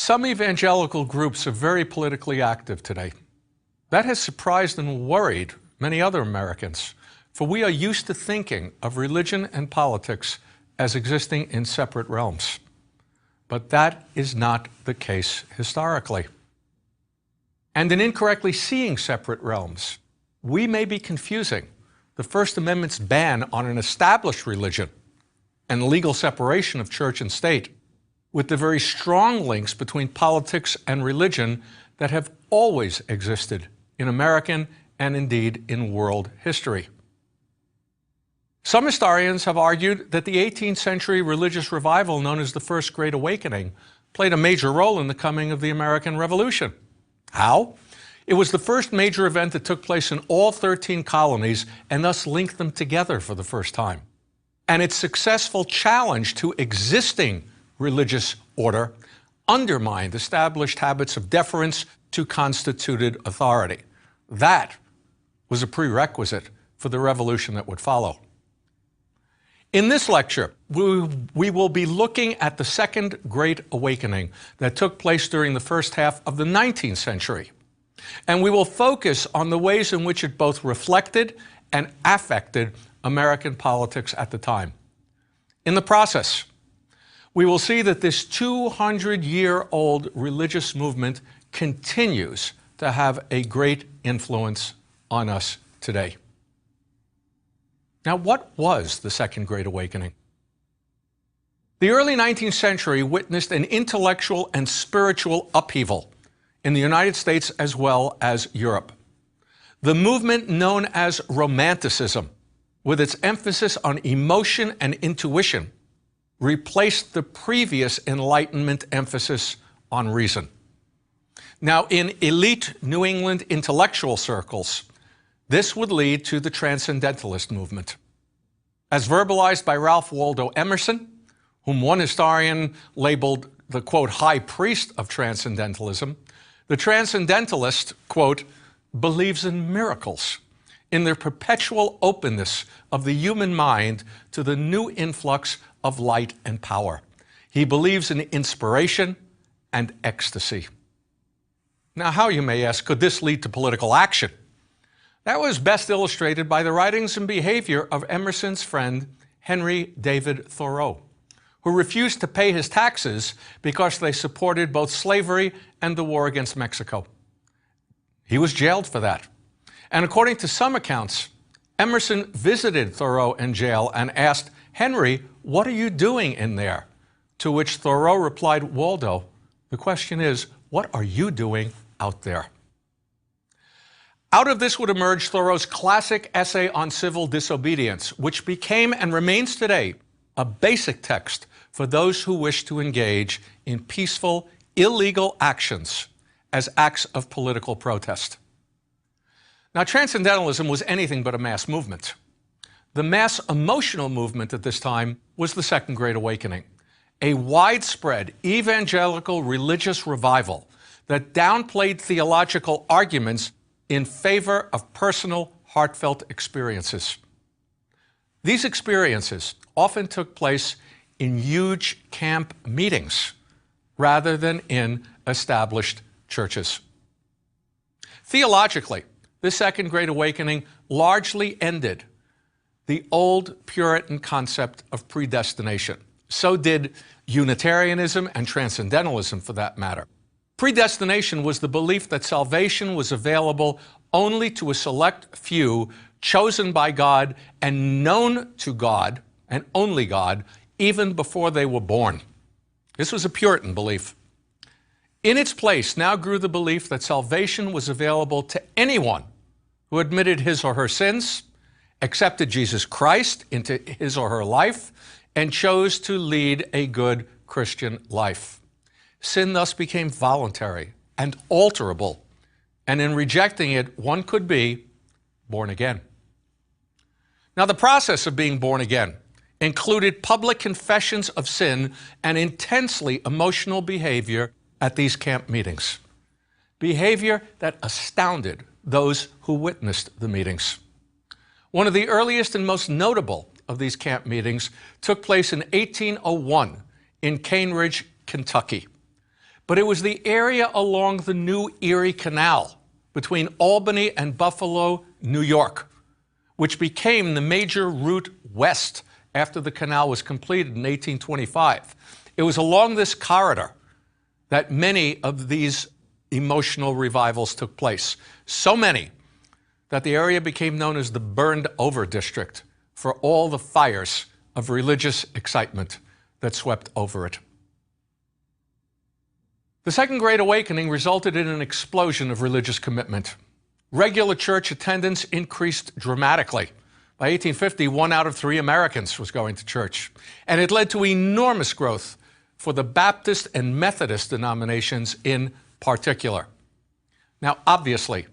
Some evangelical groups are very politically active today. That has surprised and worried many other Americans, for we are used to thinking of religion and politics as existing in separate realms. But that is not the case historically. And in incorrectly seeing separate realms, we may be confusing the First Amendment's ban on an established religion and legal separation of church and state with the very strong links between politics and religion that have always existed in American and indeed in world history. Some historians have argued that the 18th century religious revival known as the First Great Awakening played a major role in the coming of the American Revolution. How? It was the first major event that took place in all 13 colonies and thus linked them together for the first time. And its successful challenge to existing religious order undermined established habits of deference to constituted authority. That was a prerequisite for the revolution that would follow. In this lecture, we will be looking at the Second Great Awakening that took place during the first half of the 19th century. And we will focus on the ways in which it both reflected and affected American politics at the time. In the process, we will see that this 200-year-old religious movement continues to have a great influence on us today. Now, what was the Second Great Awakening? The early 19th century witnessed an intellectual and spiritual upheaval in the United States as well as Europe. The movement known as Romanticism, with its emphasis on emotion and intuition, replaced the previous Enlightenment emphasis on reason. Now, in elite New England intellectual circles, this would lead to the Transcendentalist movement. As verbalized by Ralph Waldo Emerson, whom one historian labeled the, quote, high priest of Transcendentalism, the Transcendentalist, quote, believes in miracles, in the perpetual openness of the human mind to the new influx of light and power. He believes in inspiration and ecstasy. Now, how, you may ask, could this lead to political action? That was best illustrated by the writings and behavior of Emerson's friend, Henry David Thoreau, who refused to pay his taxes because they supported both slavery and the war against Mexico. He was jailed for that. And according to some accounts, Emerson visited Thoreau in jail and asked, "Henry, what are you doing in there?" To which Thoreau replied, "Waldo, the question is, what are you doing out there?" Out of this would emerge Thoreau's classic essay on civil disobedience, which became and remains today a basic text for those who wish to engage in peaceful, illegal actions as acts of political protest. Now, Transcendentalism was anything but a mass movement. The mass emotional movement at this time was the Second Great Awakening, a widespread evangelical religious revival that downplayed theological arguments in favor of personal, heartfelt experiences. These experiences often took place in huge camp meetings rather than in established churches. Theologically, the Second Great Awakening largely ended the old Puritan concept of predestination. So did Unitarianism and Transcendentalism, for that matter. Predestination was the belief that salvation was available only to a select few chosen by God and known to God, and only God, even before they were born. This was a Puritan belief. In its place now grew the belief that salvation was available to anyone who admitted his or her sins, accepted Jesus Christ into his or her life, and chose to lead a good Christian life. Sin thus became voluntary and alterable, and in rejecting it, one could be born again. Now, the process of being born again included public confessions of sin and intensely emotional behavior at these camp meetings, behavior that astounded those who witnessed the meetings. One of the earliest and most notable of these camp meetings took place in 1801 in Cambridge, Kentucky. but it was the area along the New Erie Canal between Albany and Buffalo, New York, which became the major route west after the canal was completed in 1825. It was along this corridor that many of these emotional revivals took place. So many that the area became known as the Burned Over District for all the fires of religious excitement that swept over it. The Second Great Awakening resulted in an explosion of religious commitment. Regular church attendance increased dramatically. By 1850, 1 out of 3 Americans was going to church. And it led to enormous growth for the Baptist and Methodist denominations in particular. Now, obviously,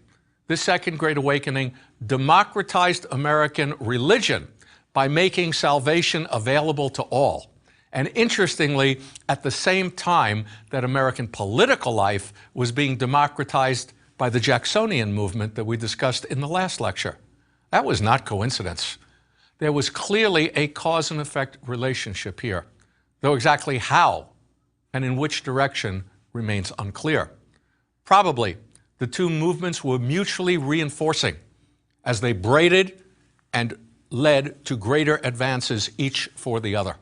this Second Great Awakening democratized American religion by making salvation available to all. And interestingly, at the same time that American political life was being democratized by the Jacksonian movement that we discussed in the last lecture. That was not coincidence. There was clearly a cause and effect relationship here, though exactly how and in which direction remains unclear. Probably the two movements were mutually reinforcing as they braided and led to greater advances each for the other.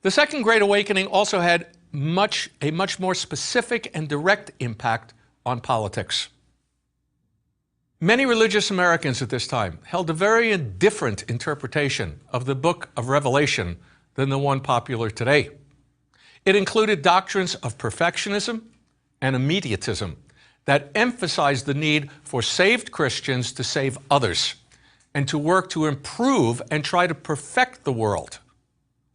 The Second Great Awakening also had a much more specific and direct impact on politics. Many religious Americans at this time held a very different interpretation of the book of Revelation than the one popular today. It included doctrines of perfectionism and immediatism that emphasized the need for saved Christians to save others and to work to improve and try to perfect the world.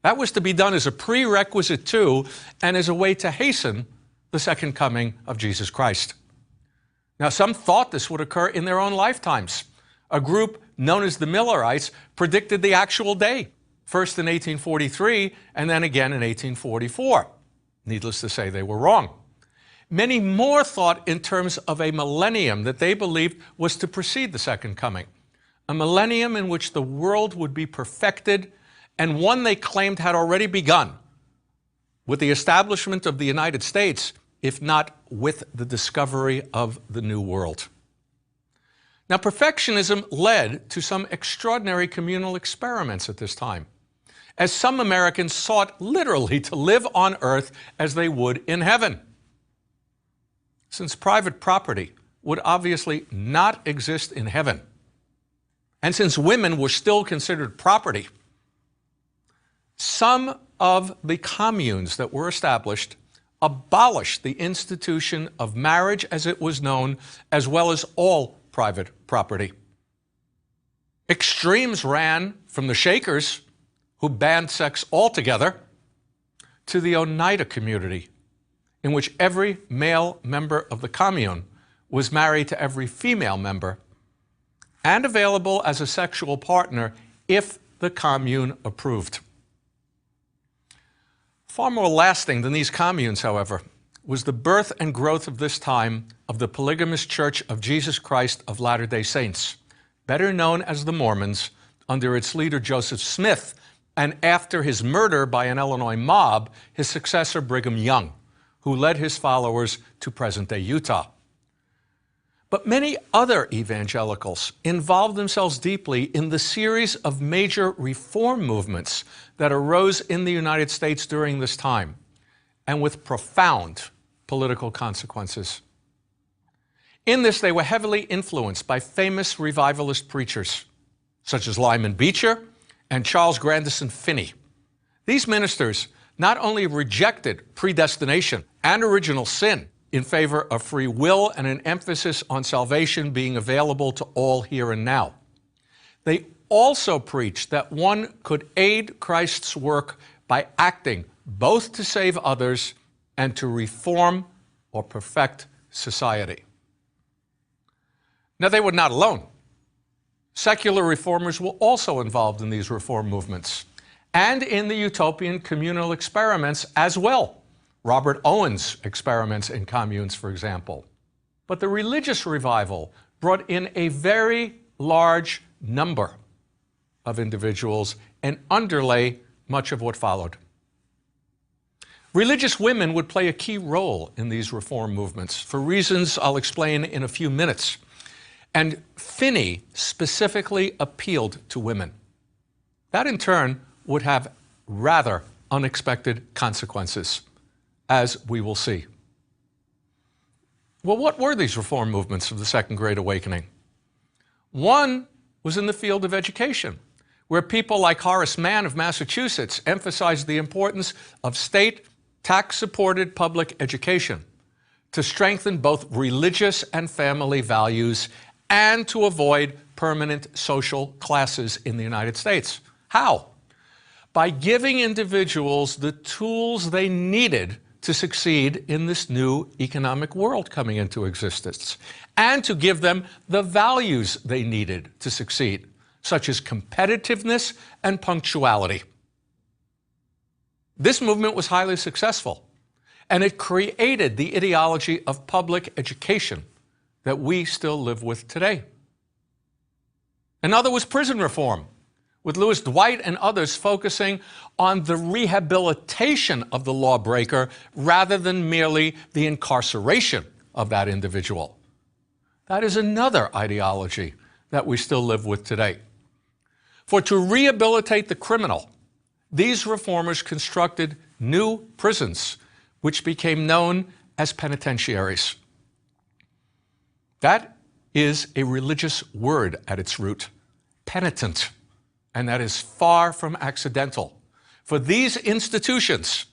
That was to be done as a prerequisite to and as a way to hasten the second coming of Jesus Christ. Now, some thought this would occur in their own lifetimes. A group known as the Millerites predicted the actual day, first in 1843 and then again in 1844. Needless to say, they were wrong. Many more thought in terms of a millennium that they believed was to precede the second coming, a millennium in which the world would be perfected, and one they claimed had already begun with the establishment of the United States, if not with the discovery of the New World. Now, perfectionism led to some extraordinary communal experiments at this time, as some Americans sought literally to live on earth as they would in heaven. Since private property would obviously not exist in heaven, and since women were still considered property, some of the communes that were established abolished the institution of marriage as it was known, as well as all private property. Extremes ran from the Shakers, who banned sex altogether, to the Oneida community, in which every male member of the commune was married to every female member and available as a sexual partner if the commune approved. Far more lasting than these communes, however, was the birth and growth of this time of the polygamous Church of Jesus Christ of Latter-day Saints, better known as the Mormons, under its leader Joseph Smith, and after his murder by an Illinois mob, his successor Brigham Young, who led his followers to present-day Utah. But many other evangelicals involved themselves deeply in the series of major reform movements that arose in the United States during this time, and with profound political consequences. In this, they were heavily influenced by famous revivalist preachers, such as Lyman Beecher and Charles Grandison Finney. These ministers not only rejected predestination and original sin in favor of free will and an emphasis on salvation being available to all here and now, they also preached that one could aid Christ's work by acting both to save others and to reform or perfect society. Now, they were not alone. Secular reformers were also involved in these reform movements and in the utopian communal experiments as well. Robert Owen's experiments in communes, for example. But the religious revival brought in a very large number of individuals and underlay much of what followed. Religious women would play a key role in these reform movements for reasons I'll explain in a few minutes. And Finney specifically appealed to women. That in turn would have rather unexpected consequences, as we will see. Well, what were these reform movements of the Second Great Awakening? One was in the field of education, where people like Horace Mann of Massachusetts emphasized the importance of state, tax-supported public education to strengthen both religious and family values and to avoid permanent social classes in the United States. How? By giving individuals the tools they needed to succeed in this new economic world coming into existence, and to give them the values they needed to succeed, such as competitiveness and punctuality. This movement was highly successful, and it created the ideology of public education that we still live with today. Another was prison reform, with Lewis Dwight and others focusing on the rehabilitation of the lawbreaker rather than merely the incarceration of that individual. That is another ideology that we still live with today. For to rehabilitate the criminal, these reformers constructed new prisons, which became known as penitentiaries. That is a religious word at its root, penitent. And that is far from accidental. For these institutions,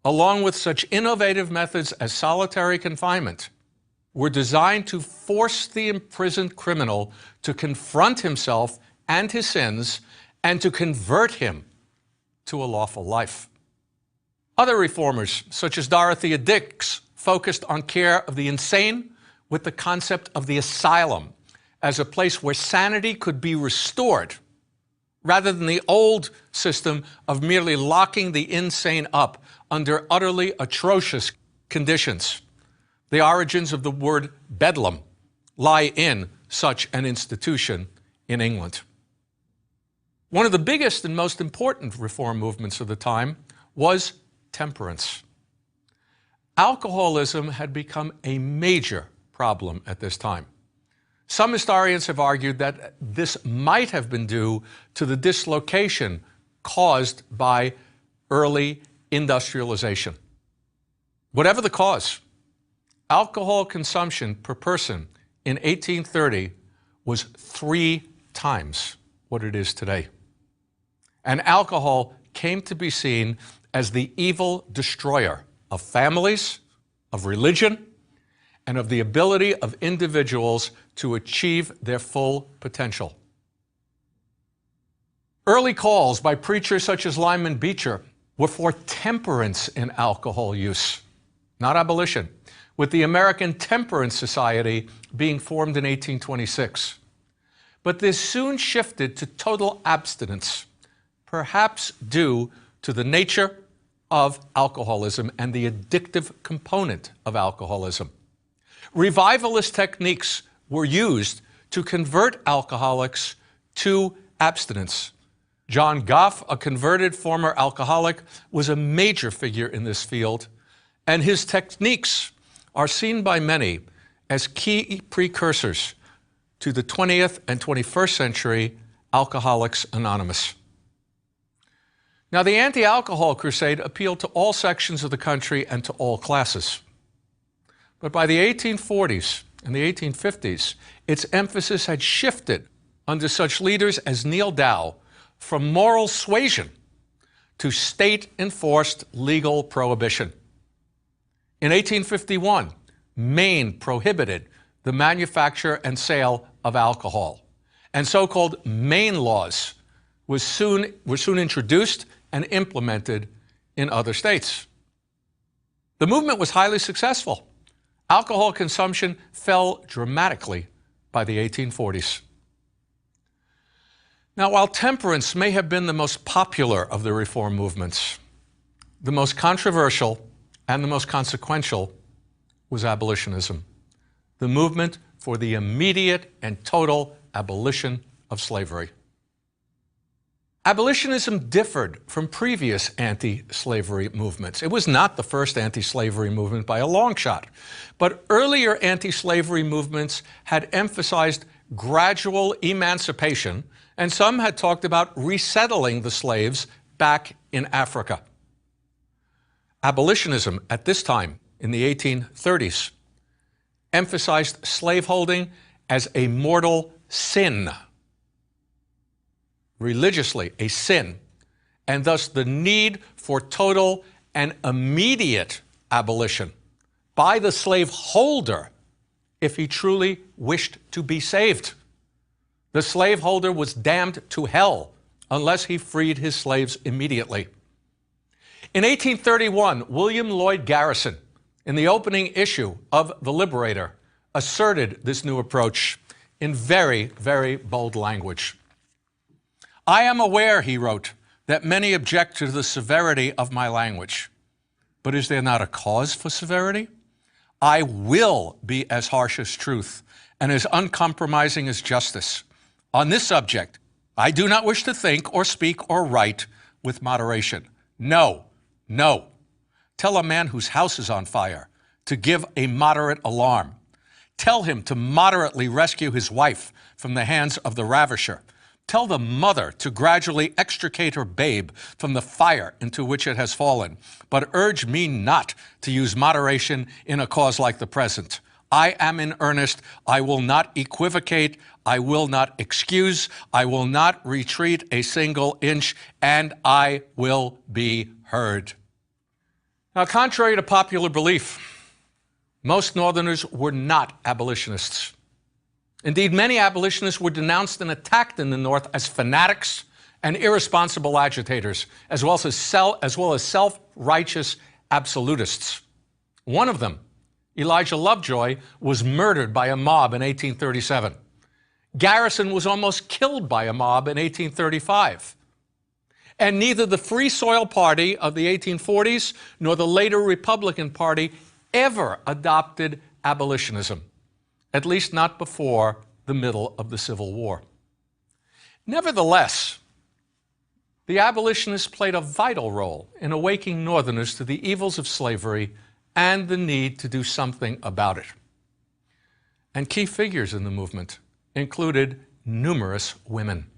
along with such innovative methods as solitary confinement, were designed to force the imprisoned criminal to confront himself and his sins and to convert him to a lawful life. Other reformers, such as Dorothea Dix, focused on care of the insane with the concept of the asylum as a place where sanity could be restored, rather than the old system of merely locking the insane up under utterly atrocious conditions. The origins of the word bedlam lie in such an institution in England. One of the biggest and most important reform movements of the time was temperance. Alcoholism had become a major problem at this time. Some historians have argued that this might have been due to the dislocation caused by early industrialization. Whatever the cause, alcohol consumption per person in 1830 was 3 times what it is today. And alcohol came to be seen as the evil destroyer of families, of religion, and of the ability of individuals to achieve their full potential. Early calls by preachers such as Lyman Beecher were for temperance in alcohol use, not abolition, with the American Temperance Society being formed in 1826. But this soon shifted to total abstinence, perhaps due to the nature of alcoholism and the addictive component of alcoholism. Revivalist techniques were used to convert alcoholics to abstinence. John Goff, a converted former alcoholic, was a major figure in this field, and his techniques are seen by many as key precursors to the 20th and 21st century Alcoholics Anonymous. Now, the anti-alcohol crusade appealed to all sections of the country and to all classes. But by the 1840s and the 1850s, its emphasis had shifted under such leaders as Neil Dow from moral suasion to state-enforced legal prohibition. In 1851, Maine prohibited the manufacture and sale of alcohol, and so-called Maine laws were soon introduced and implemented in other states. The movement was highly successful. Alcohol consumption fell dramatically by the 1840s. Now, while temperance may have been the most popular of the reform movements, the most controversial and the most consequential was abolitionism, the movement for the immediate and total abolition of slavery. Abolitionism differed from previous anti-slavery movements. It was not the first anti-slavery movement by a long shot, but earlier anti-slavery movements had emphasized gradual emancipation, and some had talked about resettling the slaves back in Africa. Abolitionism at this time, in the 1830s, emphasized slaveholding as a mortal sin, religiously a sin, and thus the need for total and immediate abolition by the slaveholder if he truly wished to be saved. The slaveholder was damned to hell unless he freed his slaves immediately. In 1831, William Lloyd Garrison, in the opening issue of The Liberator, asserted this new approach in very, very bold language. "I am aware," he wrote, "that many object to the severity of my language. But is there not a cause for severity? I will be as harsh as truth and as uncompromising as justice. On this subject, I do not wish to think or speak or write with moderation. No, no. Tell a man whose house is on fire to give a moderate alarm. Tell him to moderately rescue his wife from the hands of the ravisher. Tell the mother to gradually extricate her babe from the fire into which it has fallen. But urge me not to use moderation in a cause like the present. I am in earnest. I will not equivocate. I will not excuse. I will not retreat a single inch, and I will be heard." Now, contrary to popular belief, most Northerners were not abolitionists. Indeed, many abolitionists were denounced and attacked in the North as fanatics and irresponsible agitators, as well as self-righteous absolutists. One of them, Elijah Lovejoy, was murdered by a mob in 1837. Garrison was almost killed by a mob in 1835. And neither the Free Soil Party of the 1840s nor the later Republican Party ever adopted abolitionism, at least not before the middle of the Civil War. Nevertheless, the abolitionists played a vital role in awakening Northerners to the evils of slavery and the need to do something about it. And key figures in the movement included numerous women.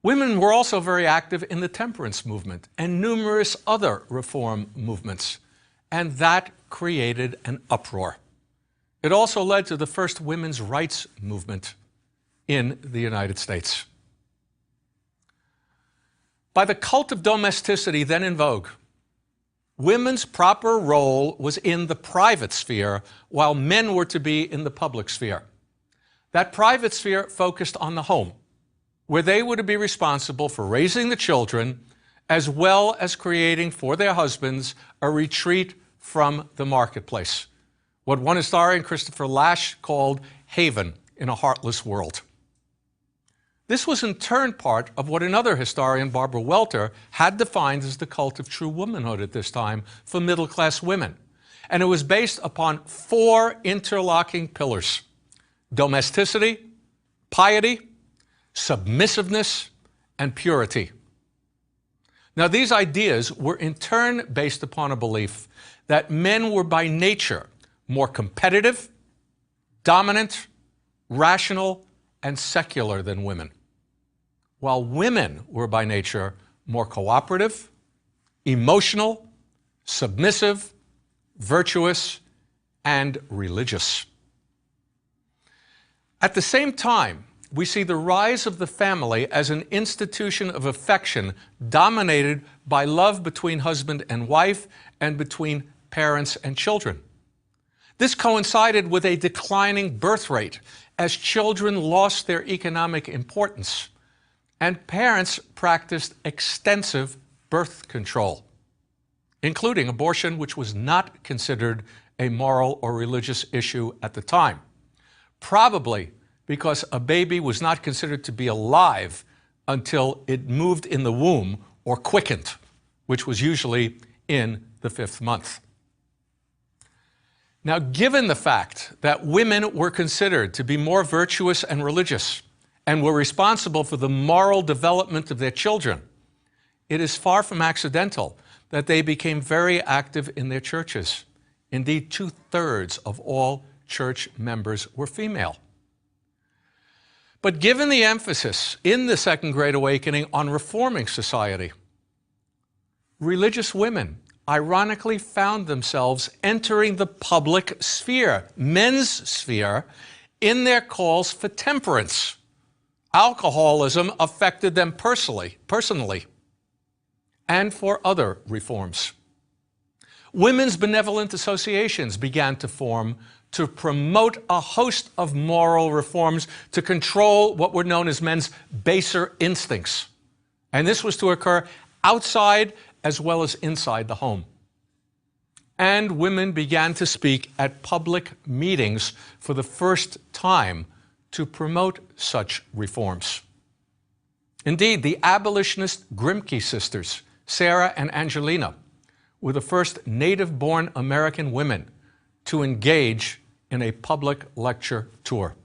Women were also very active in the temperance movement and numerous other reform movements, and that created an uproar. It also led to the first women's rights movement in the United States. By the cult of domesticity then in vogue, women's proper role was in the private sphere, while men were to be in the public sphere. That private sphere focused on the home, where they were to be responsible for raising the children, as well as creating for their husbands a retreat from the marketplace, what one historian, Christopher Lasch, called haven in a heartless world. This was in turn part of what another historian, Barbara Welter, had defined as the cult of true womanhood at this time for middle-class women. And it was based upon four interlocking pillars: domesticity, piety, submissiveness, and purity. Now, these ideas were in turn based upon a belief that men were by nature more competitive, dominant, rational, and secular than women, while women were by nature more cooperative, emotional, submissive, virtuous, and religious. At the same time, we see the rise of the family as an institution of affection dominated by love between husband and wife and between parents and children. This coincided with a declining birth rate as children lost their economic importance, and parents practiced extensive birth control, including abortion, which was not considered a moral or religious issue at the time, probably because a baby was not considered to be alive until it moved in the womb or quickened, which was usually in the 5th month. Now, given the fact that women were considered to be more virtuous and religious, and were responsible for the moral development of their children, it is far from accidental that they became very active in their churches. Indeed, 2/3 of all church members were female. But given the emphasis in the Second Great Awakening on reforming society, religious women ironically found themselves entering the public sphere, men's sphere, in their calls for temperance. Alcoholism affected them personally, and for other reforms. Women's benevolent associations began to form to promote a host of moral reforms to control what were known as men's baser instincts. And this was to occur outside as well as inside the home. And women began to speak at public meetings for the first time to promote such reforms. Indeed, the abolitionist Grimke sisters, Sarah and Angelina, were the first native-born American women to engage in a public lecture tour.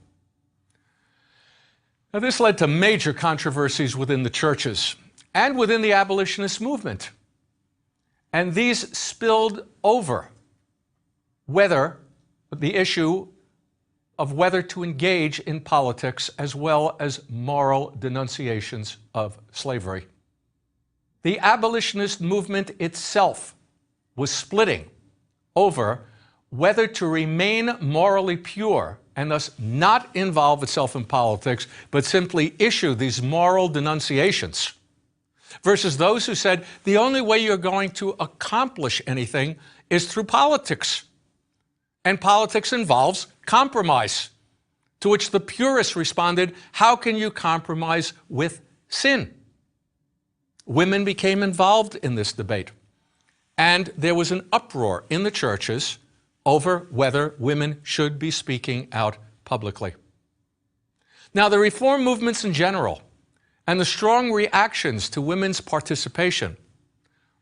Now, this led to major controversies within the churches and within the abolitionist movement. And these spilled over the issue of whether to engage in politics as well as moral denunciations of slavery. The abolitionist movement itself was splitting over whether to remain morally pure and thus not involve itself in politics, but simply issue these moral denunciations, versus those who said the only way you're going to accomplish anything is through politics. And politics involves compromise, to which the purists responded, how can you compromise with sin? Women became involved in this debate, and there was an uproar in the churches over whether women should be speaking out publicly. Now, the reform movements in general and the strong reactions to women's participation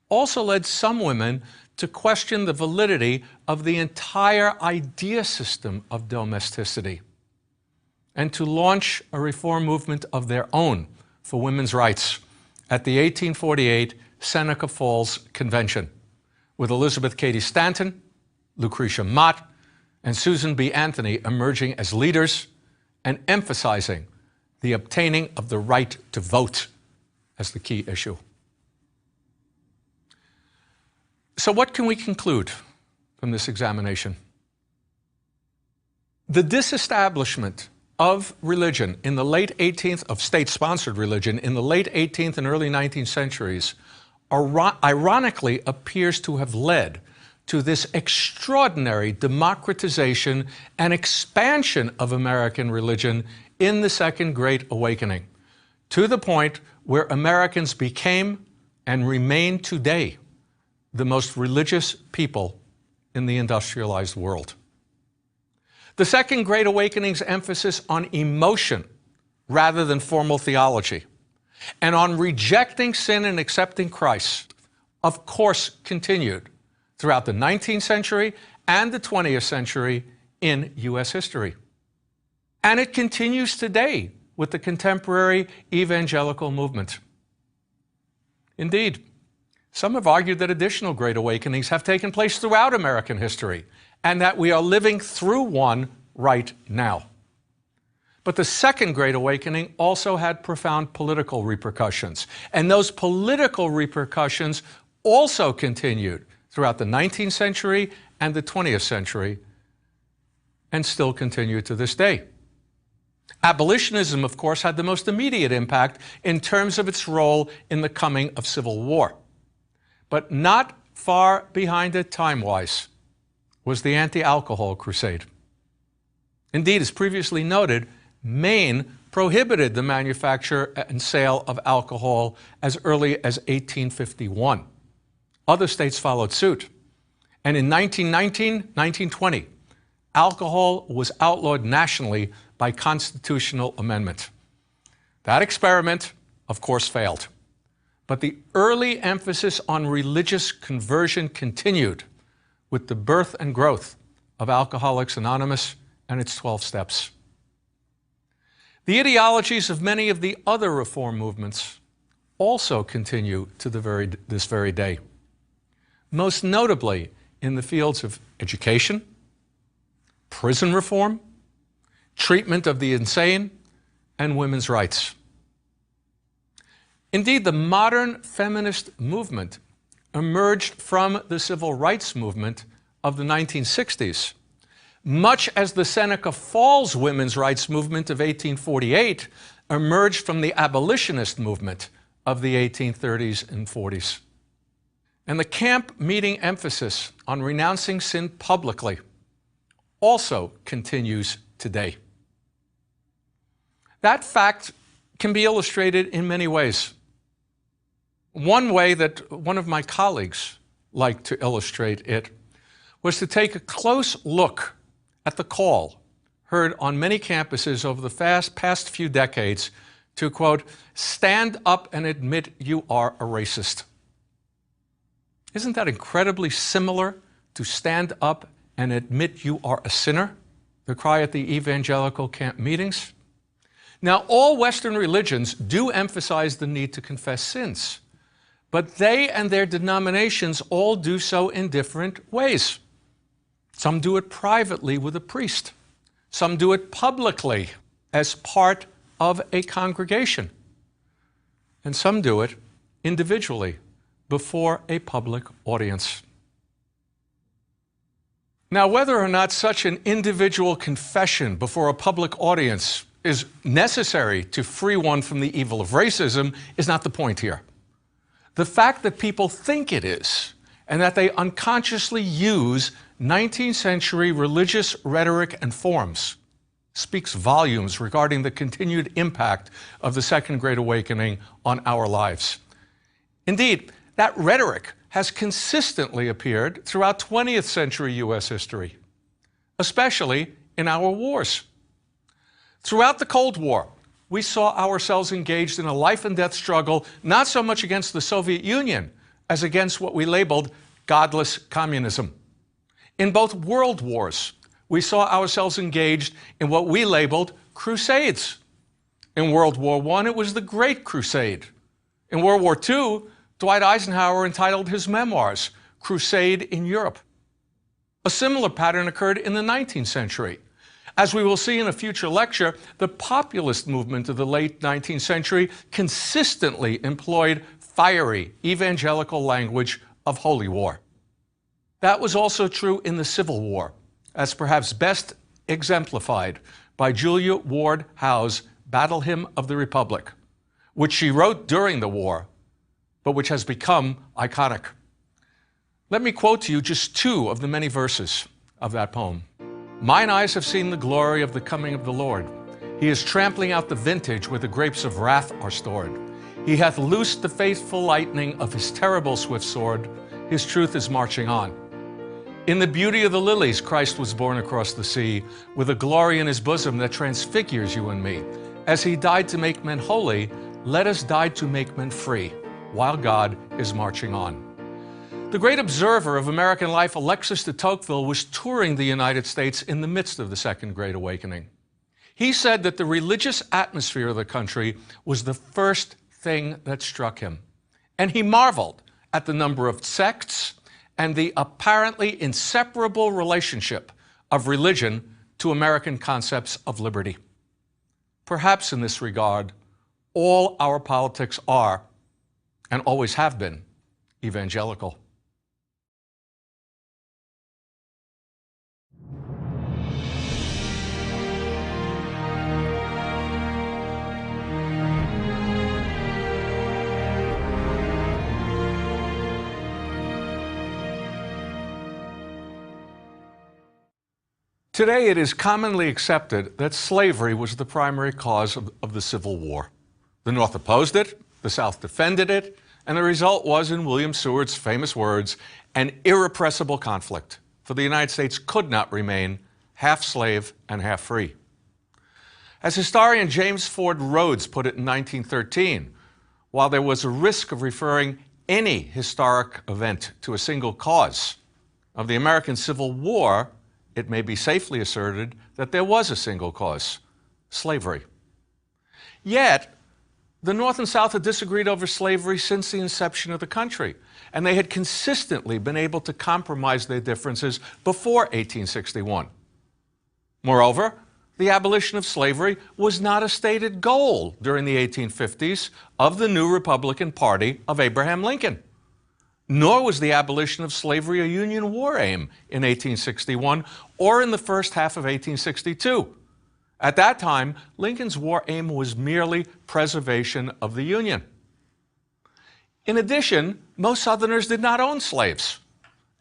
also led some women to question the validity of the entire idea system of domesticity and to launch a reform movement of their own for women's rights at the 1848 Seneca Falls Convention, with Elizabeth Cady Stanton, Lucretia Mott, and Susan B. Anthony emerging as leaders and emphasizing the obtaining of the right to vote as the key issue. So what can we conclude from this examination? The disestablishment of religion in the late 18th, of state-sponsored religion in the late 18th and early 19th centuries ironically appears to have led to this extraordinary democratization and expansion of American religion in the Second Great Awakening, to the point where Americans became and remain today the most religious people in the industrialized world. The Second Great Awakening's emphasis on emotion rather than formal theology, and on rejecting sin and accepting Christ, of course, continued throughout the 19th century and the 20th century in U.S. history. And it continues today with the contemporary evangelical movement. Indeed, some have argued that additional Great Awakenings have taken place throughout American history, and that we are living through one right now. But the Second Great Awakening also had profound political repercussions, and those political repercussions also continued throughout the 19th century and the 20th century, and still continue to this day. Abolitionism, of course, had the most immediate impact in terms of its role in the coming of civil war. But not far behind it time-wise was the anti-alcohol crusade. Indeed, as previously noted, Maine prohibited the manufacture and sale of alcohol as early as 1851. Other states followed suit. And in 1919, 1920, alcohol was outlawed nationally by constitutional amendment. That experiment, of course, failed. But the early emphasis on religious conversion continued with the birth and growth of Alcoholics Anonymous and its 12 steps. The ideologies of many of the other reform movements also continue to this very day, most notably in the fields of education, prison reform, treatment of the insane, and women's rights. Indeed, the modern feminist movement emerged from the civil rights movement of the 1960s, much as the Seneca Falls women's rights movement of 1848 emerged from the abolitionist movement of the 1830s and 40s. And the camp meeting emphasis on renouncing sin publicly also continues today. That fact can be illustrated in many ways. One way that one of my colleagues liked to illustrate it was to take a close look at the call heard on many campuses over the past few decades to, quote, stand up and admit you are a racist. Isn't that incredibly similar to stand up and admit you are a sinner, the cry at the evangelical camp meetings? Now, all Western religions do emphasize the need to confess sins, but they and their denominations all do so in different ways. Some do it privately with a priest. Some do it publicly as part of a congregation. And some do it individually before a public audience. Now, whether or not such an individual confession before a public audience is necessary to free one from the evil of racism is not the point here. The fact that people think it is, and that they unconsciously use 19th century religious rhetoric and forms, speaks volumes regarding the continued impact of the Second Great Awakening on our lives. Indeed, that rhetoric has consistently appeared throughout 20th century U.S. history, especially in our wars. Throughout the Cold War, we saw ourselves engaged in a life and death struggle, not so much against the Soviet Union as against what we labeled godless communism. In both world wars, we saw ourselves engaged in what we labeled crusades. In World War I, it was the Great Crusade. In World War II, Dwight Eisenhower entitled his memoirs, Crusade in Europe. A similar pattern occurred in the 19th century. As we will see in a future lecture, the populist movement of the late 19th century consistently employed fiery evangelical language of holy war. That was also true in the Civil War, as perhaps best exemplified by Julia Ward Howe's Battle Hymn of the Republic, which she wrote during the war, but which has become iconic. Let me quote to you just two of the many verses of that poem. Mine eyes have seen the glory of the coming of the Lord. He is trampling out the vintage where the grapes of wrath are stored. He hath loosed the faithful lightning of his terrible swift sword. His truth is marching on. In the beauty of the lilies, Christ was born across the sea, with a glory in his bosom that transfigures you and me. As he died to make men holy, let us die to make men free, while God is marching on. The great observer of American life, Alexis de Tocqueville, was touring the United States in the midst of the Second Great Awakening. He said that the religious atmosphere of the country was the first thing that struck him. And he marveled at the number of sects and the apparently inseparable relationship of religion to American concepts of liberty. Perhaps in this regard, all our politics are, and always have been, evangelical. Today, it is commonly accepted that slavery was the primary cause of the Civil War. The North opposed it, the South defended it, and the result was, in William Seward's famous words, an irrepressible conflict, for the United States could not remain half slave and half free. As historian James Ford Rhodes put it in 1913, while there was a risk of referring any historic event to a single cause of the American Civil War, it may be safely asserted that there was a single cause: slavery. Yet, the North and South had disagreed over slavery since the inception of the country, and they had consistently been able to compromise their differences before 1861. Moreover, the abolition of slavery was not a stated goal during the 1850s of the new Republican Party of Abraham Lincoln. Nor was the abolition of slavery a Union war aim in 1861 or in the first half of 1862. At that time, Lincoln's war aim was merely preservation of the Union. In addition, most Southerners did not own slaves,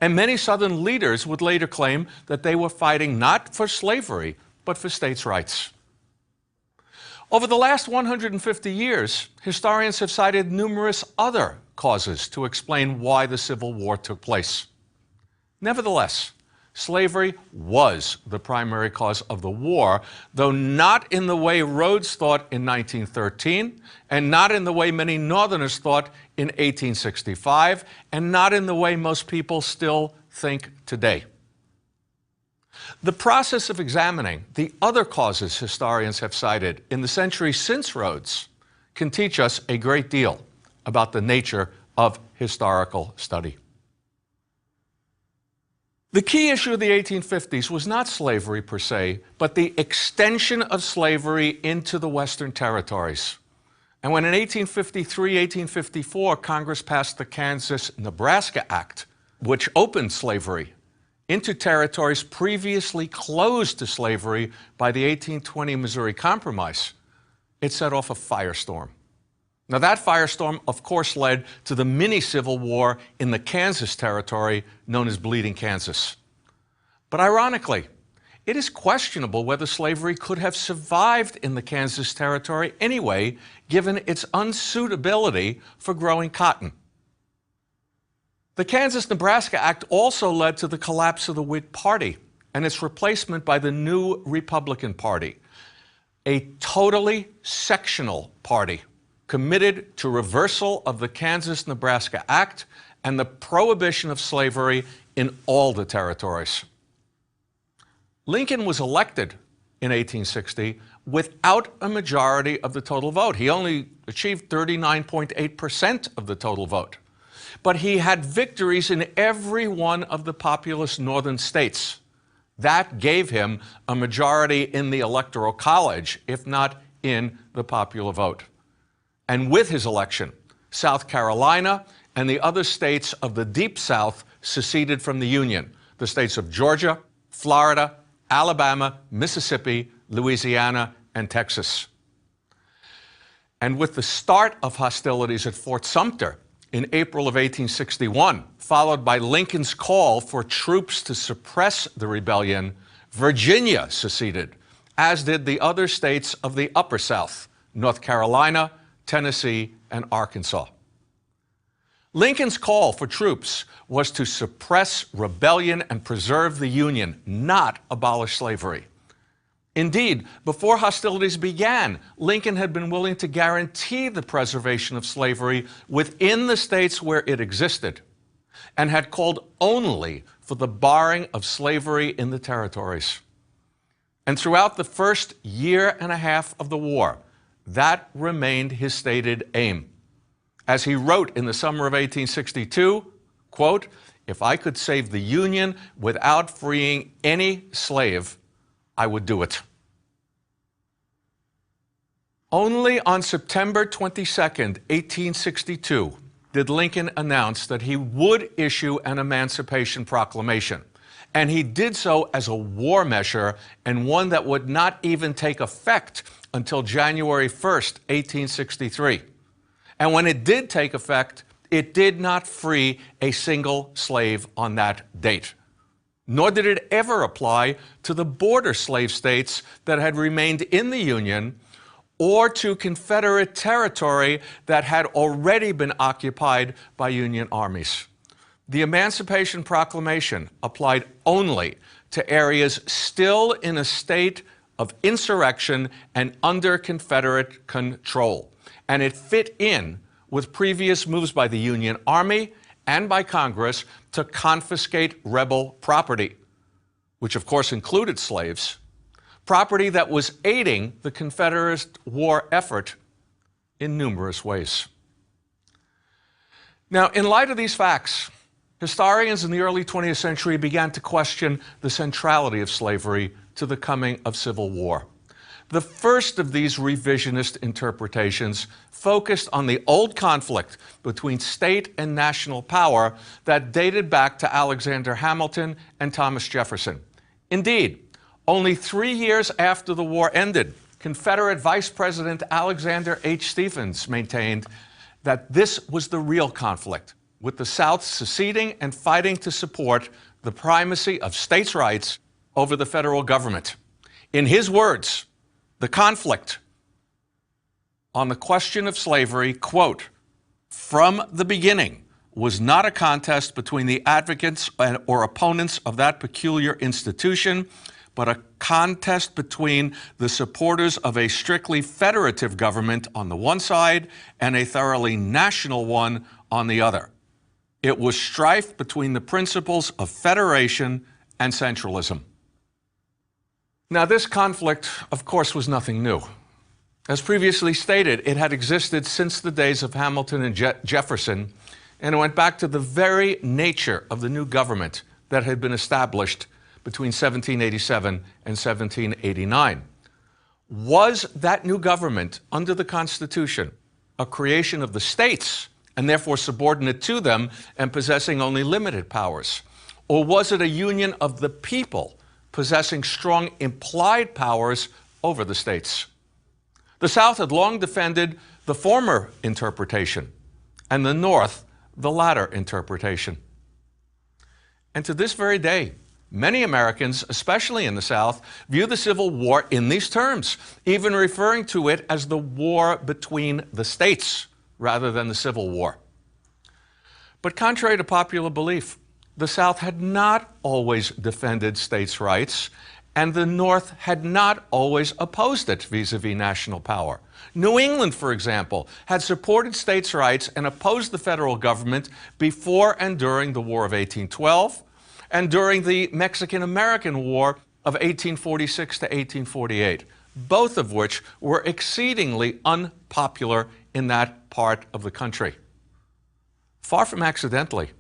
and many Southern leaders would later claim that they were fighting not for slavery, but for states' rights. Over the last 150 years, historians have cited numerous other causes to explain why the Civil War took place. Nevertheless, slavery was the primary cause of the war, though not in the way Rhodes thought in 1913, and not in the way many Northerners thought in 1865, and not in the way most people still think today. The process of examining the other causes historians have cited in the century since Rhodes can teach us a great deal about the nature of historical study. The key issue of the 1850s was not slavery per se, but the extension of slavery into the Western territories. And when in 1853, 1854, Congress passed the Kansas-Nebraska Act, which opened slavery into territories previously closed to slavery by the 1820 Missouri Compromise, it set off a firestorm. Now, that firestorm, of course, led to the mini-Civil War in the Kansas Territory known as Bleeding Kansas. But ironically, it is questionable whether slavery could have survived in the Kansas Territory anyway, given its unsuitability for growing cotton. The Kansas-Nebraska Act also led to the collapse of the Whig Party and its replacement by the new Republican Party, a totally sectional party committed to reversal of the Kansas-Nebraska Act and the prohibition of slavery in all the territories. Lincoln was elected in 1860 without a majority of the total vote. He only achieved 39.8% of the total vote. But he had victories in every one of the populous northern states. That gave him a majority in the Electoral College, if not in the popular vote. And with his election, South Carolina and the other states of the Deep South seceded from the Union, the states of Georgia, Florida, Alabama, Mississippi, Louisiana, and Texas. And with the start of hostilities at Fort Sumter in April of 1861, followed by Lincoln's call for troops to suppress the rebellion, Virginia seceded, as did the other states of the Upper South, North Carolina, Tennessee, and Arkansas. Lincoln's call for troops was to suppress rebellion and preserve the Union, not abolish slavery. Indeed, before hostilities began, Lincoln had been willing to guarantee the preservation of slavery within the states where it existed, and had called only for the barring of slavery in the territories. And throughout the first year and a half of the war, that remained his stated aim. As he wrote in the summer of 1862, quote, "If I could save the Union without freeing any slave, I would do it." Only on September 22nd, 1862, did Lincoln announce that he would issue an Emancipation Proclamation. And he did so as a war measure, and one that would not even take effect until January 1st, 1863. And when it did take effect, it did not free a single slave on that date. Nor did it ever apply to the border slave states that had remained in the Union, or to Confederate territory that had already been occupied by Union armies. The Emancipation Proclamation applied only to areas still in a state of insurrection and under Confederate control. And it fit in with previous moves by the Union Army and by Congress to confiscate rebel property, which of course included slaves, property that was aiding the Confederate war effort in numerous ways. Now, in light of these facts, historians in the early 20th century began to question the centrality of slavery to the coming of civil war. The first of these revisionist interpretations focused on the old conflict between state and national power that dated back to Alexander Hamilton and Thomas Jefferson. Indeed, only 3 years after the war ended, Confederate Vice President Alexander H. Stephens maintained that this was the real conflict, with the South seceding and fighting to support the primacy of states' rights over the federal government. In his words, the conflict on the question of slavery, quote, from the beginning was not a contest between the advocates or opponents of that peculiar institution, but a contest between the supporters of a strictly federative government on the one side and a thoroughly national one on the other. It was strife between the principles of federation and centralism. Now, this conflict, of course, was nothing new. As previously stated, it had existed since the days of Hamilton and Jefferson, and it went back to the very nature of the new government that had been established between 1787 and 1789. Was that new government under the Constitution a creation of the states and therefore subordinate to them and possessing only limited powers? Or was it a union of the people possessing strong implied powers over the states? The South had long defended the former interpretation, and the North the latter interpretation. And to this very day, many Americans, especially in the South, view the Civil War in these terms, even referring to it as the war between the states rather than the Civil War. But contrary to popular belief, the South had not always defended states' rights, and the North had not always opposed it vis-a-vis national power. New England, for example, had supported states' rights and opposed the federal government before and during the War of 1812 and during the Mexican-American War of 1846 to 1848, both of which were exceedingly unpopular in that part of the country. Far from accidentally,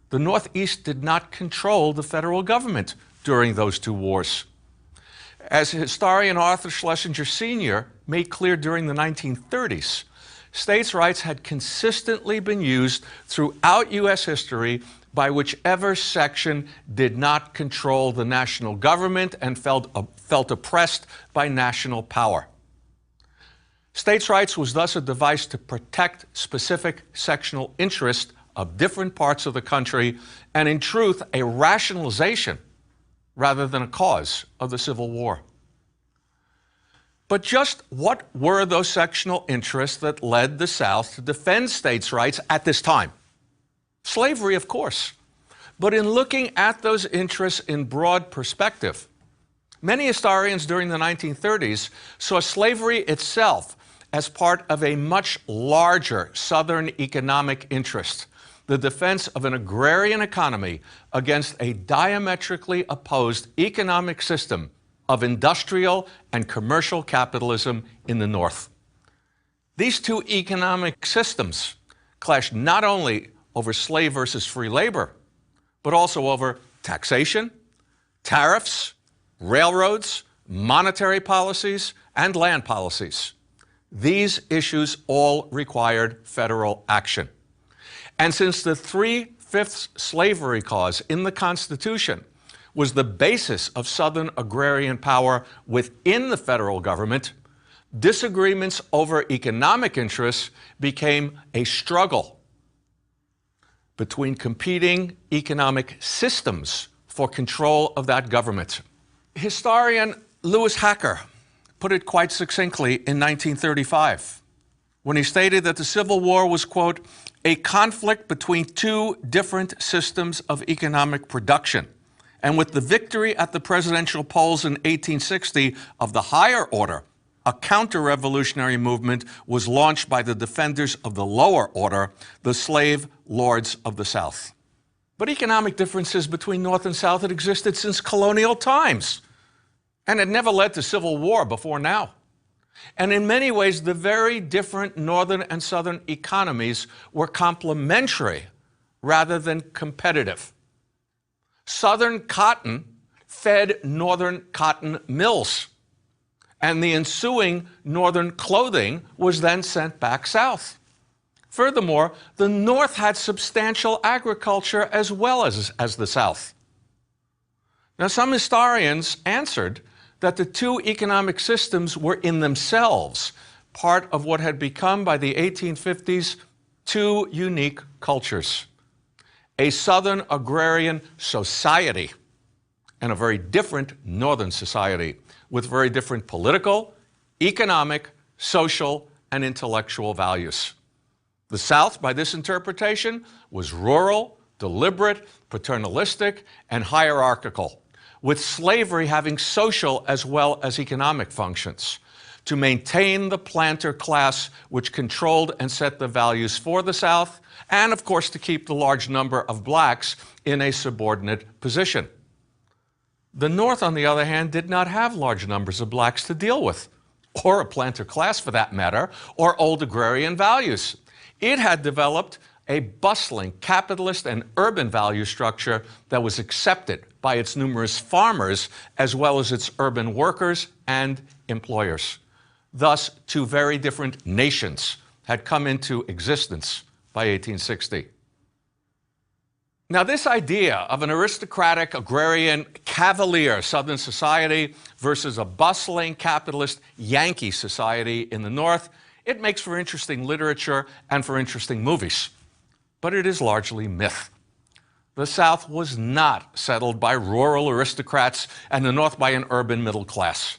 the Northeast did not control the federal government during those two wars. As historian Arthur Schlesinger Sr. made clear during the 1930s, states' rights had consistently been used throughout U.S. history by whichever section did not control the national government and felt oppressed by national power. States' rights was thus a device to protect specific sectional interests of different parts of the country, and in truth, a rationalization rather than a cause of the Civil War. But just what were those sectional interests that led the South to defend states' rights at this time? Slavery, of course. But in looking at those interests in broad perspective, many historians during the 1930s saw slavery itself as part of a much larger Southern economic interest, the defense of an agrarian economy against a diametrically opposed economic system of industrial and commercial capitalism in the North. These two economic systems clashed not only over slave versus free labor, but also over taxation, tariffs, railroads, monetary policies, and land policies. These issues all required federal action. And since the 3/5 slavery clause in the Constitution was the basis of Southern agrarian power within the federal government, disagreements over economic interests became a struggle between competing economic systems for control of that government. Historian Lewis Hacker put it quite succinctly in 1935 when he stated that the Civil War was, quote, a conflict between two different systems of economic production. And with the victory at the presidential polls in 1860 of the higher order, a counter-revolutionary movement was launched by the defenders of the lower order, the slave lords of the South. But economic differences between North and South had existed since colonial times. and had never led to civil war before now. And in many ways, the very different northern and southern economies were complementary rather than competitive. Southern cotton fed northern cotton mills, and the ensuing northern clothing was then sent back south. Furthermore, the North had substantial agriculture as well as the South. Now, some historians answered that the two economic systems were in themselves part of what had become, by the 1850s, two unique cultures: a Southern agrarian society and a very different Northern society with very different political, economic, social, and intellectual values. The South, by this interpretation, was rural, deliberate, paternalistic, and hierarchical, with slavery having social as well as economic functions, to maintain the planter class which controlled and set the values for the South, and of course to keep the large number of blacks in a subordinate position. The North, on the other hand, did not have large numbers of blacks to deal with, or a planter class for that matter, or old agrarian values. It had developed a bustling capitalist and urban value structure that was accepted by its numerous farmers as well as its urban workers and employers. Thus, two very different nations had come into existence by 1860. Now, this idea of an aristocratic, agrarian, cavalier Southern society versus a bustling, capitalist, Yankee society in the North, it makes for interesting literature and for interesting movies. But it is largely myth. The South was not settled by rural aristocrats and the North by an urban middle class.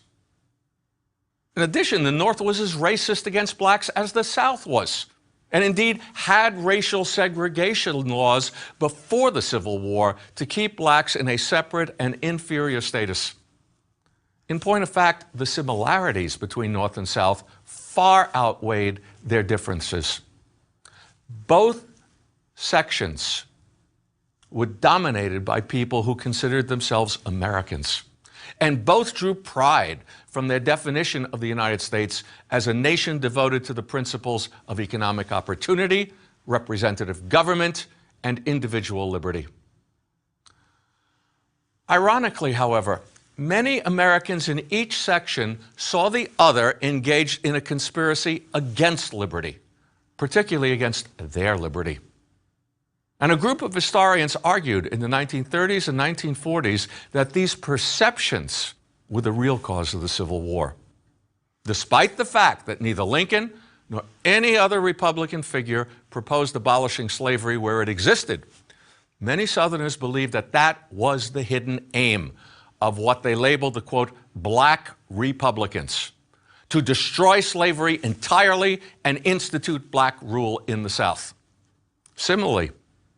In addition, the North was as racist against blacks as the South was, and indeed had racial segregation laws before the Civil War to keep blacks in a separate and inferior status. In point of fact, the similarities between North and South far outweighed their differences. Both sections were dominated by people who considered themselves Americans, and both drew pride from their definition of the United States as a nation devoted to the principles of economic opportunity, representative government, and individual liberty. Ironically, however, many Americans in each section saw the other engaged in a conspiracy against liberty, particularly against their liberty. And a group of historians argued in the 1930s and 1940s that these perceptions were the real cause of the Civil War, despite the fact that neither Lincoln nor any other Republican figure proposed abolishing slavery where it existed. Many Southerners believed that that was the hidden aim of what they labeled the, quote, black Republicans, to destroy slavery entirely and institute black rule in the South. Similarly,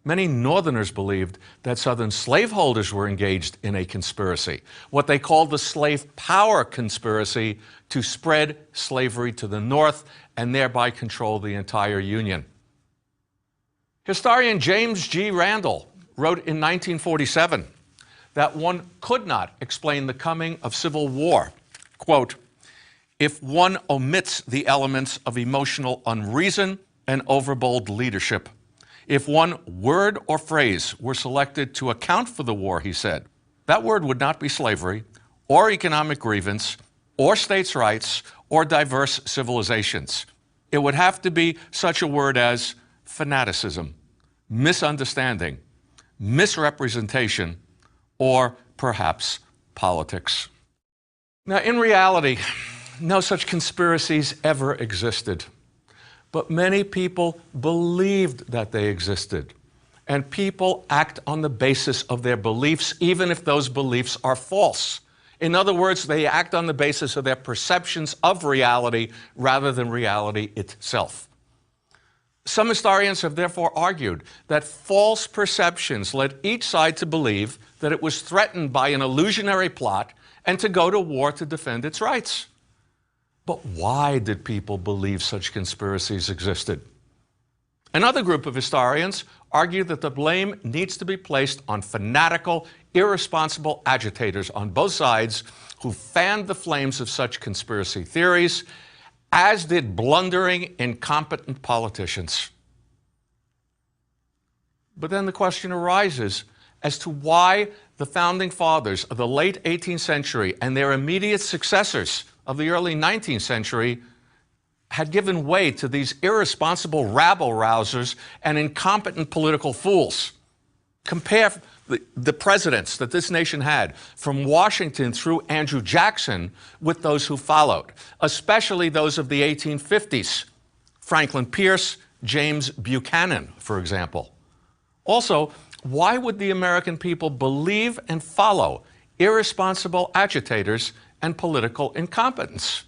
many Northerners believed that Southern slaveholders were engaged in a conspiracy, what they called the slave power conspiracy, to spread slavery to the North and thereby control the entire Union. Historian James G. Randall wrote in 1947 that one could not explain the coming of civil war, quote, if one omits the elements of emotional unreason and overbold leadership. If one word or phrase were selected to account for the war, he said, that word would not be slavery, or economic grievance, or states' rights, or diverse civilizations. It would have to be such a word as fanaticism, misunderstanding, misrepresentation, or perhaps politics. Now, in reality, no such conspiracies ever existed. But many people believed that they existed. And people act on the basis of their beliefs, even if those beliefs are false. In other words, they act on the basis of their perceptions of reality rather than reality itself. Some historians have therefore argued that false perceptions led each side to believe that it was threatened by an illusionary plot and to go to war to defend its rights. But why did people believe such conspiracies existed? Another group of historians argue that the blame needs to be placed on fanatical, irresponsible agitators on both sides who fanned the flames of such conspiracy theories, as did blundering, incompetent politicians. But then the question arises as to why the founding fathers of the late 18th century and their immediate successors of the early 19th century had given way to these irresponsible rabble-rousers and incompetent political fools. Compare the presidents that this nation had, from Washington through Andrew Jackson, with those who followed, especially those of the 1850s. Franklin Pierce, James Buchanan, for example. Also, why would the American people believe and follow irresponsible agitators and political incompetence?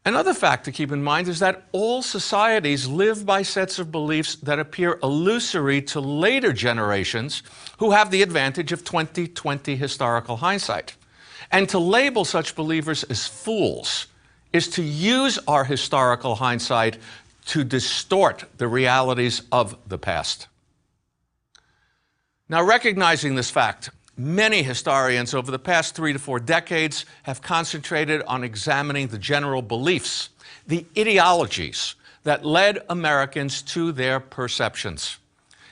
Another fact to keep in mind is that all societies live by sets of beliefs that appear illusory to later generations who have the advantage of 20/20 historical hindsight. And to label such believers as fools is to use our historical hindsight to distort the realities of the past. Now, recognizing this fact, many historians over the past 3 to 4 decades have concentrated on examining the general beliefs, the ideologies that led Americans to their perceptions.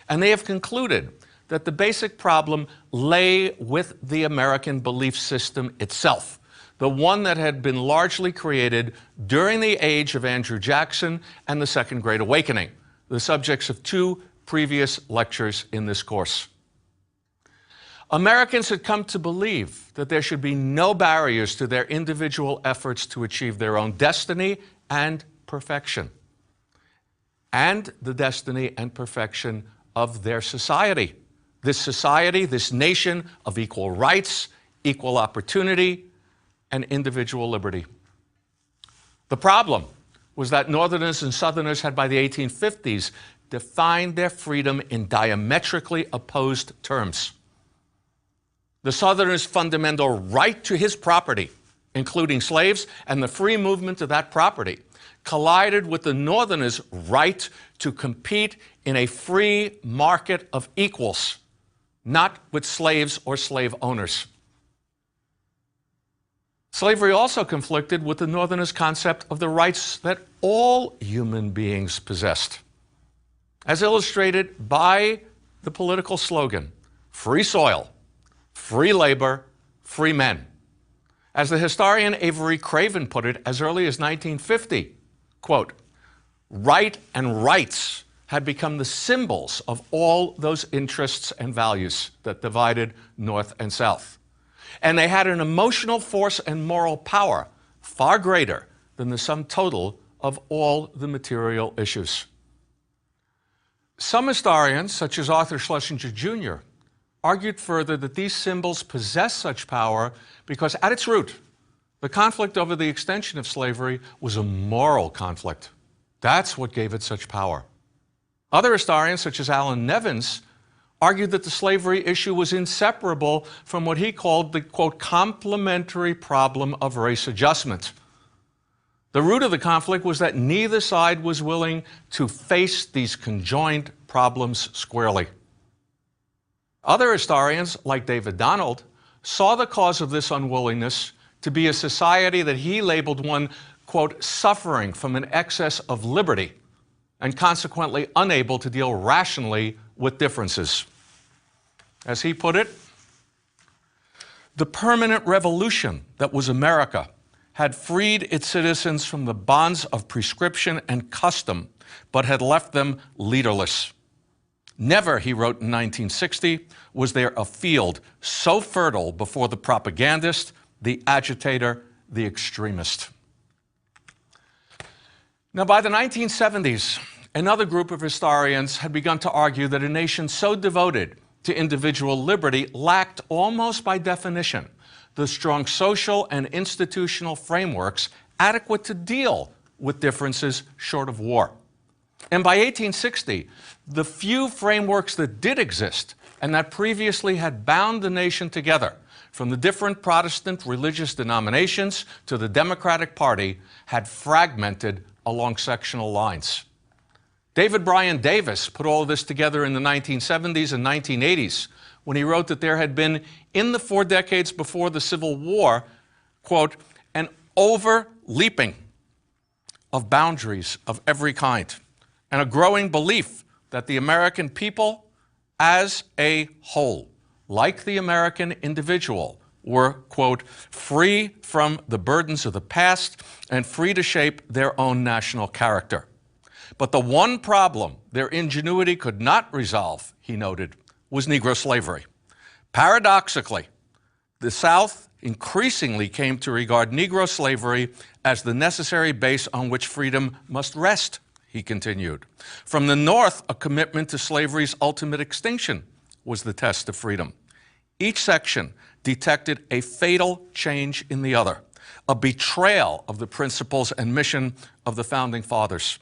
And they have concluded that the basic problem lay with the American belief system itself, the one that had been largely created during the age of Andrew Jackson and the Second Great Awakening, the subjects of 2 previous lectures in this course. Americans had come to believe that there should be no barriers to their individual efforts to achieve their own destiny and perfection, and the destiny and perfection of their society. This nation of equal rights, equal opportunity, and individual liberty. The problem was that Northerners and Southerners had, by the 1850s, defined their freedom in diametrically opposed terms. The Southerner's fundamental right to his property, including slaves, and the free movement of that property, collided with the Northerners' right to compete in a free market of equals, not with slaves or slave owners. Slavery also conflicted with the Northerners' concept of the rights that all human beings possessed, as illustrated by the political slogan, "Free soil, free labor, free men." As the historian Avery Craven put it as early as 1950, quote, "Right and rights had become the symbols of all those interests and values that divided North and South. And they had an emotional force and moral power far greater than the sum total of all the material issues." Some historians, such as Arthur Schlesinger Jr., argued further that these symbols possess such power because at its root, the conflict over the extension of slavery was a moral conflict. That's what gave it such power. Other historians, such as Alan Nevins, argued that the slavery issue was inseparable from what he called the, quote, complementary problem of race adjustment. The root of the conflict was that neither side was willing to face these conjoined problems squarely. Other historians, like David Donald, saw the cause of this unwillingness to be a society that he labeled one, quote, suffering from an excess of liberty and consequently unable to deal rationally with differences. As he put it, "The permanent revolution that was America had freed its citizens from the bonds of prescription and custom, but had left them leaderless. Never," he wrote in 1960, "was there a field so fertile before the propagandist, the agitator, the extremist." Now, by the 1970s, another group of historians had begun to argue that a nation so devoted to individual liberty lacked, almost by definition, the strong social and institutional frameworks adequate to deal with differences short of war. And by 1860, the few frameworks that did exist and that previously had bound the nation together, from the different Protestant religious denominations to the Democratic Party, had fragmented along sectional lines. David Bryan Davis put all of this together in the 1970s and 1980s when he wrote that there had been, in the 4 decades before the Civil War, quote, an overleaping of boundaries of every kind and a growing belief that the American people as a whole, like the American individual, were, quote, free from the burdens of the past and free to shape their own national character. But the one problem their ingenuity could not resolve, he noted, was Negro slavery. Paradoxically, the South increasingly came to regard Negro slavery as the necessary base on which freedom must rest, he continued. From the North, a commitment to slavery's ultimate extinction was the test of freedom. Each section detected a fatal change in the other, a betrayal of the principles and mission of the Founding Fathers.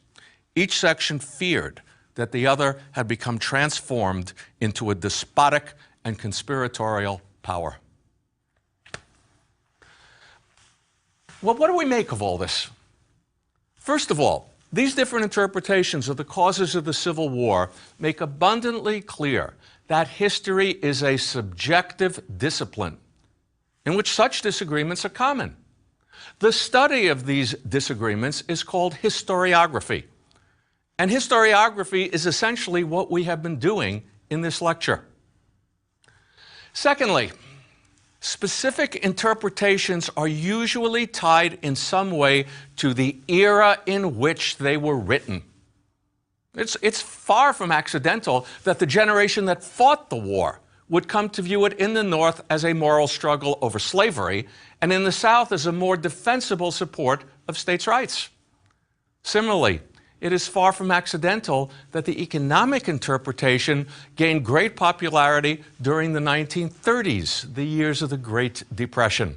Each section feared that the other had become transformed into a despotic and conspiratorial power. Well, what do we make of all this? First of all, these different interpretations of the causes of the Civil War make abundantly clear that history is a subjective discipline in which such disagreements are common. The study of these disagreements is called historiography. And historiography is essentially what we have been doing in this lecture. Secondly, specific interpretations are usually tied in some way to the era in which they were written. It's far from accidental that the generation that fought the war would come to view it in the North as a moral struggle over slavery, and in the South as a more defensible support of states' rights. Similarly, it is far from accidental that the economic interpretation gained great popularity during the 1930s, the years of the Great Depression.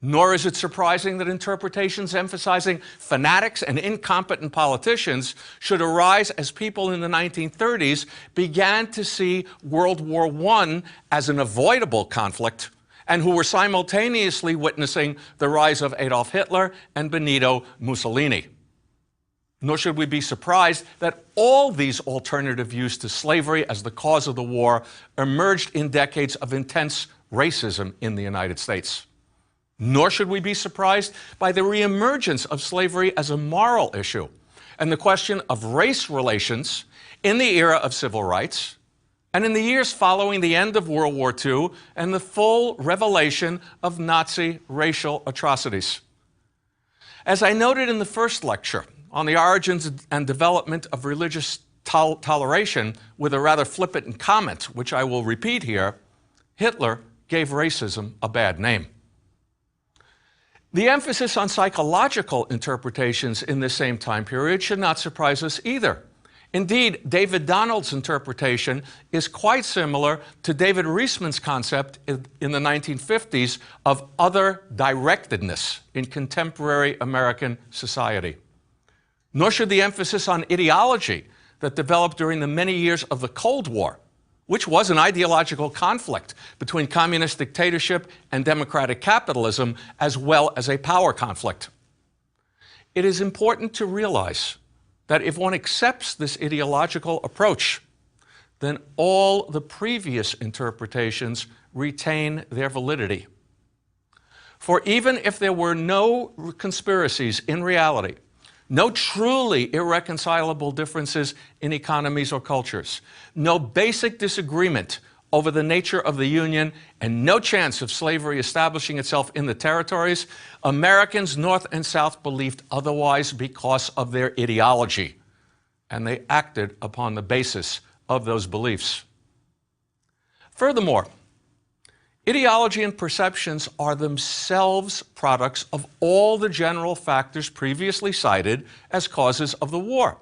Nor is it surprising that interpretations emphasizing fanatics and incompetent politicians should arise as people in the 1930s began to see World War I as an avoidable conflict and who were simultaneously witnessing the rise of Adolf Hitler and Benito Mussolini. Nor should we be surprised that all these alternative views to slavery as the cause of the war emerged in decades of intense racism in the United States. Nor should we be surprised by the reemergence of slavery as a moral issue and the question of race relations in the era of civil rights and in the years following the end of World War II and the full revelation of Nazi racial atrocities. As I noted in the first lecture on the origins and development of religious toleration with a rather flippant comment, which I will repeat here, Hitler gave racism a bad name. The emphasis on psychological interpretations in this same time period should not surprise us either. Indeed, David Donald's interpretation is quite similar to David Reisman's concept in the 1950s of other directedness in contemporary American society. Nor should the emphasis on ideology that developed during the many years of the Cold War, which was an ideological conflict between communist dictatorship and democratic capitalism, as well as a power conflict. It is important to realize that if one accepts this ideological approach, then all the previous interpretations retain their validity. For even if there were no conspiracies in reality, no truly irreconcilable differences in economies or cultures, no basic disagreement over the nature of the Union, and no chance of slavery establishing itself in the territories, Americans, North and South, believed otherwise because of their ideology, and they acted upon the basis of those beliefs. Furthermore, ideology and perceptions are themselves products of all the general factors previously cited as causes of the war: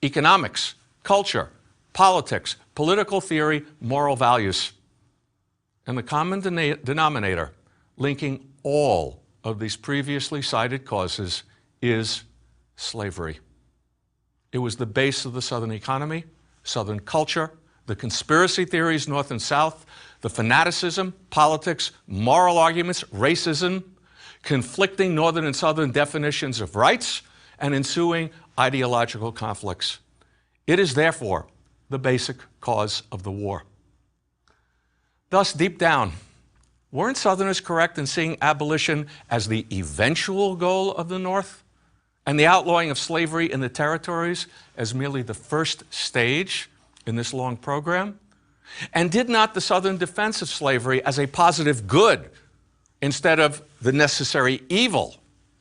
economics, culture, politics, political theory, moral values. And the common denominator linking all of these previously cited causes is slavery. It was the base of the Southern economy, Southern culture, the conspiracy theories, North and South, the fanaticism, politics, moral arguments, racism, conflicting Northern and Southern definitions of rights, and ensuing ideological conflicts. It is therefore the basic cause of the war. Thus, deep down, weren't Southerners correct in seeing abolition as the eventual goal of the North, and the outlawing of slavery in the territories as merely the first stage in this long program? And did not the Southern defense of slavery as a positive good instead of the necessary evil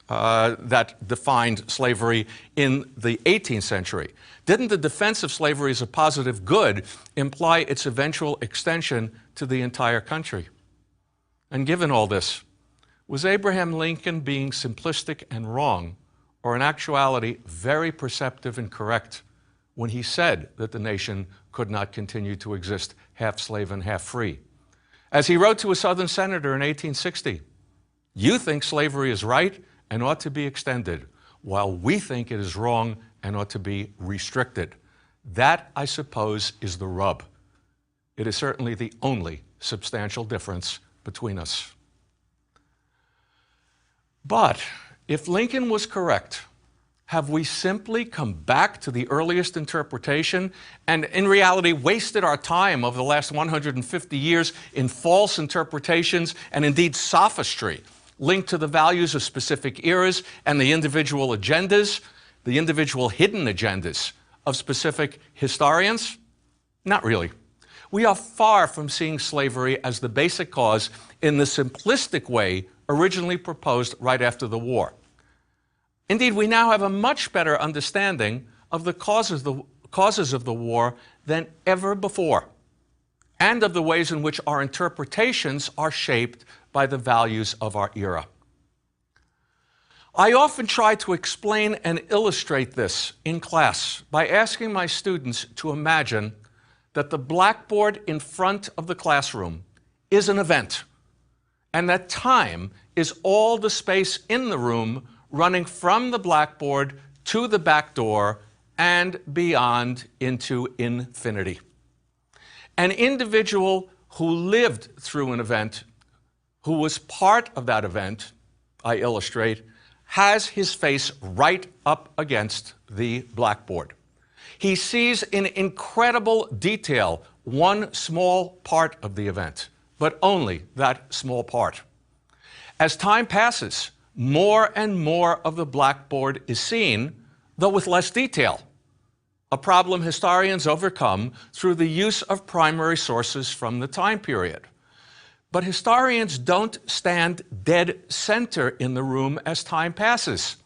that defined slavery in the 18th century? Didn't the defense of slavery as a positive good imply its eventual extension to the entire country? And given all this, was Abraham Lincoln being simplistic and wrong, or in actuality very perceptive and correct when he said that the nation could not continue to exist half slave and half free? As he wrote to a Southern senator in 1860, "You think slavery is right and ought to be extended, while we think it is wrong and ought to be restricted." That, I suppose, is the rub. It is certainly the only substantial difference between us. But if Lincoln was correct, have we simply come back to the earliest interpretation and in reality wasted our time over the last 150 years in false interpretations and indeed sophistry linked to the values of specific eras and the individual agendas, the individual hidden agendas of specific historians? Not really. We are far from seeing slavery as the basic cause in the simplistic way originally proposed right after the war. Indeed, we now have a much better understanding of the causes of the war than ever before, and of the ways in which our interpretations are shaped by the values of our era. I often try to explain and illustrate this in class by asking my students to imagine that the blackboard in front of the classroom is an event, and that time is all the space in the room running from the blackboard to the back door and beyond into infinity. An individual who lived through an event, who was part of that event, I illustrate, has his face right up against the blackboard. He sees in incredible detail one small part of the event, but only that small part. As time passes, more and more of the blackboard is seen, though with less detail, a problem historians overcome through the use of primary sources from the time period. But historians don't stand dead center in the room as time passes.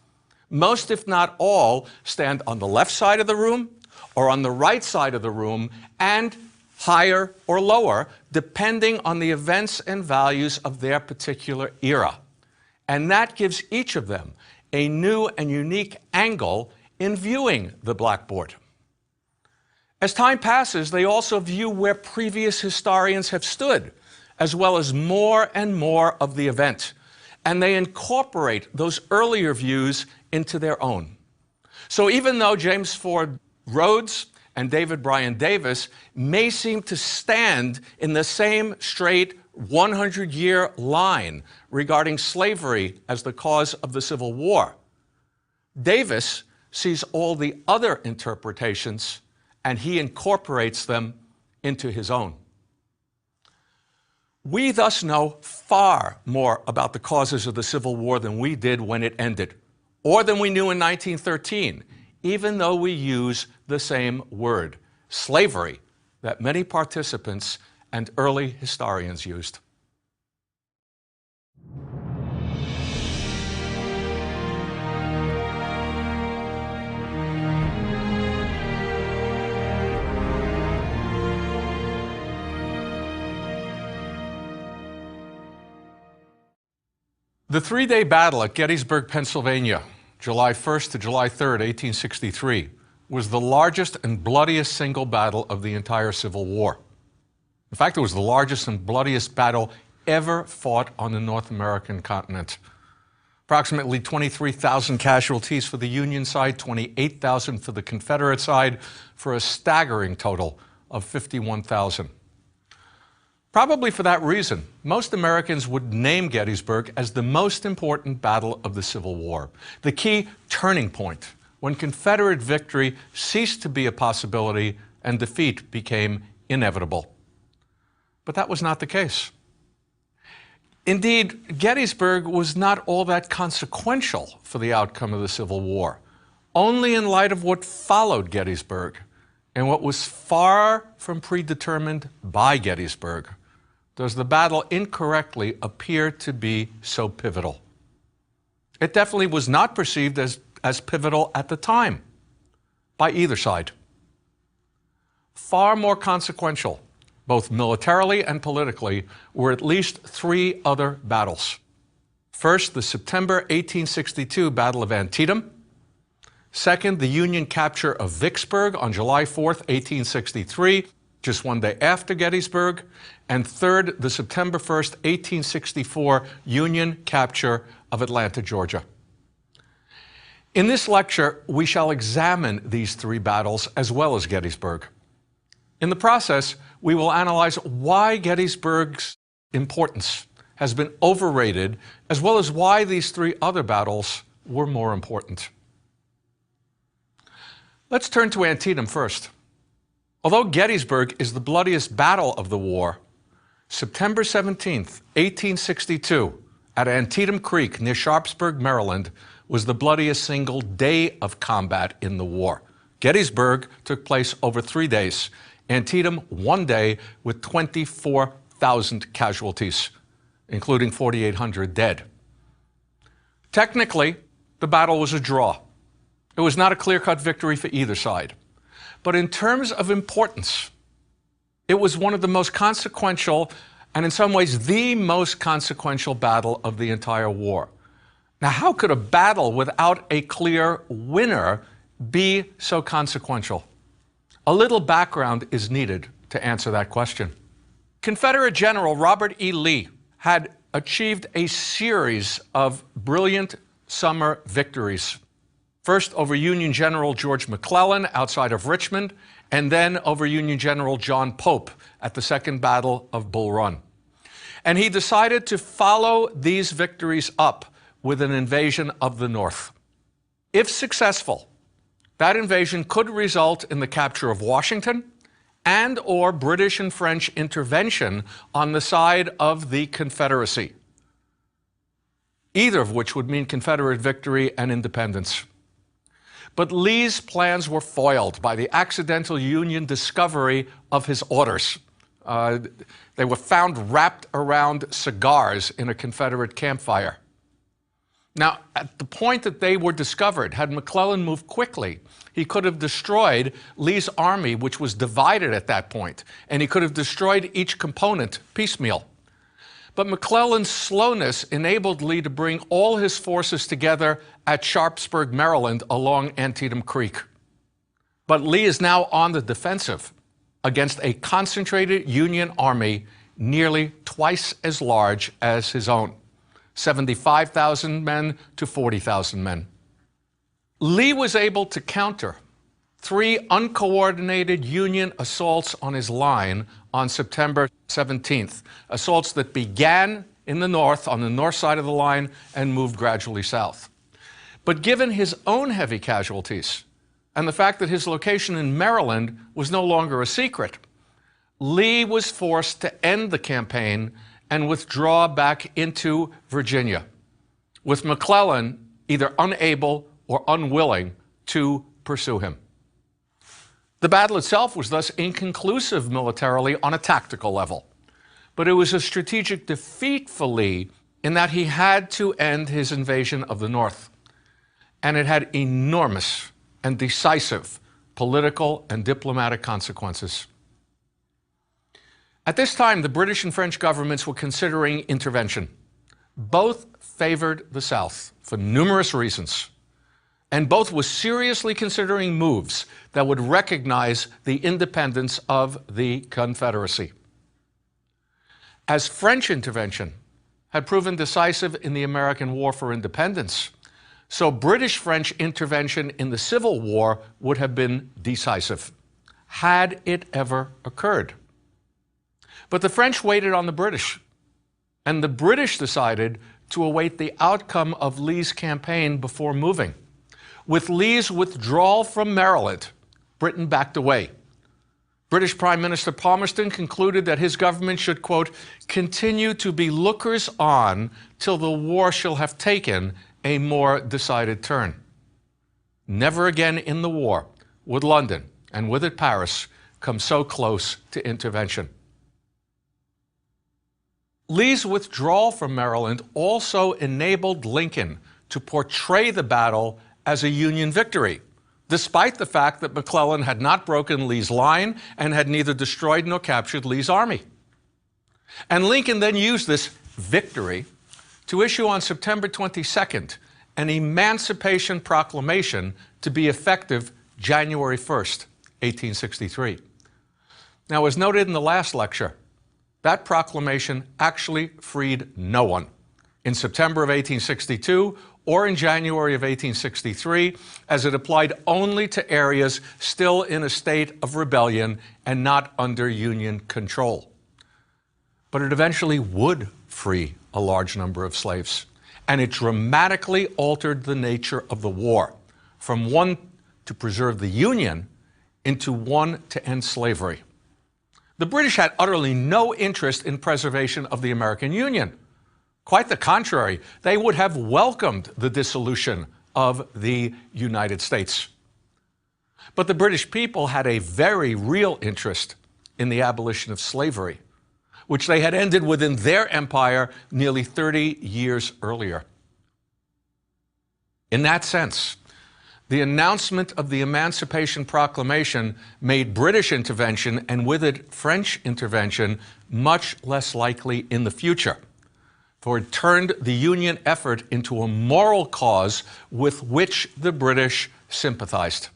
Most, if not all, stand on the left side of the room or on the right side of the room, and higher or lower, depending on the events and values of their particular era. And that gives each of them a new and unique angle in viewing the blackboard. As time passes, they also view where previous historians have stood, as well as more and more of the event, and they incorporate those earlier views into their own. So even though James Ford Rhodes and David Bryan Davis may seem to stand in the same straight 100-year line regarding slavery as the cause of the Civil War, Davis sees all the other interpretations and he incorporates them into his own. We thus know far more about the causes of the Civil War than we did when it ended, or than we knew in 1913, even though we use the same word, slavery, that many participants and early historians used. The three-day battle at Gettysburg, Pennsylvania, July 1st to July 3rd, 1863, was the largest and bloodiest single battle of the entire Civil War. In fact, it was the largest and bloodiest battle ever fought on the North American continent. Approximately 23,000 casualties for the Union side, 28,000 for the Confederate side, for a staggering total of 51,000. Probably for that reason, most Americans would name Gettysburg as the most important battle of the Civil War, the key turning point when Confederate victory ceased to be a possibility and defeat became inevitable. But that was not the case. Indeed, Gettysburg was not all that consequential for the outcome of the Civil War. Only in light of what followed Gettysburg and what was far from predetermined by Gettysburg does the battle incorrectly appear to be so pivotal. It definitely was not perceived as pivotal at the time by either side. Far more consequential, both militarily and politically, were at least three other battles. First, the September 1862 Battle of Antietam. Second, the Union capture of Vicksburg on July 4th, 1863, just one day after Gettysburg. And third, the September 1st, 1864 Union capture of Atlanta, Georgia. In this lecture, we shall examine these three battles as well as Gettysburg. In the process, we will analyze why Gettysburg's importance has been overrated, as well as why these three other battles were more important. Let's turn to Antietam first. Although Gettysburg is the bloodiest battle of the war, September 17th, 1862, at Antietam Creek near Sharpsburg, Maryland, was the bloodiest single day of combat in the war. Gettysburg took place over 3 days. Antietam, 1 day, with 24,000 casualties, including 4,800 dead. Technically, the battle was a draw. It was not a clear-cut victory for either side. But in terms of importance, it was one of the most consequential, and in some ways the most consequential battle of the entire war. Now, how could a battle without a clear winner be so consequential? A little background is needed to answer that question. Confederate General Robert E. Lee had achieved a series of brilliant summer victories. First over Union General George McClellan outside of Richmond, and then over Union General John Pope at the Second Battle of Bull Run. And he decided to follow these victories up with an invasion of the North. If successful, that invasion could result in the capture of Washington and or British and French intervention on the side of the Confederacy, either of which would mean Confederate victory and independence. But Lee's plans were foiled by the accidental Union discovery of his orders. They were found wrapped around cigars in a Confederate campfire. Now, at the point that they were discovered, had McClellan moved quickly, he could have destroyed Lee's army, which was divided at that point, and he could have destroyed each component piecemeal. But McClellan's slowness enabled Lee to bring all his forces together at Sharpsburg, Maryland, along Antietam Creek. But Lee is now on the defensive against a concentrated Union army nearly twice as large as his own, 75,000 men to 40,000 men. Lee was able to counter 3 uncoordinated Union assaults on his line on September 17th, assaults that began in the north, on the north side of the line, and moved gradually south. But given his own heavy casualties and the fact that his location in Maryland was no longer a secret, Lee was forced to end the campaign and withdraw back into Virginia, with McClellan either unable or unwilling to pursue him. The battle itself was thus inconclusive militarily on a tactical level, but it was a strategic defeat for Lee in that he had to end his invasion of the North, and it had enormous and decisive political and diplomatic consequences. At this time, the British and French governments were considering intervention. Both favored the South for numerous reasons, and both were seriously considering moves that would recognize the independence of the Confederacy. As French intervention had proven decisive in the American War for Independence, so British-French intervention in the Civil War would have been decisive, had it ever occurred. But the French waited on the British, and the British decided to await the outcome of Lee's campaign before moving. With Lee's withdrawal from Maryland, Britain backed away. British Prime Minister Palmerston concluded that his government should, quote, continue to be lookers on till the war shall have taken a more decided turn. Never again in the war would London, and with it Paris, come so close to intervention. Lee's withdrawal from Maryland also enabled Lincoln to portray the battle as a Union victory, despite the fact that McClellan had not broken Lee's line and had neither destroyed nor captured Lee's army. And Lincoln then used this victory to issue on September 22nd an Emancipation Proclamation to be effective January 1st, 1863. Now, as noted in the last lecture, that proclamation actually freed no one in September of 1862 or in January of 1863, as it applied only to areas still in a state of rebellion and not under Union control. But it eventually would free a large number of slaves, and it dramatically altered the nature of the war, from one to preserve the Union into one to end slavery. The British had utterly no interest in preservation of the American Union. Quite the contrary, they would have welcomed the dissolution of the United States. But the British people had a very real interest in the abolition of slavery, which they had ended within their empire nearly 30 years earlier. In that sense, the announcement of the Emancipation Proclamation made British intervention, and with it French intervention, much less likely in the future, for it turned the Union effort into a moral cause with which the British sympathized.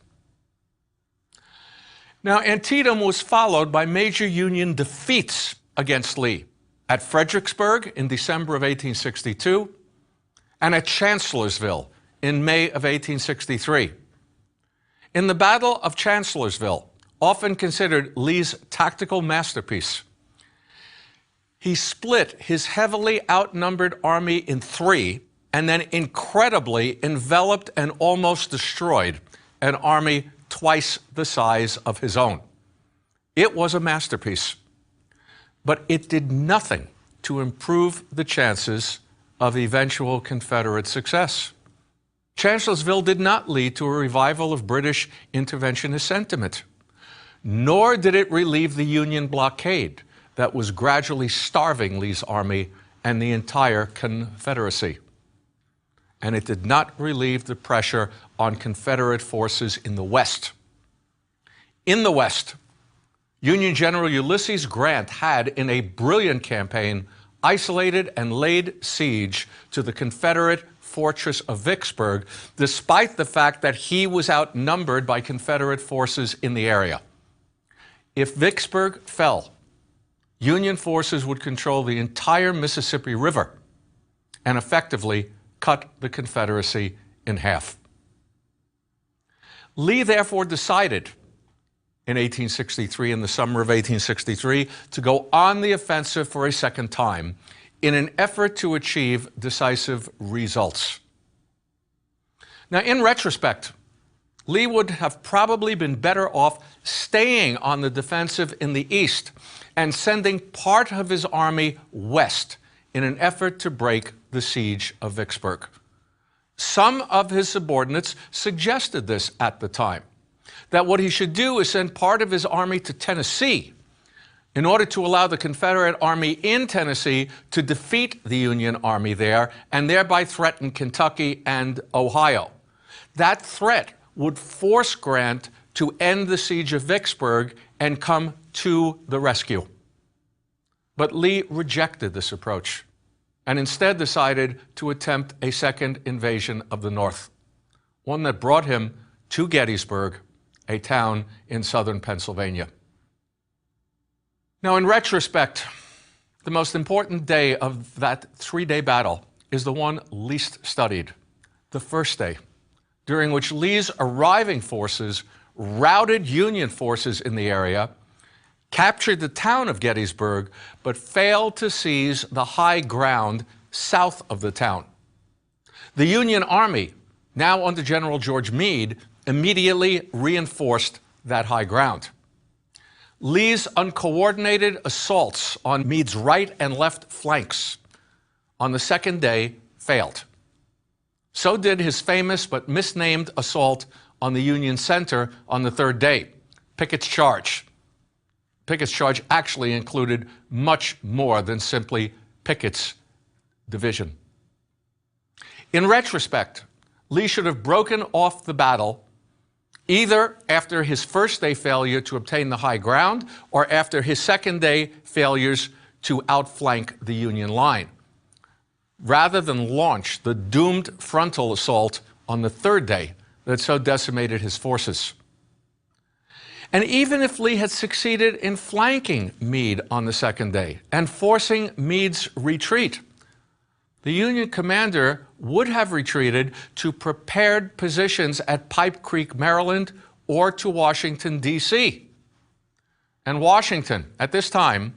Now, Antietam was followed by major Union defeats against Lee at Fredericksburg in December of 1862 and at Chancellorsville in May of 1863. In the Battle of Chancellorsville, often considered Lee's tactical masterpiece, he split his heavily outnumbered army in three and then incredibly enveloped and almost destroyed an army twice the size of his own. It was a masterpiece, but it did nothing to improve the chances of eventual Confederate success. Chancellorsville did not lead to a revival of British interventionist sentiment, nor did it relieve the Union blockade that was gradually starving Lee's army and the entire Confederacy. And it did not relieve the pressure on Confederate forces in the West. In the West, Union General Ulysses Grant had, in a brilliant campaign, isolated and laid siege to the Confederate fortress of Vicksburg, despite the fact that he was outnumbered by Confederate forces in the area. If Vicksburg fell, Union forces would control the entire Mississippi River and effectively cut the Confederacy in half. Lee therefore decided in 1863, in the summer of 1863, to go on the offensive for a second time in an effort to achieve decisive results. Now, in retrospect, Lee would have probably been better off staying on the defensive in the east and sending part of his army west in an effort to break the siege of Vicksburg. Some of his subordinates suggested this at the time, that what he should do is send part of his army to Tennessee in order to allow the Confederate army in Tennessee to defeat the Union army there and thereby threaten Kentucky and Ohio. That threat would force Grant to end the siege of Vicksburg and come to the rescue. But Lee rejected this approach and instead decided to attempt a second invasion of the North, one that brought him to Gettysburg, a town in southern Pennsylvania. Now, in retrospect, the most important day of that three-day battle is the one least studied, the first day, during which Lee's arriving forces routed Union forces in the area, captured the town of Gettysburg, but failed to seize the high ground south of the town. The Union Army, now under General George Meade, immediately reinforced that high ground. Lee's uncoordinated assaults on Meade's right and left flanks on the second day failed. So did his famous but misnamed assault on the Union center on the third day, Pickett's Charge. Pickett's Charge actually included much more than simply Pickett's division. In retrospect, Lee should have broken off the battle either after his first day failure to obtain the high ground or after his second day failures to outflank the Union line, rather than launch the doomed frontal assault on the third day that so decimated his forces. And even if Lee had succeeded in flanking Meade on the second day and forcing Meade's retreat, the Union commander would have retreated to prepared positions at Pipe Creek, Maryland, or to Washington, D.C. And Washington, at this time,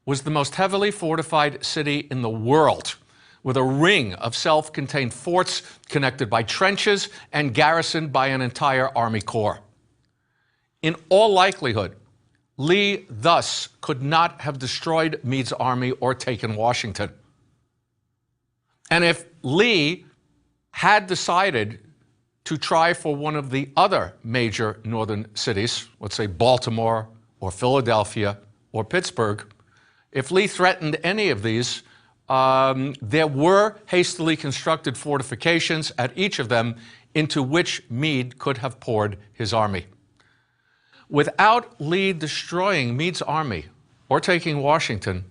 was the most heavily fortified city in the world, with a ring of self-contained forts connected by trenches and garrisoned by an entire Army Corps. In all likelihood, Lee thus could not have destroyed Meade's army or taken Washington. And if Lee had decided to try for one of the other major northern cities, let's say Baltimore or Philadelphia or Pittsburgh, if Lee threatened any of these, there were hastily constructed fortifications at each of them into which Meade could have poured his army. Without Lee destroying Meade's army or taking Washington,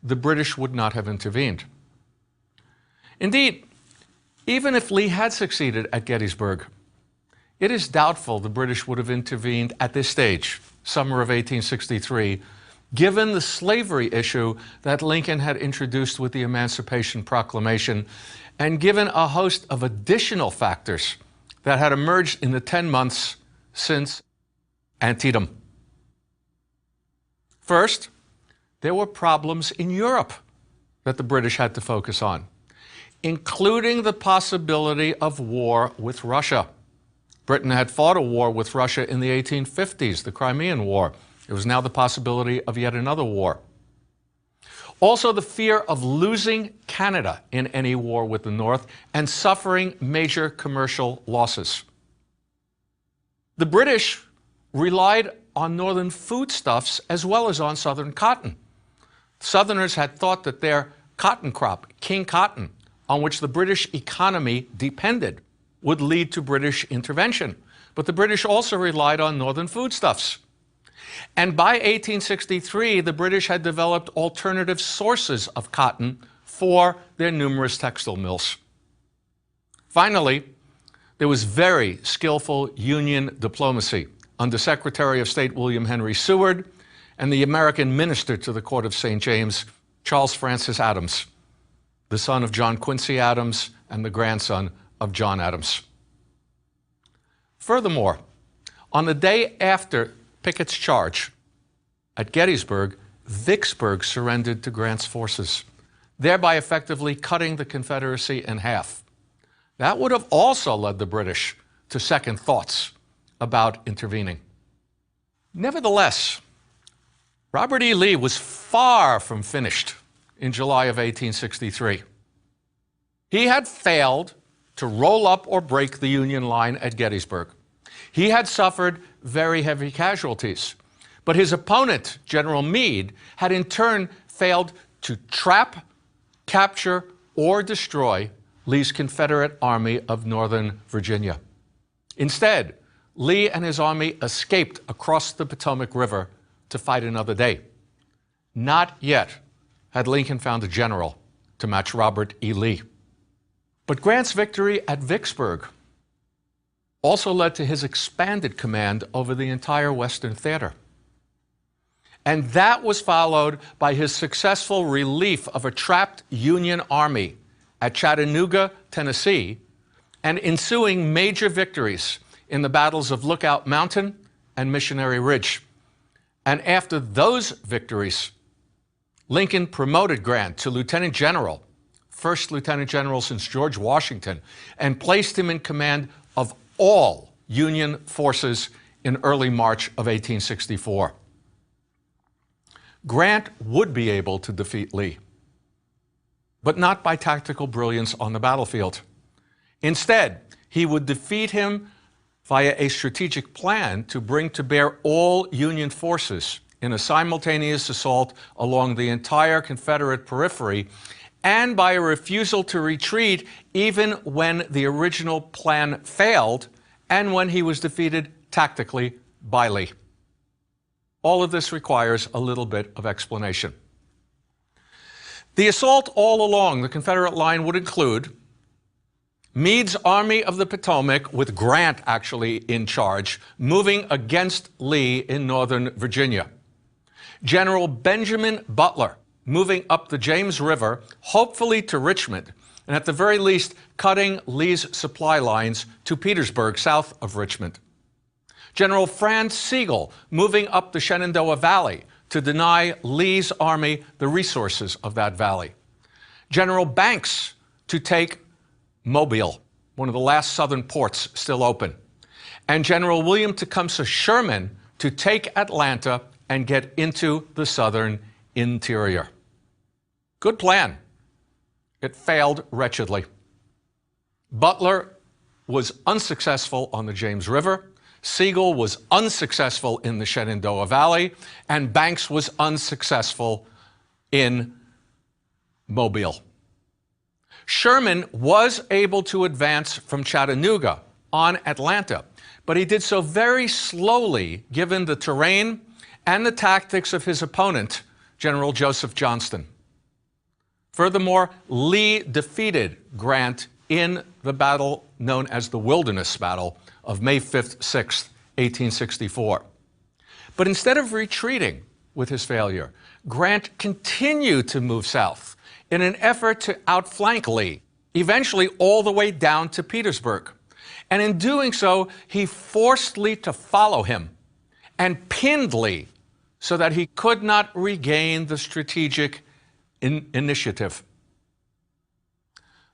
the British would not have intervened. Indeed, even if Lee had succeeded at Gettysburg, it is doubtful the British would have intervened at this stage, summer of 1863, given the slavery issue that Lincoln had introduced with the Emancipation Proclamation, and given a host of additional factors that had emerged in the 10 months since Antietam. First, there were problems in Europe that the British had to focus on, including the possibility of war with Russia. Britain had fought a war with Russia in the 1850s, the Crimean War. It was now the possibility of yet another war. Also, the fear of losing Canada in any war with the North and suffering major commercial losses. The British relied on northern foodstuffs as well as on southern cotton. Southerners had thought that their cotton crop, King cotton, on which the British economy depended, would lead to British intervention. But the British also relied on northern foodstuffs. And by 1863, the British had developed alternative sources of cotton for their numerous textile mills. Finally, there was very skillful Union diplomacy under Secretary of State William Henry Seward and the American minister to the Court of St. James, Charles Francis Adams, the son of John Quincy Adams and the grandson of John Adams. Furthermore, on the day after Pickett's Charge at Gettysburg, Vicksburg surrendered to Grant's forces, thereby effectively cutting the Confederacy in half. That would have also led the British to second thoughts about intervening. Nevertheless, Robert E. Lee was far from finished in July of 1863. He had failed to roll up or break the Union line at Gettysburg. He had suffered very heavy casualties. But his opponent, General Meade, had in turn failed to trap, capture, or destroy Lee's Confederate Army of Northern Virginia. Instead, Lee and his army escaped across the Potomac River to fight another day. Not yet had Lincoln found a general to match Robert E. Lee. But Grant's victory at Vicksburg also led to his expanded command over the entire Western Theater. And that was followed by his successful relief of a trapped Union army at Chattanooga, Tennessee, and ensuing major victories in the battles of Lookout Mountain and Missionary Ridge. And after those victories, Lincoln promoted Grant to lieutenant general, first lieutenant general since George Washington, and placed him in command of all Union forces in early March of 1864. Grant would be able to defeat Lee, but not by tactical brilliance on the battlefield. Instead, he would defeat him via a strategic plan to bring to bear all Union forces in a simultaneous assault along the entire Confederate periphery, and by a refusal to retreat even when the original plan failed and when he was defeated tactically by Lee. All of this requires a little bit of explanation. The assault all along the Confederate line would include Meade's Army of the Potomac, with Grant actually in charge, moving against Lee in northern Virginia. General Benjamin Butler moving up the James River, hopefully to Richmond, and at the very least cutting Lee's supply lines to Petersburg, south of Richmond. General Franz Sigel moving up the Shenandoah Valley to deny Lee's army the resources of that valley. General Banks to take Mobile, one of the last southern ports still open. And General William Tecumseh Sherman to take Atlanta and get into the southern interior. Good plan. It failed wretchedly. Butler was unsuccessful on the James River. Sigel was unsuccessful in the Shenandoah Valley, and Banks was unsuccessful in Mobile. Sherman was able to advance from Chattanooga on Atlanta, but he did so very slowly given the terrain and the tactics of his opponent, General Joseph Johnston. Furthermore, Lee defeated Grant in the battle known as the Wilderness Battle of May 5th, 6th, 1864. But instead of retreating with his failure, Grant continued to move south in an effort to outflank Lee, eventually all the way down to Petersburg. And in doing so, he forced Lee to follow him and pinned Lee so that he could not regain the strategic initiative.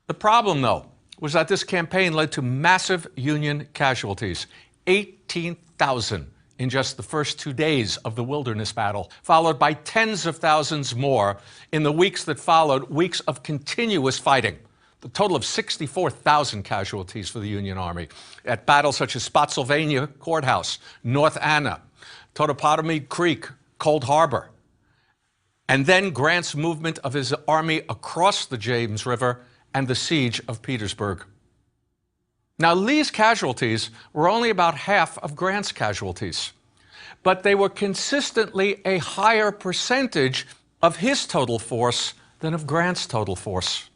The problem, though, was that this campaign led to massive Union casualties, 18,000 in just the first 2 days of the Wilderness Battle, followed by tens of thousands more in the weeks that followed, weeks of continuous fighting. The total of 64,000 casualties for the Union Army at battles such as Spotsylvania Courthouse, North Anna, Totopotomoy Creek, Cold Harbor, and then Grant's movement of his army across the James River and the siege of Petersburg. Now, Lee's casualties were only about half of Grant's casualties, but they were consistently a higher percentage of his total force than of Grant's total force.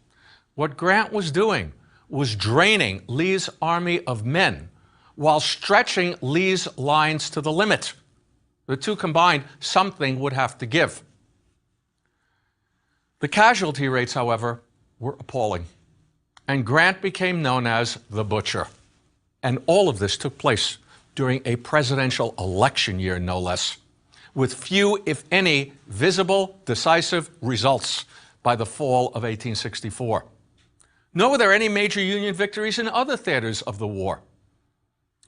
What Grant was doing was draining Lee's army of men while stretching Lee's lines to the limit. The two combined, something would have to give. The casualty rates, however, were appalling, and Grant became known as the Butcher. And all of this took place during a presidential election year, no less, with few, if any, visible, decisive results by the fall of 1864. Nor were there any major Union victories in other theaters of the war.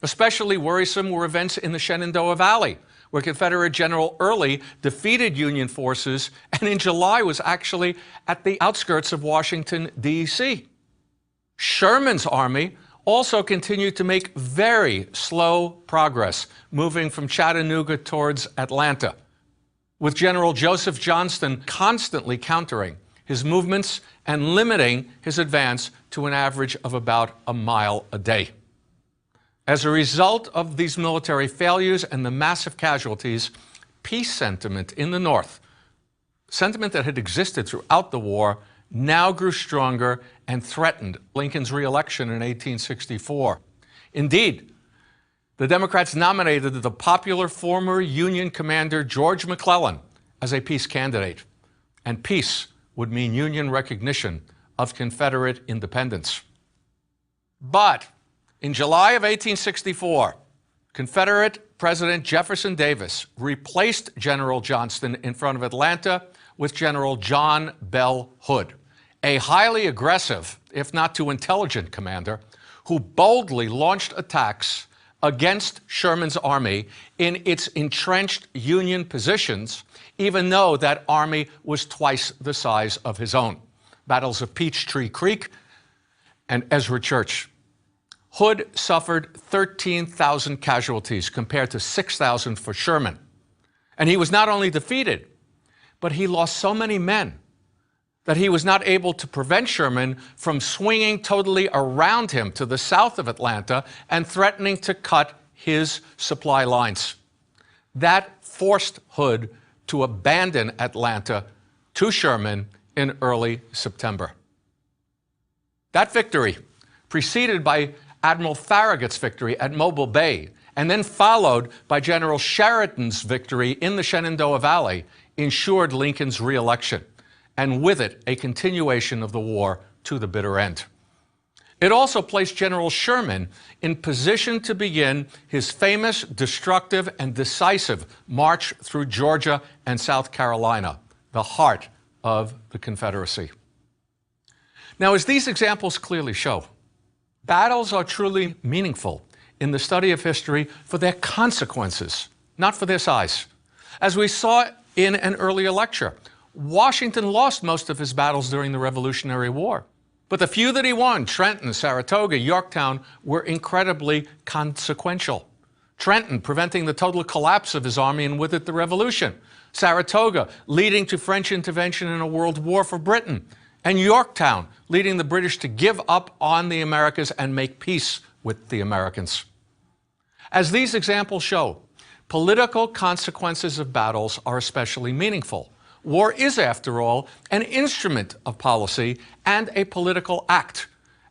Especially worrisome were events in the Shenandoah Valley, where Confederate General Early defeated Union forces and in July was actually at the outskirts of Washington, D.C. Sherman's army also continued to make very slow progress, moving from Chattanooga towards Atlanta, with General Joseph Johnston constantly countering his movements and limiting his advance to an average of about a mile a day. As a result of these military failures and the massive casualties, peace sentiment in the North, sentiment that had existed throughout the war, now grew stronger and threatened Lincoln's re-election in 1864. Indeed, the Democrats nominated the popular former Union commander George McClellan as a peace candidate, and peace would mean Union recognition of Confederate independence. But in July of 1864, Confederate President Jefferson Davis replaced General Johnston in front of Atlanta with General John Bell Hood, a highly aggressive, if not too intelligent commander, who boldly launched attacks against Sherman's army in its entrenched Union positions, even though that army was twice the size of his own. Battles of Peachtree Creek and Ezra Church. Hood suffered 13,000 casualties compared to 6,000 for Sherman. And he was not only defeated, but he lost so many men that he was not able to prevent Sherman from swinging totally around him to the south of Atlanta and threatening to cut his supply lines. That forced Hood to abandon Atlanta to Sherman in early September. That victory, preceded by Admiral Farragut's victory at Mobile Bay, and then followed by General Sheridan's victory in the Shenandoah Valley, ensured Lincoln's re-election, and with it, a continuation of the war to the bitter end. It also placed General Sherman in position to begin his famous, destructive, and decisive march through Georgia and South Carolina, the heart of the Confederacy. Now, as these examples clearly show, battles are truly meaningful in the study of history for their consequences, not for their size. As we saw in an earlier lecture, Washington lost most of his battles during the Revolutionary War. But the few that he won, Trenton, Saratoga, Yorktown, were incredibly consequential. Trenton preventing the total collapse of his army and with it the Revolution. Saratoga leading to French intervention in a world war for Britain. And Yorktown leading the British to give up on the Americas and make peace with the Americans. As these examples show, political consequences of battles are especially meaningful. War is, after all, an instrument of policy and a political act,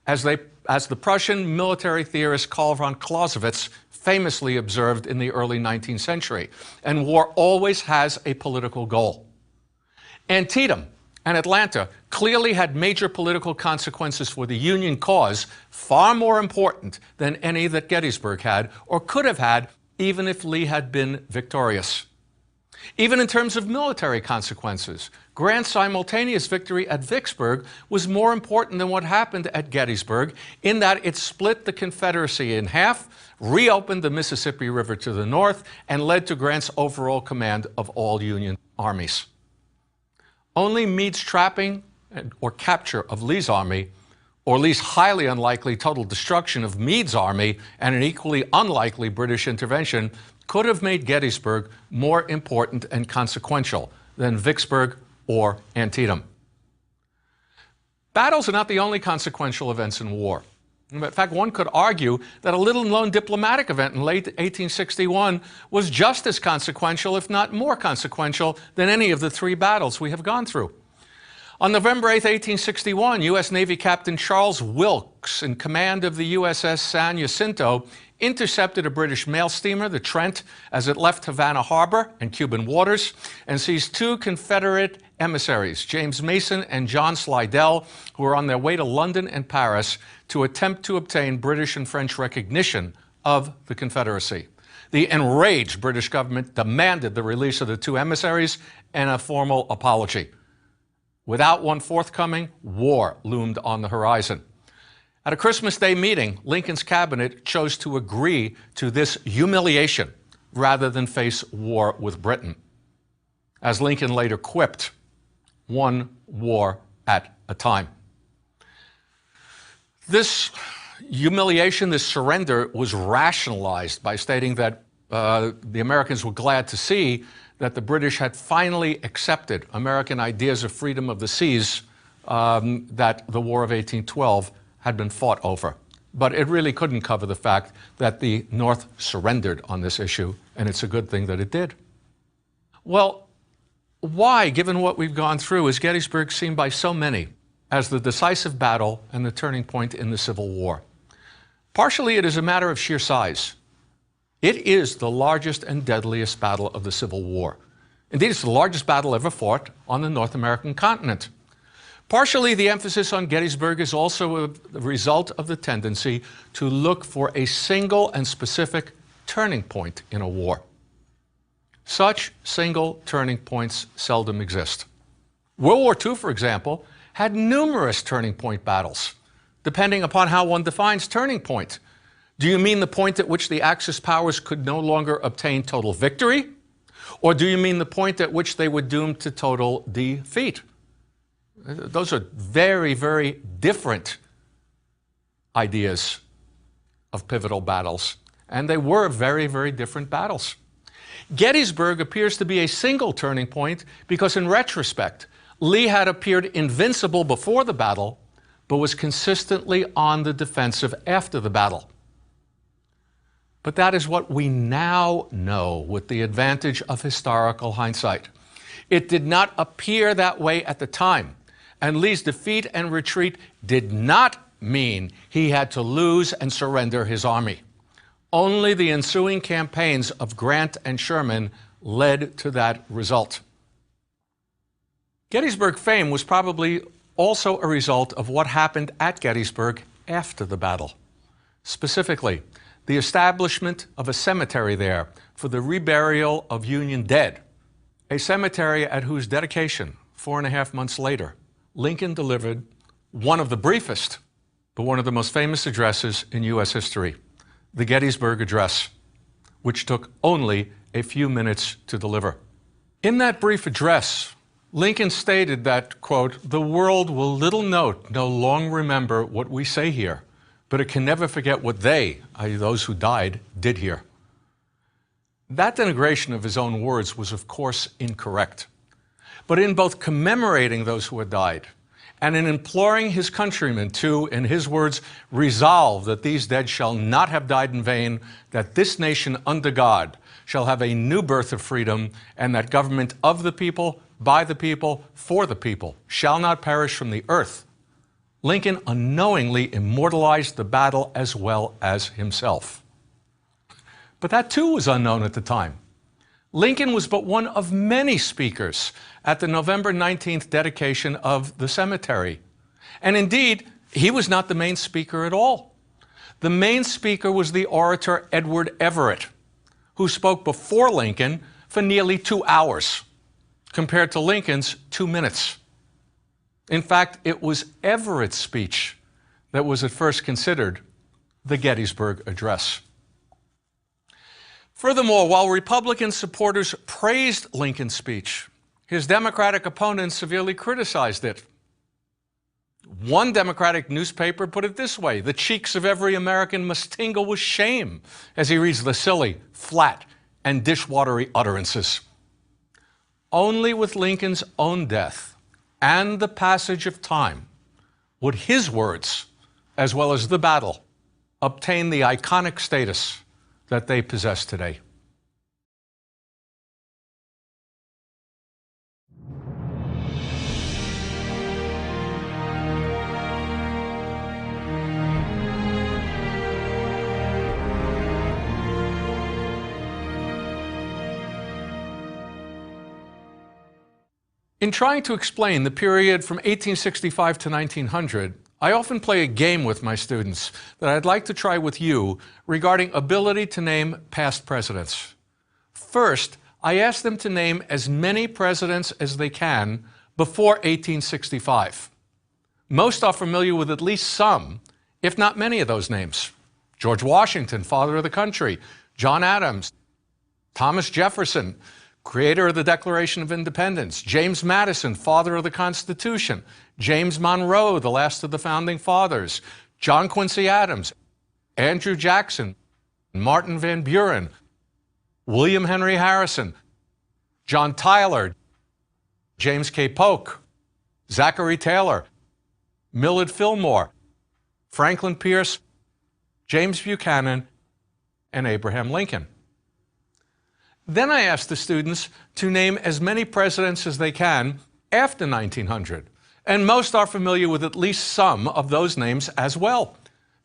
as the Prussian military theorist Karl von Clausewitz famously observed in the early 19th century. And war always has a political goal. Antietam and Atlanta clearly had major political consequences for the Union cause, far more important than any that Gettysburg had, or could have had, even if Lee had been victorious. Even in terms of military consequences, Grant's simultaneous victory at Vicksburg was more important than what happened at Gettysburg, in that it split the Confederacy in half, reopened the Mississippi River to the north, and led to Grant's overall command of all Union armies. Only Meade's trapping or capture of Lee's army, or Lee's highly unlikely total destruction of Meade's army, and an equally unlikely British intervention could have made Gettysburg more important and consequential than Vicksburg or Antietam. Battles are not the only consequential events in war. In fact, one could argue that a little-known diplomatic event in late 1861 was just as consequential, if not more consequential, than any of the three battles we have gone through. On November 8, 1861, U.S. Navy Captain Charles Wilkes, in command of the USS San Jacinto, intercepted a British mail steamer, the Trent, as it left Havana Harbor and Cuban waters, and seized two Confederate emissaries, James Mason and John Slidell, who were on their way to London and Paris to attempt to obtain British and French recognition of the Confederacy. The enraged British government demanded the release of the two emissaries and a formal apology. Without one forthcoming, war loomed on the horizon. At a Christmas Day meeting, Lincoln's cabinet chose to agree to this humiliation rather than face war with Britain. As Lincoln later quipped, one war at a time. This humiliation, this surrender, was rationalized by stating that the Americans were glad to see that the British had finally accepted American ideas of freedom of the seas that the War of 1812 had been fought over. But it really couldn't cover the fact that the North surrendered on this issue, and it's a good thing that it did. Well, why, given what we've gone through, is Gettysburg seen by so many as the decisive battle and the turning point in the Civil War? Partially, it is a matter of sheer size. It is the largest and deadliest battle of the Civil War. Indeed, it's the largest battle ever fought on the North American continent. Partially, the emphasis on Gettysburg is also a result of the tendency to look for a single and specific turning point in a war. Such single turning points seldom exist. World War II, for example, had numerous turning point battles, depending upon how one defines turning point. Do you mean the point at which the Axis powers could no longer obtain total victory? Or do you mean the point at which they were doomed to total defeat? Those are very, very different ideas of pivotal battles, and they were very, very different battles. Gettysburg appears to be a single turning point because, in retrospect, Lee had appeared invincible before the battle, but was consistently on the defensive after the battle. But that is what we now know with the advantage of historical hindsight. It did not appear that way at the time, and Lee's defeat and retreat did not mean he had to lose and surrender his army. Only the ensuing campaigns of Grant and Sherman led to that result. Gettysburg fame was probably also a result of what happened at Gettysburg after the battle. Specifically, the establishment of a cemetery there for the reburial of Union dead, a cemetery at whose dedication, 4.5 months later, Lincoln delivered one of the briefest, but one of the most famous addresses in U.S. history, the Gettysburg Address, which took only a few minutes to deliver. In that brief address, Lincoln stated that, quote, "The world will little note, no long remember what we say here, but it can never forget what they, i.e. those who died, did here." That denigration of his own words was, of course, incorrect. But in both commemorating those who had died and in imploring his countrymen to, in his words, resolve that these dead shall not have died in vain, that this nation under God shall have a new birth of freedom, and that government of the people, by the people, for the people, shall not perish from the earth, Lincoln unknowingly immortalized the battle as well as himself. But that too was unknown at the time. Lincoln was but one of many speakers at the November 19th dedication of the cemetery. And indeed, he was not the main speaker at all. The main speaker was the orator Edward Everett, who spoke before Lincoln for nearly 2 hours, compared to Lincoln's 2 minutes. In fact, it was Everett's speech that was at first considered the Gettysburg Address. Furthermore, while Republican supporters praised Lincoln's speech, his Democratic opponents severely criticized it. One Democratic newspaper put it this way: "The cheeks of every American must tingle with shame as he reads the silly, flat, and dishwatery utterances." Only with Lincoln's own death and the passage of time would his words, as well as the battle, obtain the iconic status that they possess today. In trying to explain the period from 1865 to 1900, I often play a game with my students that I'd like to try with you regarding ability to name past presidents. First, I ask them to name as many presidents as they can before 1865. Most are familiar with at least some, if not many of those names. George Washington, father of the country; John Adams; Thomas Jefferson, creator of the Declaration of Independence; James Madison, father of the Constitution; James Monroe, the last of the founding fathers; John Quincy Adams; Andrew Jackson; Martin Van Buren; William Henry Harrison; John Tyler; James K. Polk; Zachary Taylor; Millard Fillmore; Franklin Pierce; James Buchanan, and Abraham Lincoln. Then I ask the students to name as many presidents as they can after 1900, and most are familiar with at least some of those names as well.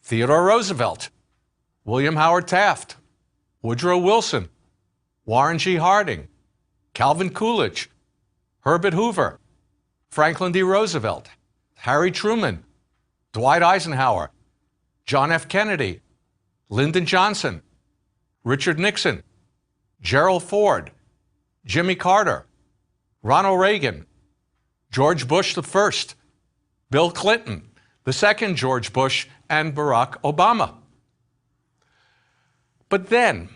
Theodore Roosevelt, William Howard Taft, Woodrow Wilson, Warren G. Harding, Calvin Coolidge, Herbert Hoover, Franklin D. Roosevelt, Harry Truman, Dwight Eisenhower, John F. Kennedy, Lyndon Johnson, Richard Nixon, Gerald Ford, Jimmy Carter, Ronald Reagan, George Bush I, Bill Clinton, the second George Bush, and Barack Obama. But then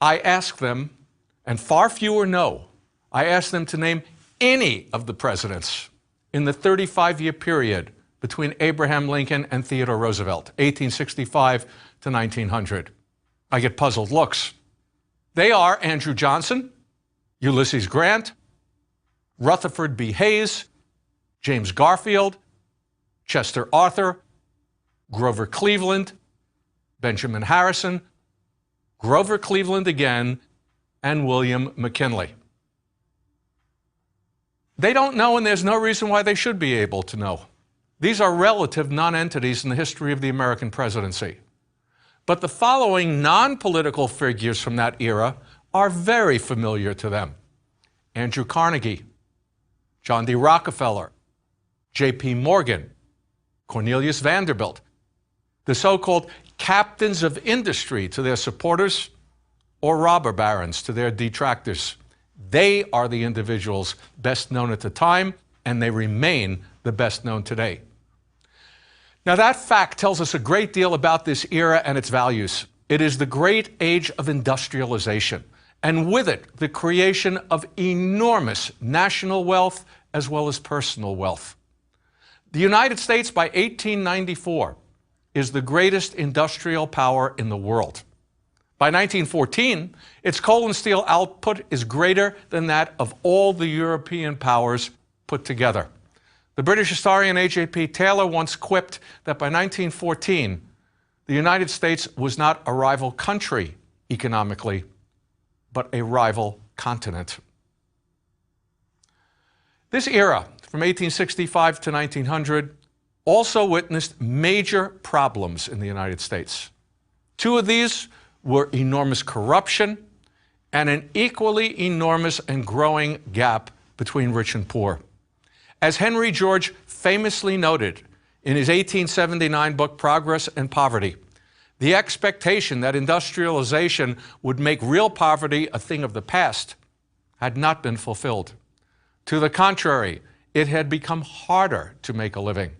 I asked them, and far fewer know, I asked them to name any of the presidents in the 35-year period between Abraham Lincoln and Theodore Roosevelt, 1865 to 1900. I get puzzled looks. They are Andrew Johnson, Ulysses Grant, Rutherford B. Hayes, James Garfield, Chester Arthur, Grover Cleveland, Benjamin Harrison, Grover Cleveland again, and William McKinley. They don't know, and there's no reason why they should be able to know. These are relative non-entities in the history of the American presidency. But the following non-political figures from that era are very familiar to them. Andrew Carnegie, John D. Rockefeller, J.P. Morgan, Cornelius Vanderbilt, the so-called captains of industry to their supporters, or robber barons to their detractors. They are the individuals best known at the time, and they remain the best known today. Now, that fact tells us a great deal about this era and its values. It is the great age of industrialization, and with it, the creation of enormous national wealth as well as personal wealth. The United States, by 1894, is the greatest industrial power in the world. By 1914, its coal and steel output is greater than that of all the European powers put together. The British historian A.J.P. Taylor once quipped that by 1914, the United States was not a rival country economically, but a rival continent. This era, from 1865 to 1900, also witnessed major problems in the United States. Two of these were enormous corruption and an equally enormous and growing gap between rich and poor. As Henry George famously noted in his 1879 book, Progress and Poverty, the expectation that industrialization would make real poverty a thing of the past had not been fulfilled. To the contrary, it had become harder to make a living.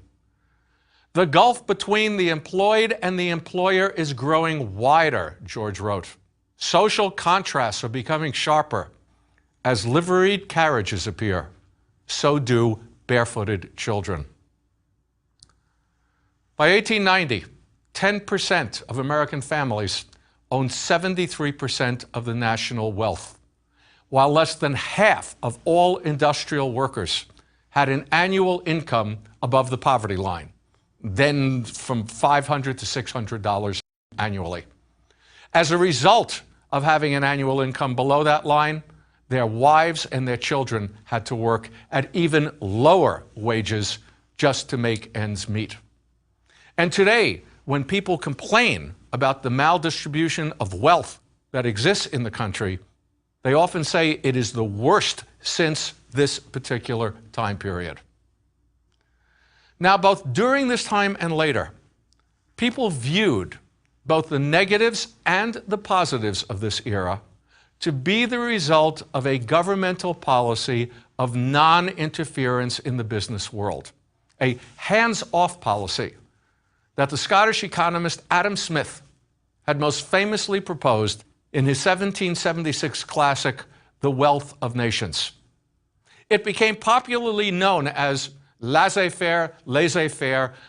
The gulf between the employed and the employer is growing wider, George wrote. Social contrasts are becoming sharper. As liveried carriages appear, so do barefooted children. By 1890, 10% of American families owned 73% of the national wealth, while less than half of all industrial workers had an annual income above the poverty line, then from $500 to $600 annually. As a result of having an annual income below that line, their wives and their children had to work at even lower wages just to make ends meet. And today, when people complain about the maldistribution of wealth that exists in the country, they often say it is the worst since this particular time period. Now, both during this time and later, people viewed both the negatives and the positives of this era to be the result of a governmental policy of non-interference in the business world, a hands-off policy that the Scottish economist Adam Smith had most famously proposed in his 1776 classic, The Wealth of Nations. It became popularly known as laissez-faire,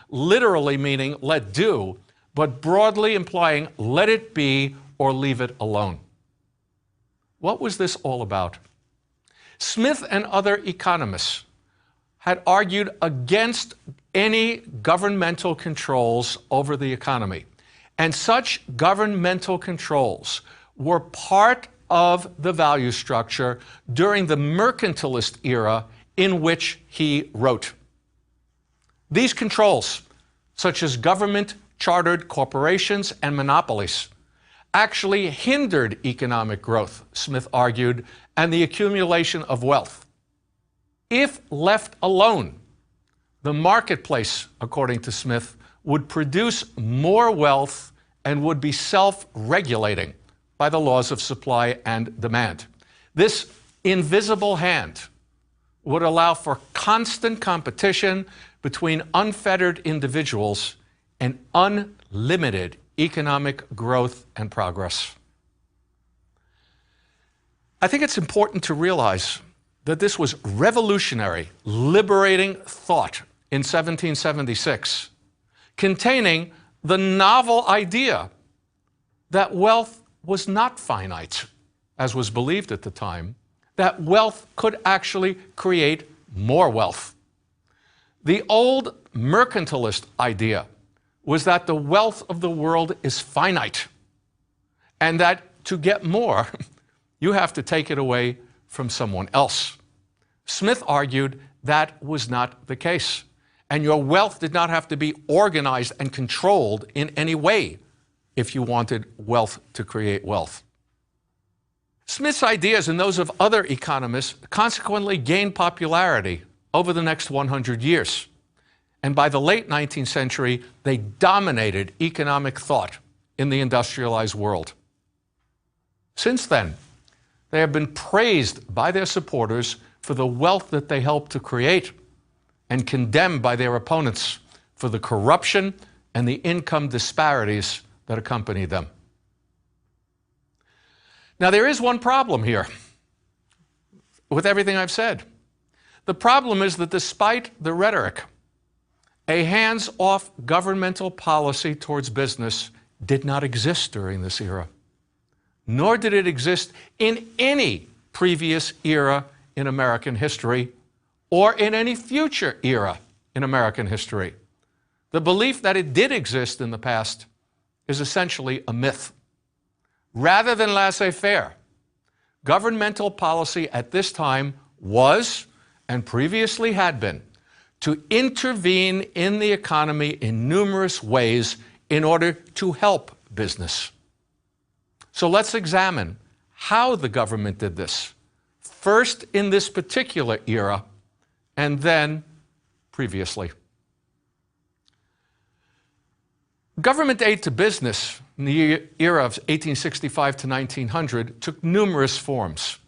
literally meaning let do, but broadly implying let it be or leave it alone. What was this all about? Smith and other economists had argued against any governmental controls over the economy, and such governmental controls were part of the value structure during the mercantilist era in which he wrote. These controls, such as government-chartered corporations and monopolies, actually hindered economic growth, Smith argued, and the accumulation of wealth. If left alone, the marketplace, according to Smith, would produce more wealth and would be self-regulating, by the laws of supply and demand. This invisible hand would allow for constant competition between unfettered individuals and unlimited economic growth and progress. I think it's important to realize that this was revolutionary, liberating thought in 1776, containing the novel idea that wealth was not finite, as was believed at the time, that wealth could actually create more wealth. The old mercantilist idea was that the wealth of the world is finite, and that to get more, you have to take it away from someone else. Smith argued that was not the case, and your wealth did not have to be organized and controlled in any way if you wanted wealth to create wealth. Smith's ideas and those of other economists consequently gained popularity over the next 100 years. And by the late 19th century, they dominated economic thought in the industrialized world. Since then, they have been praised by their supporters for the wealth that they helped to create, and condemned by their opponents for the corruption and the income disparities that accompany them. Now, there is one problem here with everything I've said. The problem is that despite the rhetoric, a hands-off governmental policy towards business did not exist during this era, nor did it exist in any previous era in American history or in any future era in American history. The belief that it did exist in the past is essentially a myth. Rather than laissez-faire, governmental policy at this time was, and previously had been, to intervene in the economy in numerous ways in order to help business. So let's examine how the government did this, first in this particular era, and then previously. Government aid to business in the era of 1865 to 1900 took numerous forms.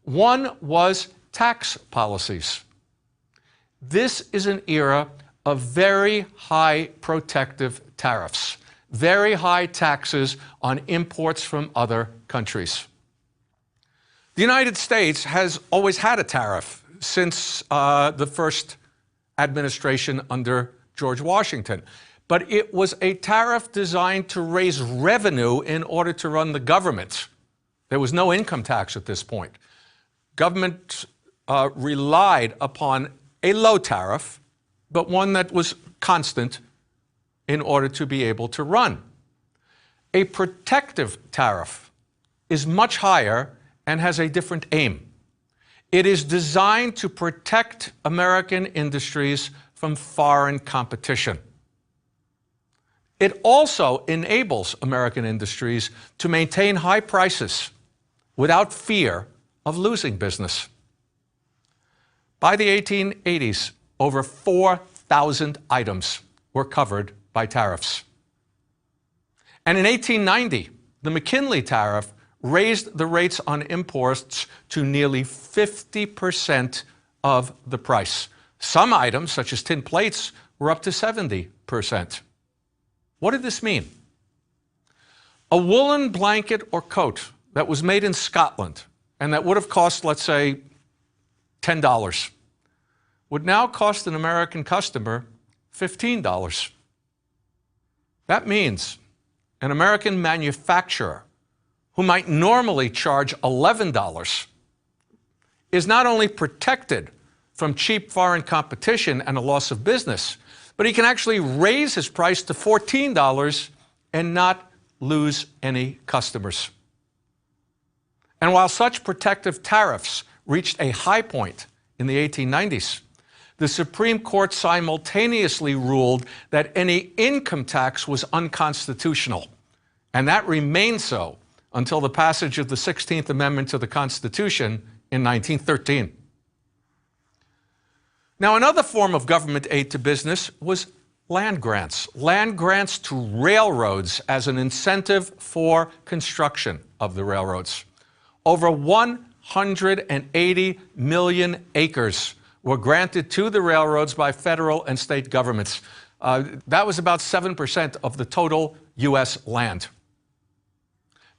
One was tax policies. This is an era of very high protective tariffs, very high taxes on imports from other countries. The United States has always had a tariff since the first administration under George Washington. But it was a tariff designed to raise revenue in order to run the government. There was no income tax at this point. Government relied upon a low tariff, but one that was constant in order to be able to run. A protective tariff is much higher and has a different aim. It is designed to protect American industries from foreign competition. It also enables American industries to maintain high prices without fear of losing business. By the 1880s, over 4,000 items were covered by tariffs. And in 1890, the McKinley tariff raised the rates on imports to nearly 50% of the price. Some items, such as tin plates, were up to 70%. What did this mean? A woolen blanket or coat that was made in Scotland and that would have cost, let's say, $10 would now cost an American customer $15. That means an American manufacturer who might normally charge $11 is not only protected from cheap foreign competition and a loss of business, but he can actually raise his price to $14 and not lose any customers. And while such protective tariffs reached a high point in the 1890s, the Supreme Court simultaneously ruled that any income tax was unconstitutional, and that remained so until the passage of the 16th Amendment to the Constitution in 1913. Now, another form of government aid to business was land grants. Land grants to railroads as an incentive for construction of the railroads. Over 180 million acres were granted to the railroads by federal and state governments. That was about 7% of the total U.S. land.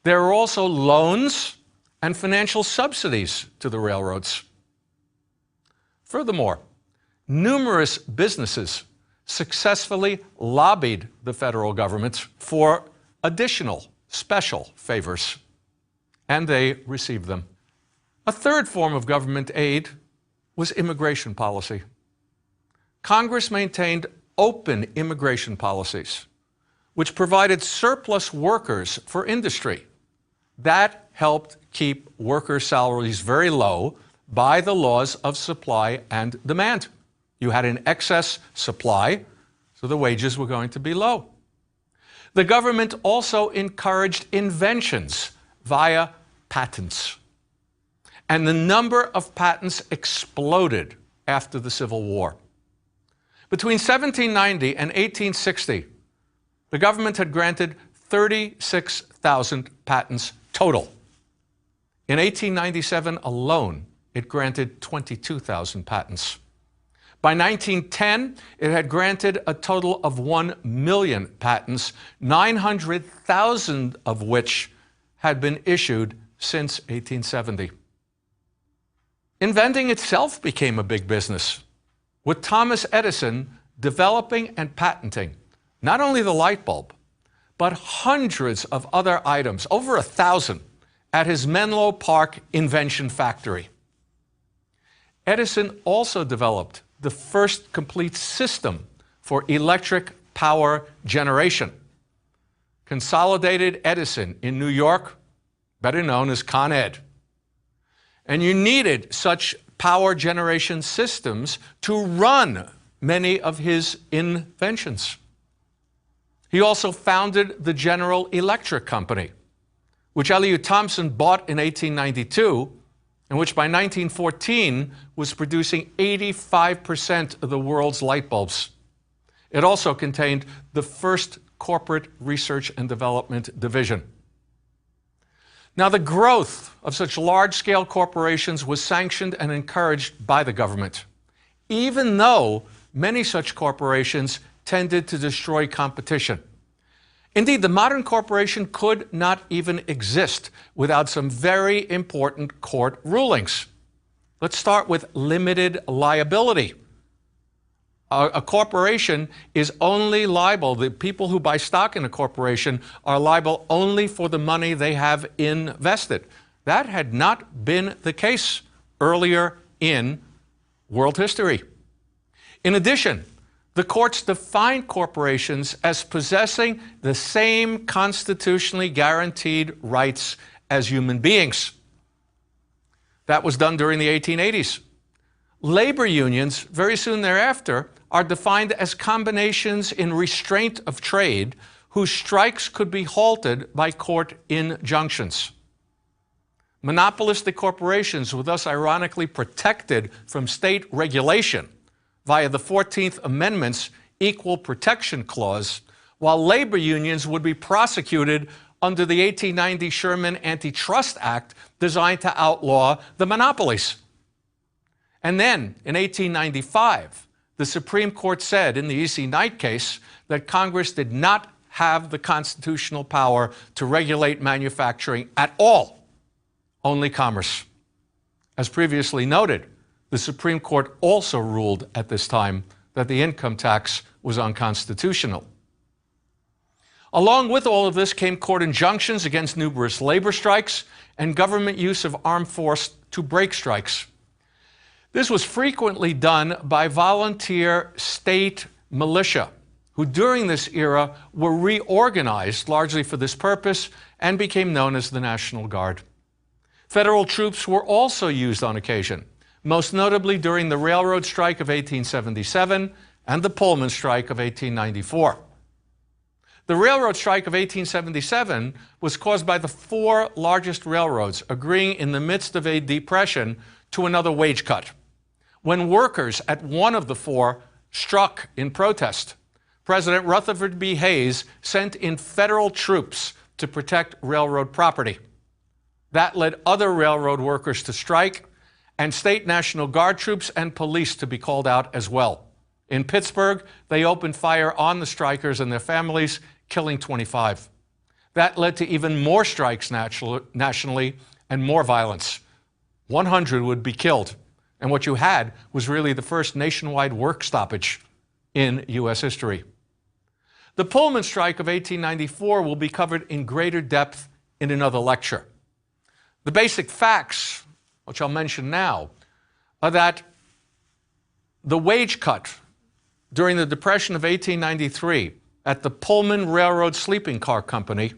There were also loans and financial subsidies to the railroads. Furthermore, numerous businesses successfully lobbied the federal government for additional special favors, and they received them. A third form of government aid was immigration policy. Congress maintained open immigration policies, which provided surplus workers for industry. That helped keep worker salaries very low by the laws of supply and demand. You had an excess supply, so the wages were going to be low. The government also encouraged inventions via patents. And the number of patents exploded after the Civil War. Between 1790 and 1860, the government had granted 36,000 patents total. In 1897 alone, it granted 22,000 patents. By 1910, it had granted a total of 1 million patents, 900,000 of which had been issued since 1870. Inventing itself became a big business, with Thomas Edison developing and patenting not only the light bulb, but hundreds of other items, over 1,000, at his Menlo Park invention factory. Edison also developed the first complete system for electric power generation. Consolidated Edison in New York, better known as Con Ed. And you needed such power generation systems to run many of his inventions. He also founded the General Electric Company, which Eliot Thomson bought in 1892, and which by 1914 was producing 85% of the world's light bulbs. It also contained the first corporate research and development division. Now, the growth of such large-scale corporations was sanctioned and encouraged by the government, even though many such corporations tended to destroy competition. Indeed, the modern corporation could not even exist without some very important court rulings. Let's start with limited liability. A corporation is only liable, the people who buy stock in a corporation are liable only for the money they have invested. That had not been the case earlier in world history. In addition, the courts defined corporations as possessing the same constitutionally guaranteed rights as human beings. That was done during the 1880s. Labor unions, very soon thereafter, are defined as combinations in restraint of trade whose strikes could be halted by court injunctions. Monopolistic corporations were thus ironically protected from state regulation via the 14th Amendment's Equal Protection Clause, while labor unions would be prosecuted under the 1890 Sherman Antitrust Act designed to outlaw the monopolies. And then, in 1895, the Supreme Court said in the E.C. Knight case that Congress did not have the constitutional power to regulate manufacturing at all, only commerce. As previously noted, the Supreme Court also ruled at this time that the income tax was unconstitutional. Along with all of this came court injunctions against numerous labor strikes and government use of armed force to break strikes. This was frequently done by volunteer state militia, who during this era were reorganized largely for this purpose and became known as the National Guard. Federal troops were also used on occasion, most notably during the railroad strike of 1877 and the Pullman strike of 1894. The railroad strike of 1877 was caused by the four largest railroads agreeing in the midst of a depression to another wage cut. When workers at one of the four struck in protest, President Rutherford B. Hayes sent in federal troops to protect railroad property. That led other railroad workers to strike, and state National Guard troops and police to be called out as well. In Pittsburgh, they opened fire on the strikers and their families, killing 25. That led to even more strikes nationally and more violence. 100 would be killed. And what you had was really the first nationwide work stoppage in U.S. history. The Pullman strike of 1894 will be covered in greater depth in another lecture. The basic facts, which I'll mention now, are that the wage cut during the Depression of 1893 at the Pullman Railroad Sleeping Car Company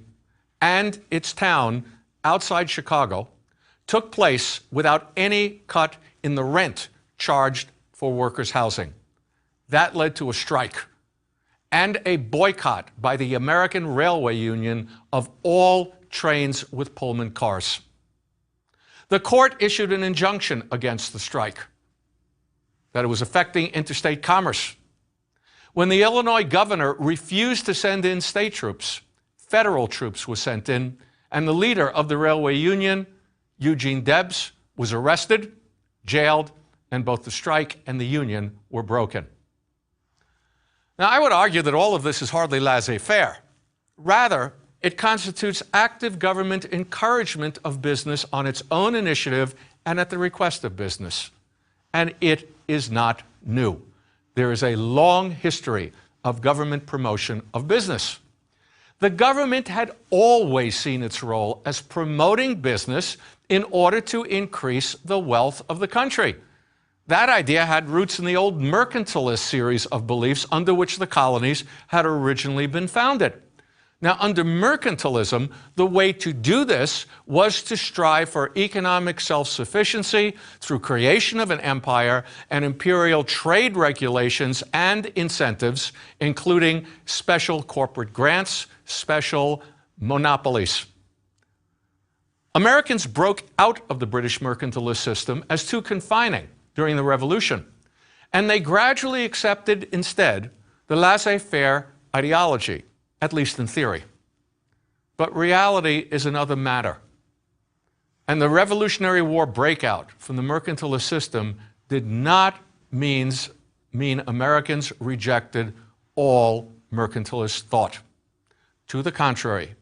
and its town outside Chicago took place without any cut in the rent charged for workers' housing. That led to a strike and a boycott by the American Railway Union of all trains with Pullman cars. The court issued an injunction against the strike, that it was affecting interstate commerce. When the Illinois governor refused to send in state troops, federal troops were sent in, and the leader of the railway union, Eugene Debs, was arrested, jailed, and both the strike and the union were broken. Now, I would argue that all of this is hardly laissez-faire. Rather, it constitutes active government encouragement of business on its own initiative and at the request of business. And it is not new. There is a long history of government promotion of business. The government had always seen its role as promoting business in order to increase the wealth of the country. That idea had roots in the old mercantilist series of beliefs under which the colonies had originally been founded. Now, under mercantilism, the way to do this was to strive for economic self-sufficiency through creation of an empire and imperial trade regulations and incentives, including special corporate grants, special monopolies. Americans broke out of the British mercantilist system as too confining during the Revolution, and they gradually accepted instead the laissez-faire ideology, at least in theory. But reality is another matter. And the Revolutionary War breakout from the mercantilist system did not mean Americans rejected all mercantilist thought. To the contrary,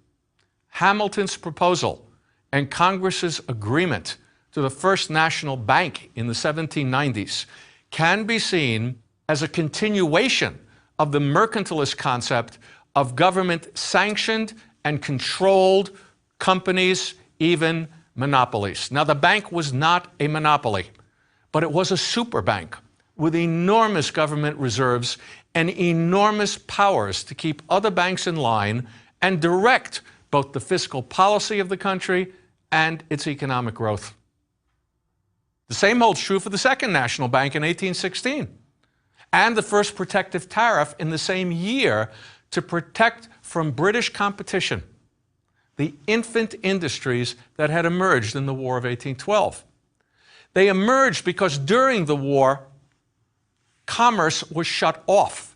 Hamilton's proposal and Congress's agreement to the first national bank in the 1790s can be seen as a continuation of the mercantilist concept of government-sanctioned and controlled companies, even monopolies. Now, the bank was not a monopoly, but it was a super bank with enormous government reserves and enormous powers to keep other banks in line and direct both the fiscal policy of the country and its economic growth. The same holds true for the Second National Bank in 1816 and the first protective tariff in the same year to protect from British competition the infant industries that had emerged in the War of 1812. They emerged because during the war, commerce was shut off,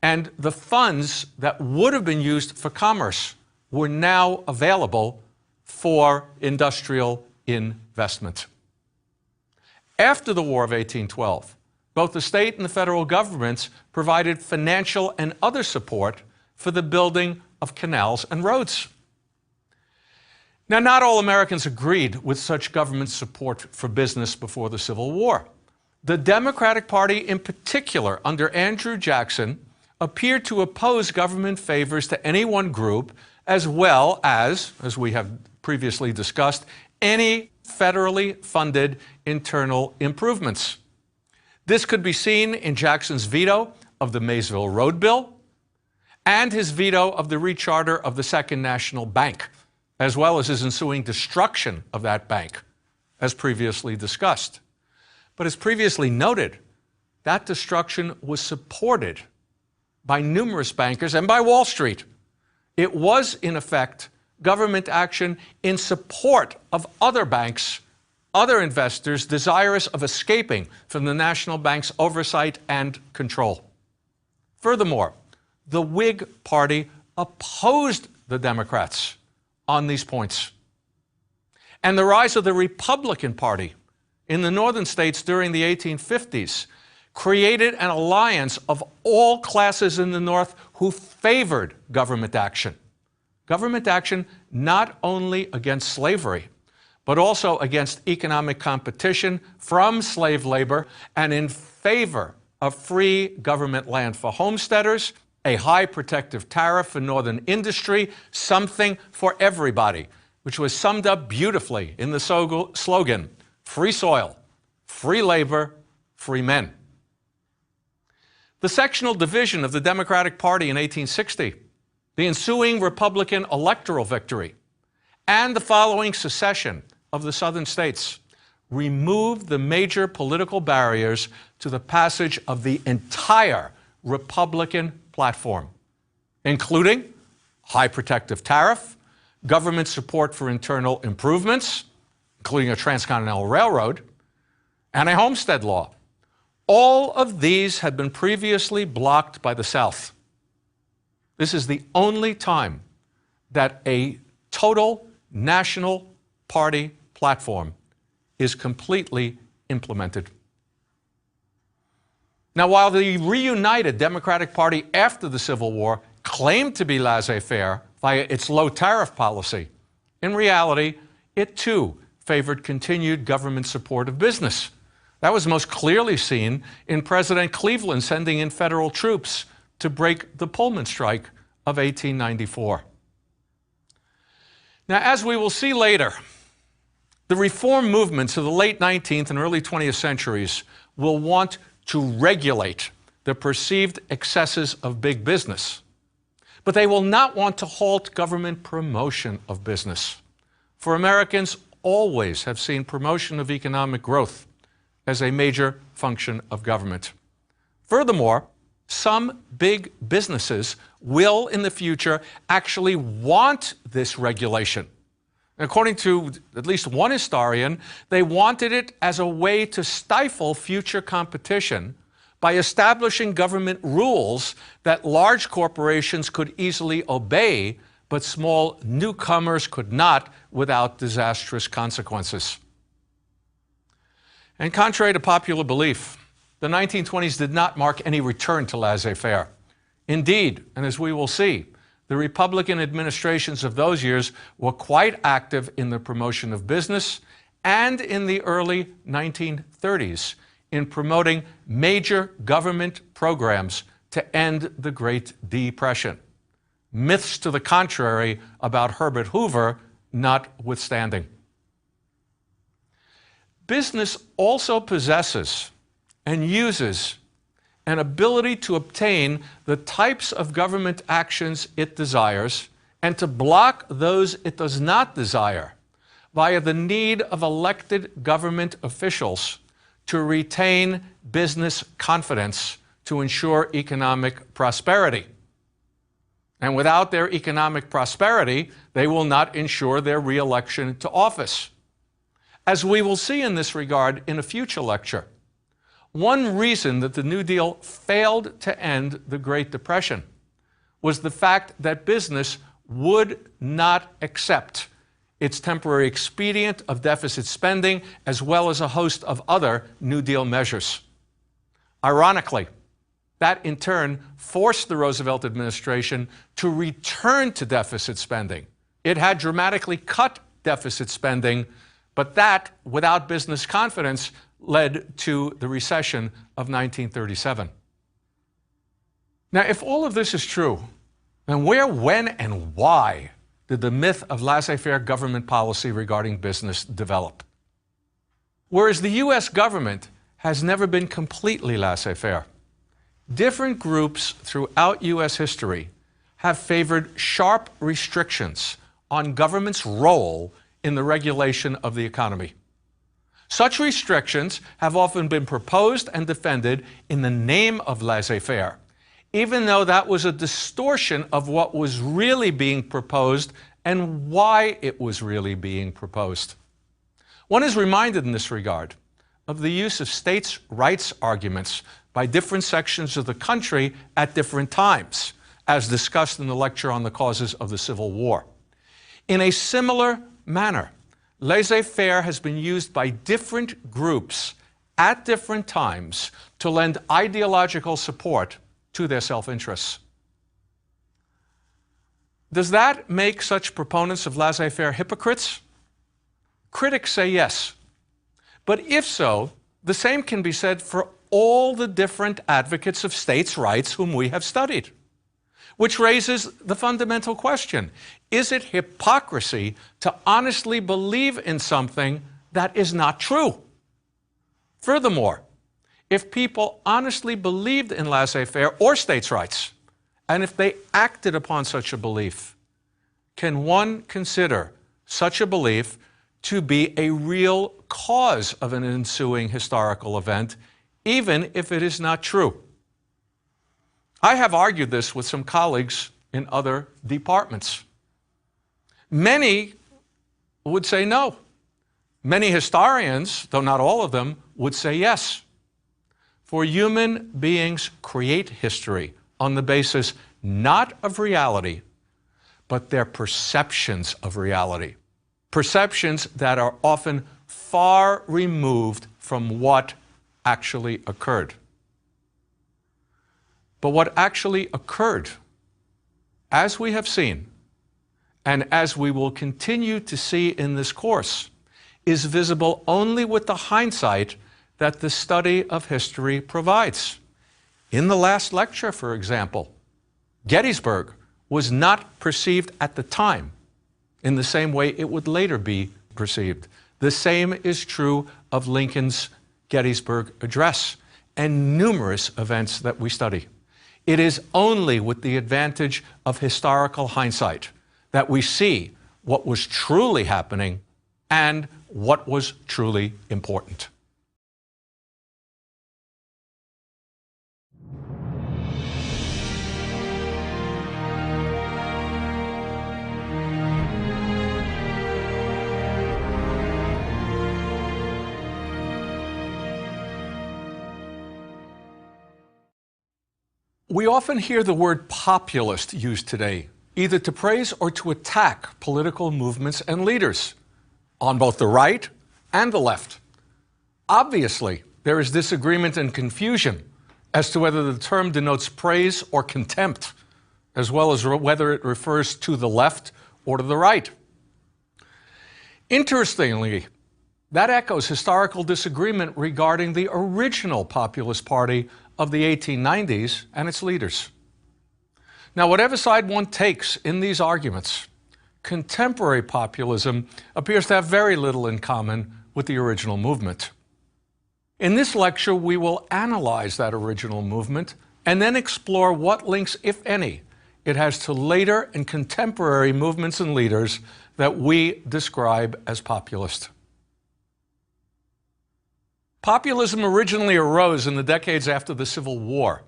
and the funds that would have been used for commerce were now available for industrial investment. After the War of 1812, both the state and the federal governments provided financial and other support for the building of canals and roads. Now, not all Americans agreed with such government support for business before the Civil War. The Democratic Party, in particular, under Andrew Jackson, appeared to oppose government favors to any one group, as well as we have previously discussed, any federally funded internal improvements. This could be seen in Jackson's veto of the Maysville Road Bill and his veto of the recharter of the Second National Bank, as well as his ensuing destruction of that bank, as previously discussed. But as previously noted, that destruction was supported by numerous bankers and by Wall Street. It was, in effect, government action in support of other banks, other investors desirous of escaping from the national bank's oversight and control. Furthermore, the Whig Party opposed the Democrats on these points. And the rise of the Republican Party in the northern states during the 1850s created an alliance of all classes in the North who favored government action. Government action not only against slavery, but also against economic competition from slave labor and in favor of free government land for homesteaders, a high protective tariff for northern industry, something for everybody, which was summed up beautifully in the slogan, free soil, free labor, free men. The sectional division of the Democratic Party in 1860, the ensuing Republican electoral victory, and the following secession of the southern states removed the major political barriers to the passage of the entire Republican platform, including high protective tariff, government support for internal improvements, including a transcontinental railroad, and a homestead law. All of these had been previously blocked by the South. This is the only time that a total national party platform is completely implemented. Now, while the reunited Democratic Party after the Civil War claimed to be laissez-faire via its low tariff policy, in reality, it too favored continued government support of business. That was most clearly seen in President Cleveland sending in federal troops to break the Pullman strike of 1894. Now, as we will see later, the reform movements of the late 19th and early 20th centuries will want to regulate the perceived excesses of big business, but they will not want to halt government promotion of business. For Americans always have seen promotion of economic growth as a major function of government. Furthermore, some big businesses will in the future actually want this regulation. According to at least one historian, they wanted it as a way to stifle future competition by establishing government rules that large corporations could easily obey, but small newcomers could not without disastrous consequences. And contrary to popular belief, the 1920s did not mark any return to laissez-faire. Indeed, and as we will see, the Republican administrations of those years were quite active in the promotion of business and in the early 1930s in promoting major government programs to end the Great Depression. Myths to the contrary about Herbert Hoover notwithstanding. Business also possesses and uses an ability to obtain the types of government actions it desires and to block those it does not desire via the need of elected government officials to retain business confidence to ensure economic prosperity. And without their economic prosperity, they will not ensure their re-election to office. As we will see in this regard in a future lecture, one reason that the New Deal failed to end the Great Depression was the fact that business would not accept its temporary expedient of deficit spending as well as a host of other New Deal measures. Ironically, that in turn forced the Roosevelt administration to return to deficit spending. It had dramatically cut deficit spending, but that, without business confidence, led to the recession of 1937. Now, if all of this is true, then where, when, and why did the myth of laissez-faire government policy regarding business develop? Whereas the U.S. government has never been completely laissez-faire, different groups throughout U.S. history have favored sharp restrictions on government's role in the regulation of the economy. Such restrictions have often been proposed and defended in the name of laissez-faire, even though that was a distortion of what was really being proposed and why it was really being proposed. One is reminded in this regard of the use of states' rights arguments by different sections of the country at different times, as discussed in the lecture on the causes of the Civil War. In a similar manner, laissez-faire has been used by different groups at different times to lend ideological support to their self-interests. Does that make such proponents of laissez-faire hypocrites? Critics say yes. But if so, the same can be said for all the different advocates of states' rights whom we have studied. Which raises the fundamental question: is it hypocrisy to honestly believe in something that is not true? Furthermore, if people honestly believed in laissez-faire or states' rights, and if they acted upon such a belief, can one consider such a belief to be a real cause of an ensuing historical event, even if it is not true? I have argued this with some colleagues in other departments. Many would say no. Many historians, though not all of them, would say yes. For human beings create history on the basis not of reality, but their perceptions of reality. Perceptions that are often far removed from what actually occurred. But what actually occurred, as we have seen, and as we will continue to see in this course, is visible only with the hindsight that the study of history provides. In the last lecture, for example, Gettysburg was not perceived at the time in the same way it would later be perceived. The same is true of Lincoln's Gettysburg Address and numerous events that we study. It is only with the advantage of historical hindsight that we see what was truly happening and what was truly important. We often hear the word populist used today, either to praise or to attack political movements and leaders, on both the right and the left. Obviously, there is disagreement and confusion as to whether the term denotes praise or contempt, as well as whether it refers to the left or to the right. Interestingly, that echoes historical disagreement regarding the original populist party of the 1890s and its leaders. Now, whatever side one takes in these arguments, contemporary populism appears to have very little in common with the original movement. In this lecture, we will analyze that original movement and then explore what links, if any, it has to later and contemporary movements and leaders that we describe as populist. Populism originally arose in the decades after the Civil War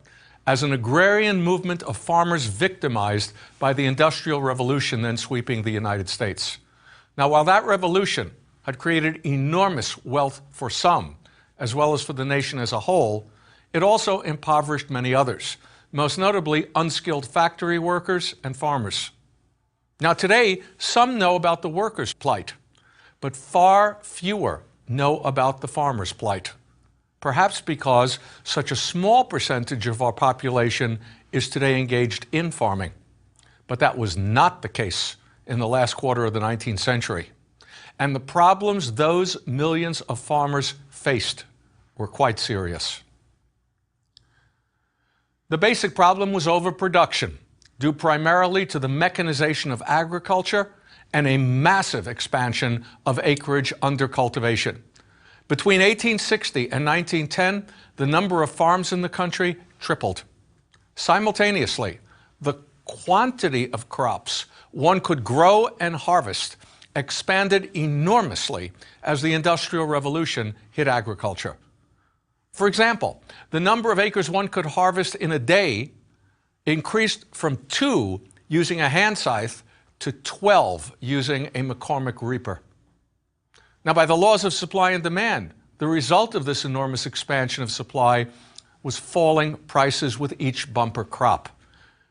as an agrarian movement of farmers victimized by the Industrial Revolution then sweeping the United States. Now, while that revolution had created enormous wealth for some, as well as for the nation as a whole, it also impoverished many others, most notably unskilled factory workers and farmers. Now, today, some know about the workers' plight, but far fewer know about the farmers' plight, perhaps because such a small percentage of our population is today engaged in farming. But that was not the case in the last quarter of the 19th century. And the problems those millions of farmers faced were quite serious. The basic problem was overproduction, due primarily to the mechanization of agriculture and a massive expansion of acreage under cultivation. Between 1860 and 1910, the number of farms in the country tripled. Simultaneously, the quantity of crops one could grow and harvest expanded enormously as the Industrial Revolution hit agriculture. For example, the number of acres one could harvest in a day increased from 2 using a hand scythe to 12 using a McCormick reaper. Now, by the laws of supply and demand, the result of this enormous expansion of supply was falling prices with each bumper crop.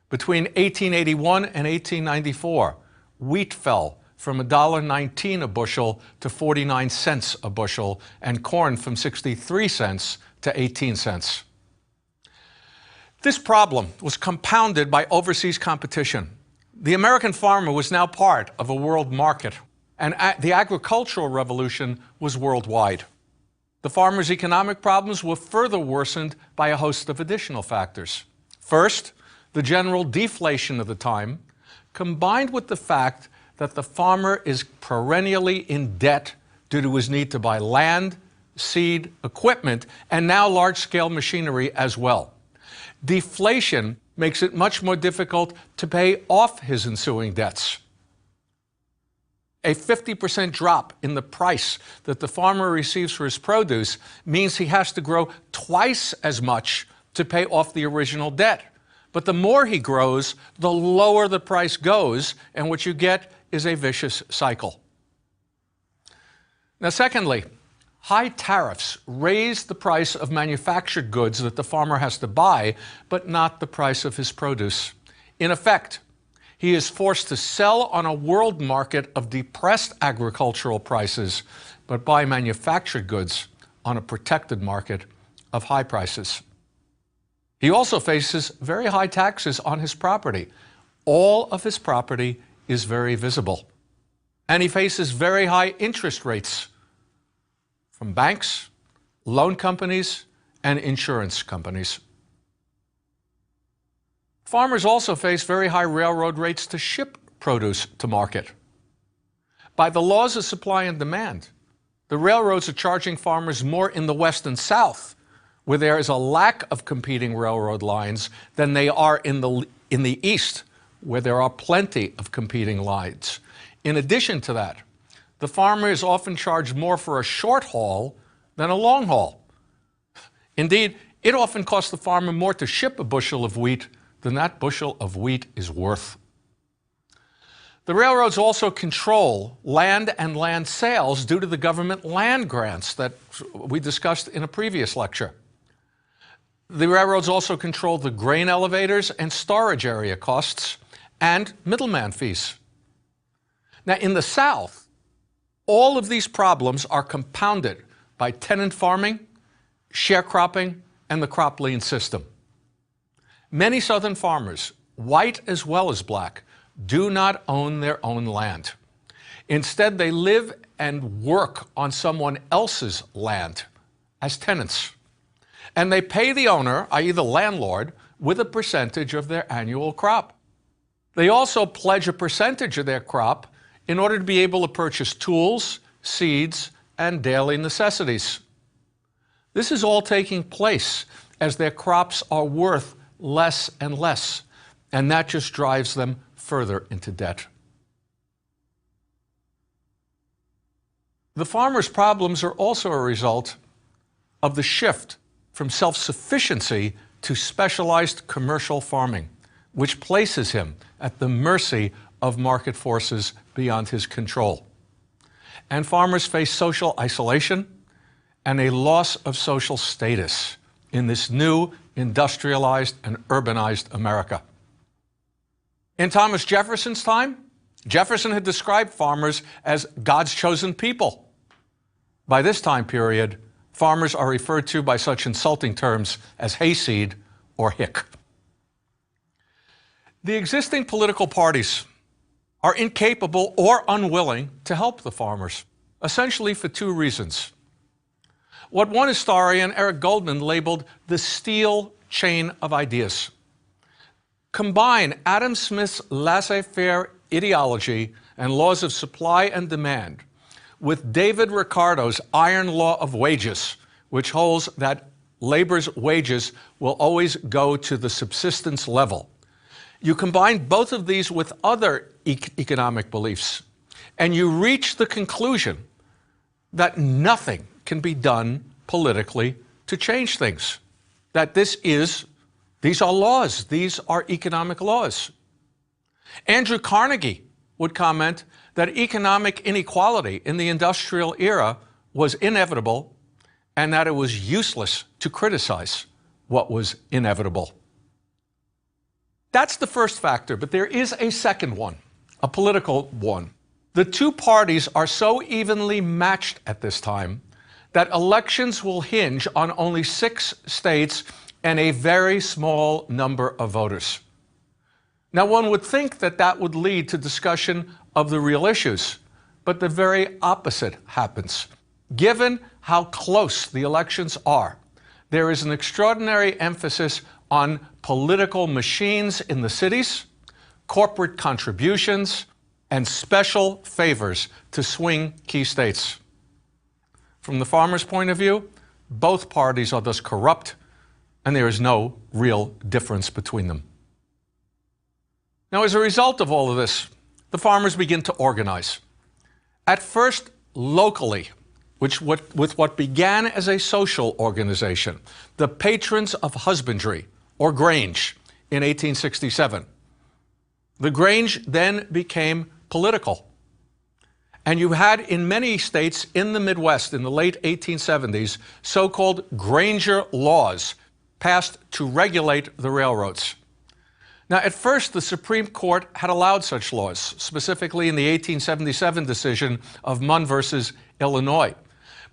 Between 1881 and 1894, wheat fell from $1.19 a bushel to 49 cents a bushel, and corn from 63 cents to 18 cents. This problem was compounded by overseas competition. The American farmer was now part of a world market, and the agricultural revolution was worldwide. The farmer's economic problems were further worsened by a host of additional factors. First, the general deflation of the time, combined with the fact that the farmer is perennially in debt due to his need to buy land, seed, equipment, and now large-scale machinery as well. Deflation makes it much more difficult to pay off his ensuing debts. A 50% drop in the price that the farmer receives for his produce means he has to grow twice as much to pay off the original debt. But the more he grows, the lower the price goes, and what you get is a vicious cycle. Now, secondly, high tariffs raise the price of manufactured goods that the farmer has to buy, but not the price of his produce. In effect, he is forced to sell on a world market of depressed agricultural prices, but buy manufactured goods on a protected market of high prices. He also faces very high taxes on his property. All of his property is very visible. And he faces very high interest rates from banks, loan companies, and insurance companies. Farmers also face very high railroad rates to ship produce to market. By the laws of supply and demand, the railroads are charging farmers more in the West and South, where there is a lack of competing railroad lines, than they are in the East, where there are plenty of competing lines. In addition to that, the farmer is often charged more for a short haul than a long haul. Indeed, it often costs the farmer more to ship a bushel of wheat than that bushel of wheat is worth. The railroads also control land and land sales due to the government land grants that we discussed in a previous lecture. The railroads also control the grain elevators and storage area costs and middleman fees. Now, in the South, all of these problems are compounded by tenant farming, sharecropping, and the crop lien system. Many Southern farmers, white as well as black, do not own their own land. Instead, they live and work on someone else's land as tenants. And they pay the owner, i.e. the landlord, with a percentage of their annual crop. They also pledge a percentage of their crop in order to be able to purchase tools, seeds, and daily necessities. This is all taking place as their crops are worth less and less, and that just drives them further into debt. The farmer's problems are also a result of the shift from self-sufficiency to specialized commercial farming, which places him at the mercy of market forces beyond his control. And farmers face social isolation and a loss of social status in this new industrialized and urbanized America. In Thomas Jefferson's time, Jefferson had described farmers as God's chosen people. By this time period, farmers are referred to by such insulting terms as hayseed or hick. The existing political parties are incapable or unwilling to help the farmers, essentially for two reasons. What one historian, Eric Goldman, labeled the steel chain of ideas. Combine Adam Smith's laissez-faire ideology and laws of supply and demand with David Ricardo's iron law of wages, which holds that labor's wages will always go to the subsistence level. You combine both of these with other economic beliefs, and you reach the conclusion that nothing can be done politically to change things. That these are laws, these are economic laws. Andrew Carnegie would comment that economic inequality in the industrial era was inevitable and that it was useless to criticize what was inevitable. That's the first factor, but there is a second one, a political one. The two parties are so evenly matched at this time that elections will hinge on only 6 states and a very small number of voters. Now, one would think that that would lead to discussion of the real issues, but the very opposite happens. Given how close the elections are, there is an extraordinary emphasis on political machines in the cities, corporate contributions, and special favors to swing key states. From the farmers' point of view, both parties are thus corrupt, and there is no real difference between them. Now, as a result of all of this, the farmers begin to organize. At first, locally, with what began as a social organization, the Patrons of Husbandry, or Grange, in 1867. The Grange then became political. And you had in many states in the Midwest in the late 1870s so-called Granger laws passed to regulate the railroads. Now, at first, the Supreme Court had allowed such laws, specifically in the 1877 decision of Munn versus Illinois.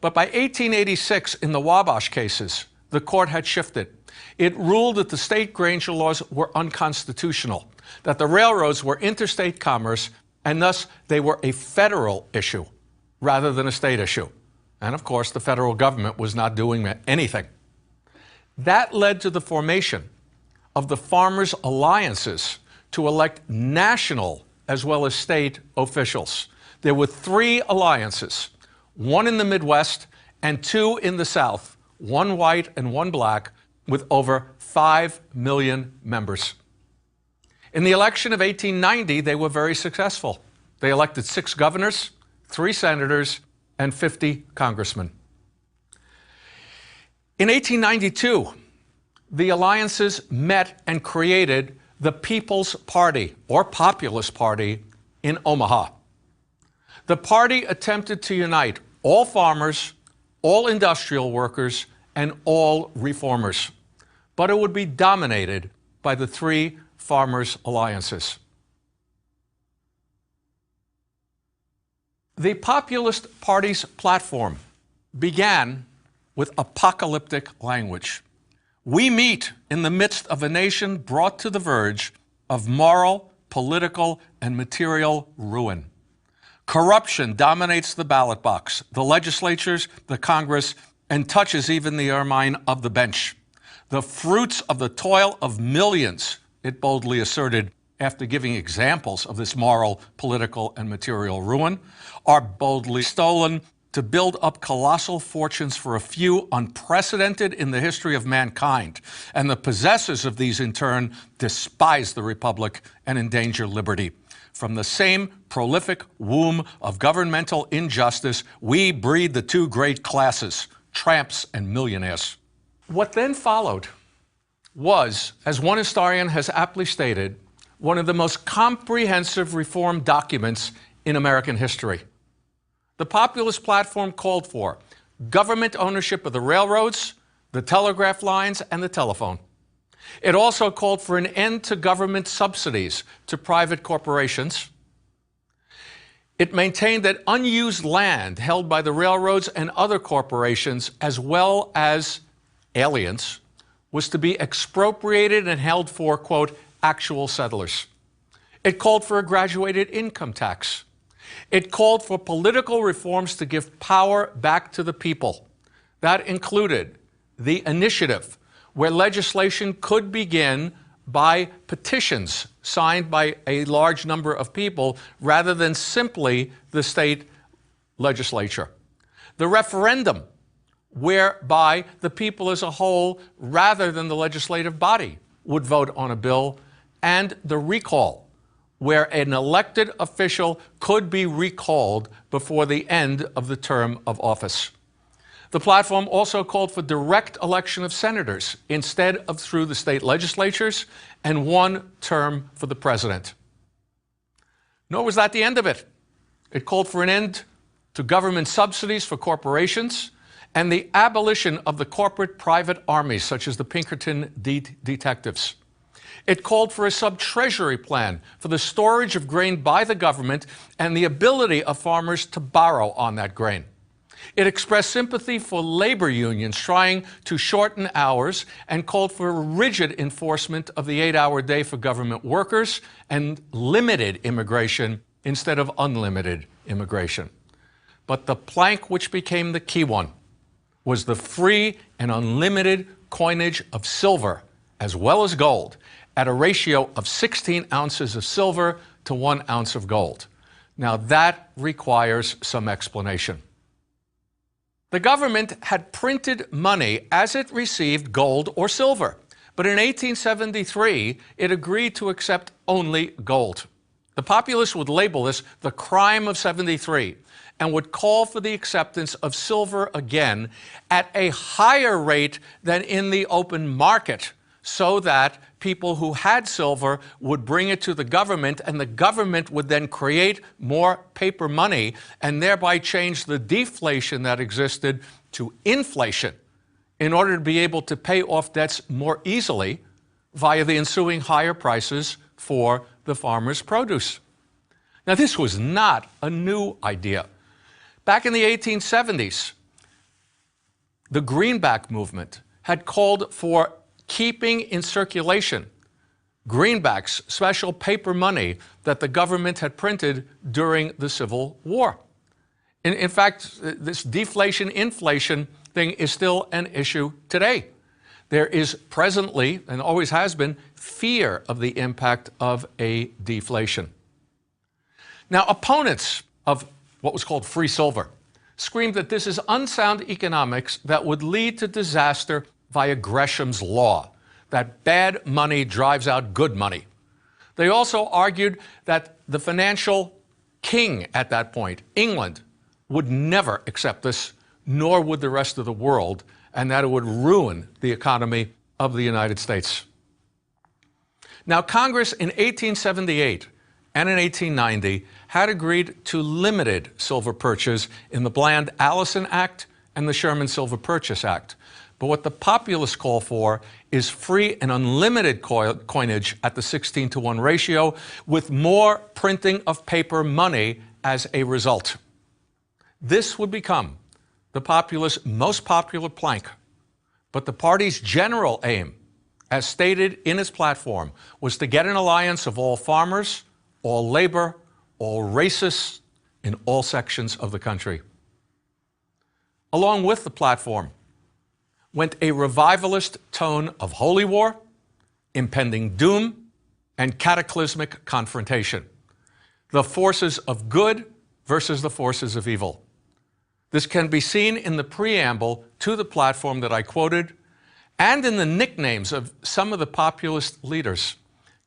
But by 1886, in the Wabash cases, the court had shifted. It ruled that the state Granger laws were unconstitutional, that the railroads were interstate commerce, and thus they were a federal issue rather than a state issue. And of course, the federal government was not doing anything. That led to the formation of the farmers' alliances to elect national as well as state officials. There were 3 alliances, 1 in the Midwest and 2 in the South, 1 white and 1 black, with over 5 million members. In the election of 1890, they were very successful. They elected 6 governors, 3 senators, and 50 congressmen. In 1892, the alliances met and created the People's Party, or Populist Party, in Omaha. The party attempted to unite all farmers, all industrial workers, and all reformers. But it would be dominated by the 3 farmers' alliances. The Populist Party's platform began with apocalyptic language. We meet in the midst of a nation brought to the verge of moral, political, and material ruin. Corruption dominates the ballot box, the legislatures, the Congress, and touches even the ermine of the bench. The fruits of the toil of millions, it boldly asserted after giving examples of this moral, political, and material ruin, are boldly stolen to build up colossal fortunes for a few, unprecedented in the history of mankind. And the possessors of these, in turn, despise the republic and endanger liberty. From the same prolific womb of governmental injustice, we breed the 2 great classes, tramps and millionaires. What then followed was, as one historian has aptly stated, one of the most comprehensive reform documents in American history. The populist platform called for government ownership of the railroads, the telegraph lines, and the telephone. It also called for an end to government subsidies to private corporations. It maintained that unused land held by the railroads and other corporations, as well as aliens, was to be expropriated and held for, quote, actual settlers. It called for a graduated income tax. It called for political reforms to give power back to the people. That included the initiative, where legislation could begin by petitions signed by a large number of people rather than simply the state legislature. The referendum, whereby the people as a whole, rather than the legislative body, would vote on a bill, and the recall, where an elected official could be recalled before the end of the term of office. The platform also called for direct election of senators instead of through the state legislatures, and 1 term for the president. Nor was that the end of it. It called for an end to government subsidies for corporations and the abolition of the corporate private armies, such as the Pinkerton detectives. It called for a sub-treasury plan for the storage of grain by the government and the ability of farmers to borrow on that grain. It expressed sympathy for labor unions trying to shorten hours and called for rigid enforcement of the 8-hour day for government workers and limited immigration instead of unlimited immigration. But the plank which became the key one was the free and unlimited coinage of silver as well as gold at a ratio of 16 ounces of silver to 1 ounce of gold. Now that requires some explanation. The government had printed money as it received gold or silver, but in 1873 it agreed to accept only gold. The populists would label this the crime of '73 and would call for the acceptance of silver again at a higher rate than in the open market, so that people who had silver would bring it to the government, and the government would then create more paper money and thereby change the deflation that existed to inflation in order to be able to pay off debts more easily via the ensuing higher prices for the farmers' produce. Now, this was not a new idea. Back in the 1870s, the Greenback movement had called for keeping in circulation greenbacks, special paper money that the government had printed during the Civil War. In fact, this deflation-inflation thing is still an issue today. There is presently, and always has been, fear of the impact of a deflation. Now, opponents of what was called free silver screamed that this is unsound economics that would lead to disaster via Gresham's law, that bad money drives out good money. They also argued that the financial king at that point, England, would never accept this, nor would the rest of the world, and that it would ruin the economy of the United States. Now, Congress in 1878 and in 1890 had agreed to limited silver purchase in the Bland-Allison Act and the Sherman-Silver Purchase Act. But what the populists call for is free and unlimited coinage at the 16-to-1 ratio, with more printing of paper money as a result. This would become the populists' most popular plank. But the party's general aim, as stated in its platform, was to get an alliance of all farmers, all labor, all racists in all sections of the country. Along with the platform went a revivalist tone of holy war, impending doom, and cataclysmic confrontation. The forces of good versus the forces of evil. This can be seen in the preamble to the platform that I quoted, and in the nicknames of some of the populist leaders.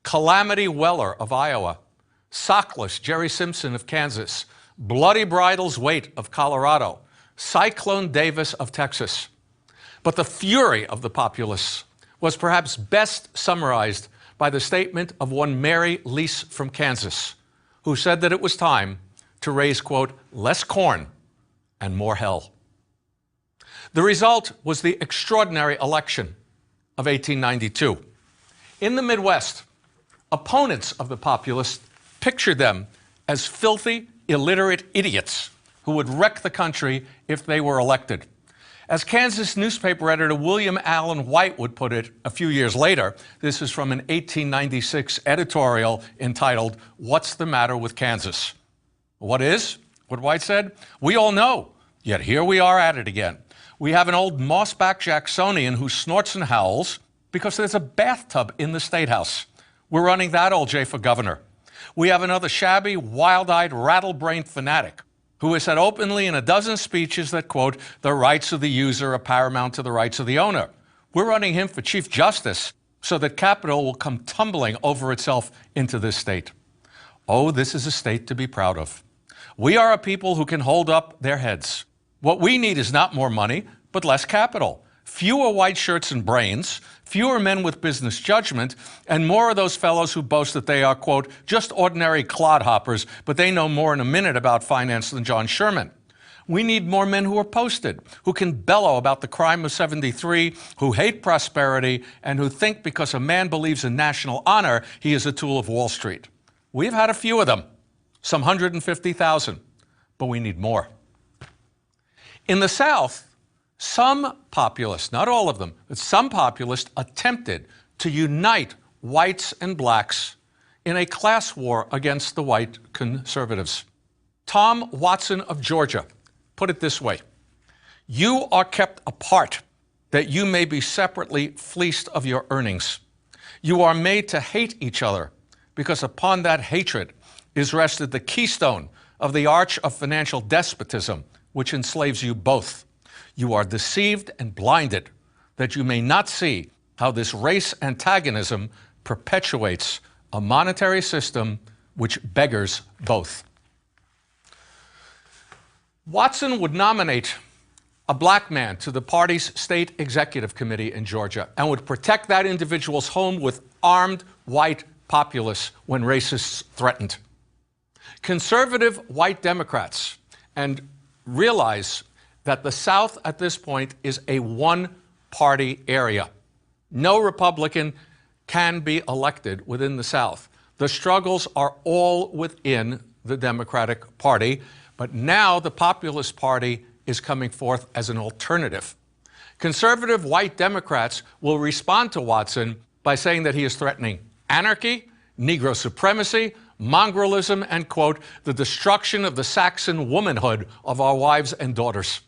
Calamity Weller of Iowa, Sockless Jerry Simpson of Kansas, Bloody Bridles Waite of Colorado, Cyclone Davis of Texas. But the fury of the populists was perhaps best summarized by the statement of one Mary Lease from Kansas, who said that it was time to raise, quote, less corn and more hell. The result was the extraordinary election of 1892. In the Midwest, opponents of the populists pictured them as filthy, illiterate idiots who would wreck the country if they were elected. As Kansas newspaper editor William Allen White would put it a few years later, this is from an 1896 editorial entitled, "What's the Matter with Kansas?" What is? What White said? We all know, yet here we are at it again. We have an old mossback Jacksonian who snorts and howls because there's a bathtub in the State House. We're running that old Jay for governor. We have another shabby, wild-eyed, rattle-brained fanatic who has said openly in a dozen speeches that, quote, the rights of the user are paramount to the rights of the owner. We're running him for Chief Justice so that capital will come tumbling over itself into this state. Oh, this is a state to be proud of. We are a people who can hold up their heads. What we need is not more money, but less capital. Fewer white shirts and brains, fewer men with business judgment, and more of those fellows who boast that they are, quote, just ordinary clodhoppers, but they know more in a minute about finance than John Sherman. We need more men who are posted, who can bellow about the crime of 73, who hate prosperity, and who think because a man believes in national honor, he is a tool of Wall Street. We've had a few of them, some 150,000, but we need more. In the South, some populists, not all of them, but some populists attempted to unite whites and blacks in a class war against the white conservatives. Tom Watson of Georgia put it this way: "You are kept apart that you may be separately fleeced of your earnings. You are made to hate each other because upon that hatred is rested the keystone of the arch of financial despotism, which enslaves you both. You are deceived and blinded that you may not see how this race antagonism perpetuates a monetary system which beggars both." Watson would nominate a black man to the party's state executive committee in Georgia and would protect that individual's home with armed white populists when racists threatened. Conservative white Democrats and realize that the South at this point is a one-party area. No Republican can be elected within the South. The struggles are all within the Democratic Party, but now the Populist Party is coming forth as an alternative. Conservative white Democrats will respond to Watson by saying that he is threatening anarchy, Negro supremacy, mongrellism, and, quote, the destruction of the Saxon womanhood of our wives and daughters.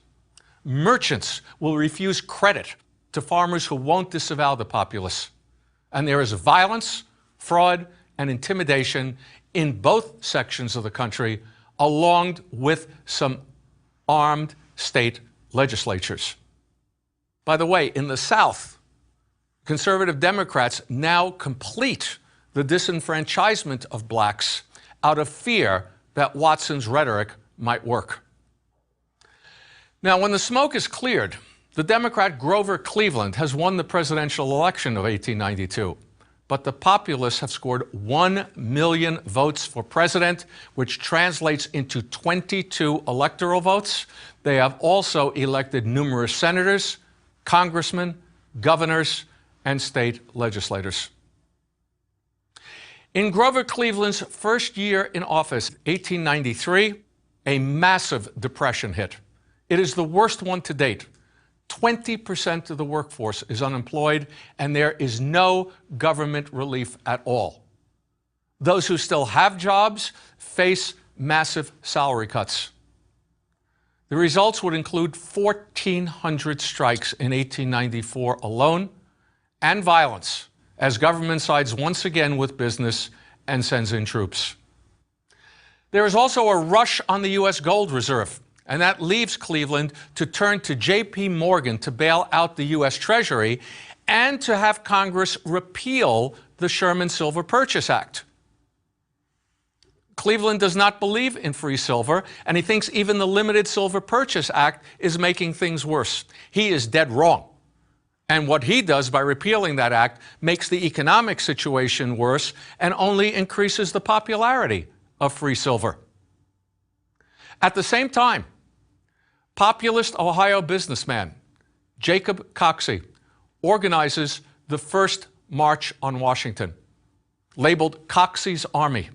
Merchants will refuse credit to farmers who won't disavow the populists. And there is violence, fraud, and intimidation in both sections of the country, along with some armed state legislatures. By the way, in the South, conservative Democrats now complete the disenfranchisement of blacks out of fear that Watson's rhetoric might work. Now, when the smoke is cleared, the Democrat Grover Cleveland has won the presidential election of 1892, but the populists have scored 1 million votes for president, which translates into 22 electoral votes. They have also elected numerous senators, congressmen, governors, and state legislators. In Grover Cleveland's first year in office, 1893, a massive depression hit. It is the worst one to date. 20% of the workforce is unemployed, and there is no government relief at all. Those who still have jobs face massive salary cuts. The results would include 1,400 strikes in 1894 alone, and violence, as government sides once again with business and sends in troops. There is also a rush on the U.S. gold reserve, and that leaves Cleveland to turn to J.P. Morgan to bail out the U.S. Treasury and to have Congress repeal the Sherman Silver Purchase Act. Cleveland does not believe in free silver, and he thinks even the Limited Silver Purchase Act is making things worse. He is dead wrong. And what he does by repealing that act makes the economic situation worse and only increases the popularity of free silver. At the same time, populist Ohio businessman Jacob Coxey organizes the first March on Washington, labeled Coxey's Army,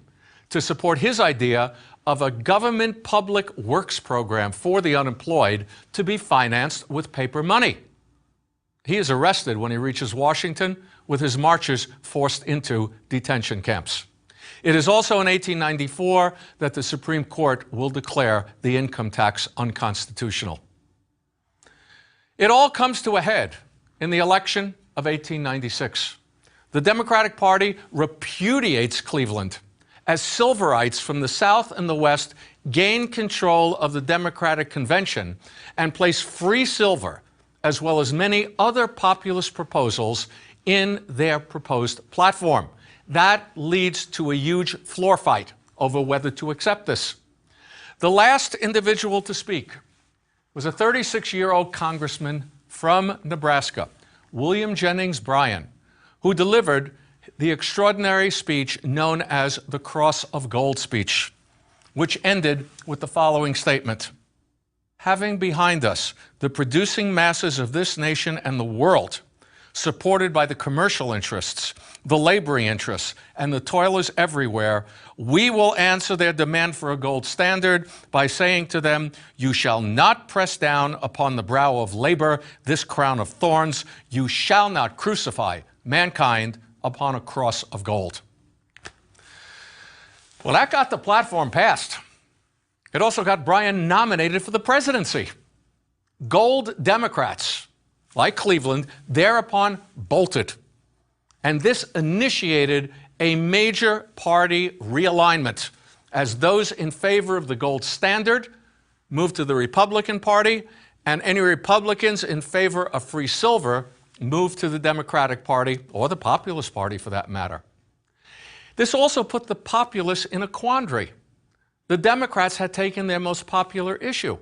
to support his idea of a government public works program for the unemployed to be financed with paper money. He is arrested when he reaches Washington, with his marchers forced into detention camps. It is also in 1894 that the Supreme Court will declare the income tax unconstitutional. It all comes to a head in the election of 1896. The Democratic Party repudiates Cleveland as Silverites from the South and the West gain control of the Democratic Convention and place free silver, as well as many other populist proposals, in their proposed platform. That leads to a huge floor fight over whether to accept this. The last individual to speak was a 36-year-old congressman from Nebraska, William Jennings Bryan, who delivered the extraordinary speech known as the Cross of Gold speech, which ended with the following statement: having behind us the producing masses of this nation and the world, supported by the commercial interests, the laboring interests, and the toilers everywhere, we will answer their demand for a gold standard by saying to them, you shall not press down upon the brow of labor this crown of thorns. You shall not crucify mankind upon a cross of gold. Well, that got the platform passed. It also got Bryan nominated for the presidency. Gold Democrats, like Cleveland, thereupon bolted. And this initiated a major party realignment as those in favor of the gold standard moved to the Republican Party, and any Republicans in favor of free silver moved to the Democratic Party, or the Populist Party for that matter. This also put the populists in a quandary. The Democrats had taken their most popular issue.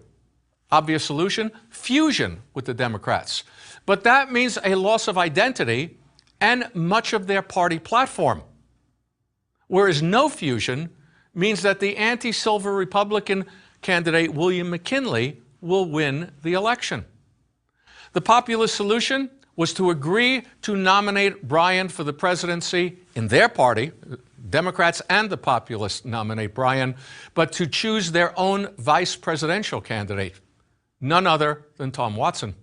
Obvious solution, fusion with the Democrats. But that means a loss of identity and much of their party platform. Whereas no fusion means that the anti-silver Republican candidate, William McKinley, will win the election. The populist solution was to agree to nominate Bryan for the presidency in their party. Democrats and the populists nominate Bryan, but to choose their own vice presidential candidate, none other than Tom Watson.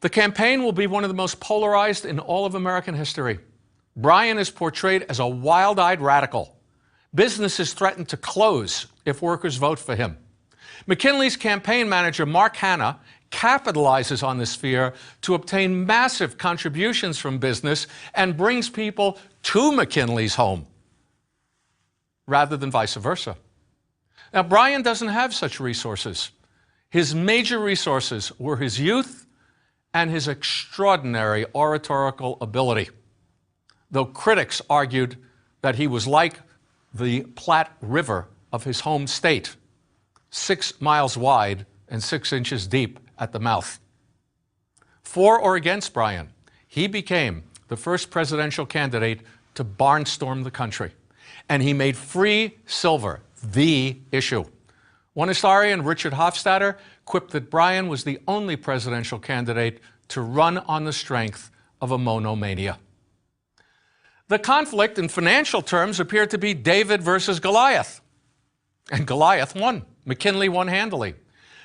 The campaign will be one of the most polarized in all of American history. Bryan is portrayed as a wild-eyed radical. Businesses threaten to close if workers vote for him. McKinley's campaign manager, Mark Hanna, capitalizes on this fear to obtain massive contributions from business and brings people to McKinley's home rather than vice versa. Now, Bryan doesn't have such resources. His major resources were his youth and his extraordinary oratorical ability, though critics argued that he was like the Platte River of his home state, 6 miles wide and 6 inches deep at the mouth. For or against Bryan, he became the first presidential candidate to barnstorm the country, and he made free silver the issue. One historian, Richard Hofstadter, quipped that Bryan was the only presidential candidate to run on the strength of a monomania. The conflict in financial terms appeared to be David versus Goliath, and Goliath won. McKinley won handily.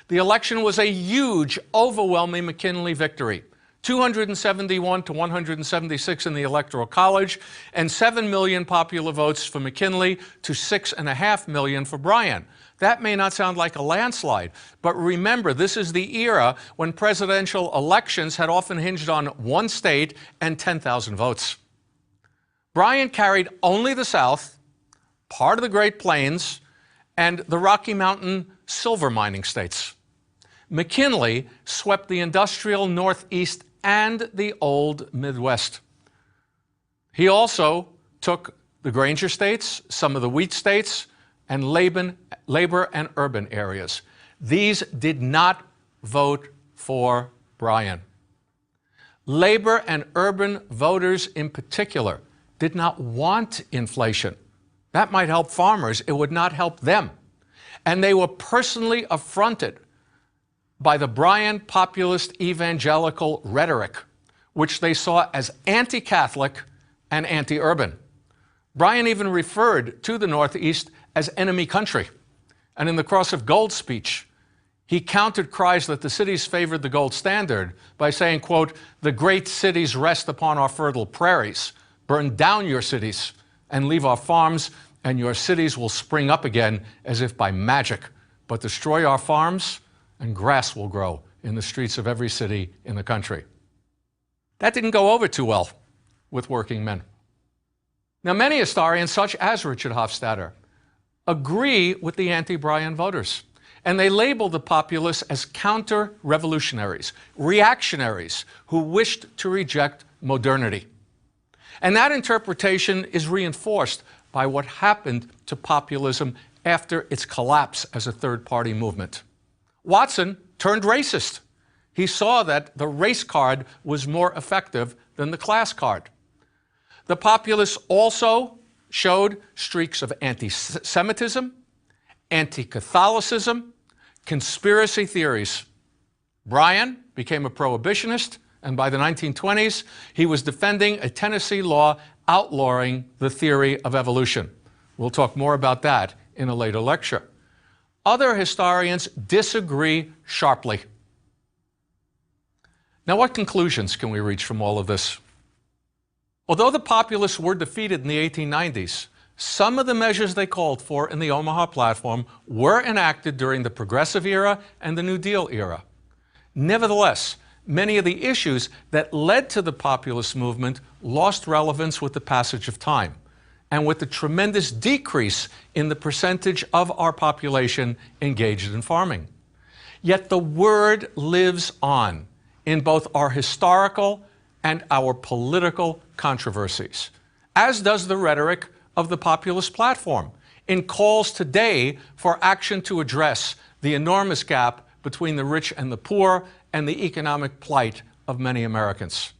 The election was a huge, overwhelming McKinley victory, 271 to 176 in the Electoral College, and 7 million popular votes for McKinley to 6.5 million for Bryan. That may not sound like a landslide, but remember, this is the era when presidential elections had often hinged on one state and 10,000 votes. Bryan carried only the South, part of the Great Plains, and the Rocky Mountain silver mining states. McKinley swept the industrial Northeast and the old Midwest. He also took the Granger states, some of the wheat states, and labor and urban areas. These did not vote for Bryan. Labor and urban voters in particular did not want inflation. That might help farmers. It would not help them. And they were personally affronted by the Bryan populist evangelical rhetoric, which they saw as anti-Catholic and anti-urban. Bryan even referred to the Northeast as enemy country. And in the Cross of Gold speech, he countered cries that the cities favored the gold standard by saying, quote, "The great cities rest upon our fertile prairies. Burn down your cities and leave our farms, and your cities will spring up again as if by magic. But destroy our farms, and grass will grow in the streets of every city in the country." That didn't go over too well with working men. Now, many historians, such as Richard Hofstadter, agree with the anti-Bryan voters, and they label the populists as counter-revolutionaries, reactionaries who wished to reject modernity. And that interpretation is reinforced by what happened to populism after its collapse as a third-party movement. Watson turned racist. He saw that the race card was more effective than the class card. The populists also showed streaks of anti-Semitism, anti-Catholicism, conspiracy theories. Bryan became a prohibitionist, and by the 1920s, he was defending a Tennessee law outlawing the theory of evolution. We'll talk more about that in a later lecture. Other historians disagree sharply. Now, what conclusions can we reach from all of this? Although the populists were defeated in the 1890s, some of the measures they called for in the Omaha Platform were enacted during the Progressive era and the New Deal era. Nevertheless, many of the issues that led to the populist movement lost relevance with the passage of time and with the tremendous decrease in the percentage of our population engaged in farming. Yet the word lives on in both our historical and our political controversies, as does the rhetoric of the populist platform in calls today for action to address the enormous gap between the rich and the poor and the economic plight of many Americans.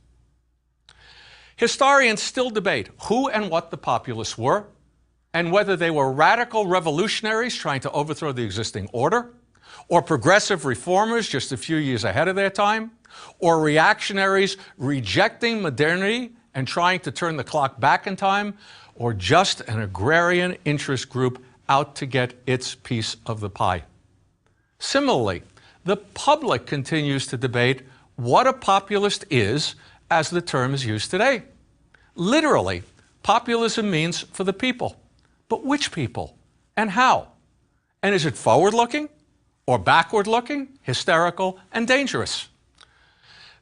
Historians still debate who and what the populists were, and whether they were radical revolutionaries trying to overthrow the existing order, or progressive reformers just a few years ahead of their time, or reactionaries rejecting modernity and trying to turn the clock back in time, or just an agrarian interest group out to get its piece of the pie. Similarly, the public continues to debate what a populist is as the term is used today. Literally, populism means for the people. But which people and how? And is it forward-looking or backward-looking, hysterical, and dangerous?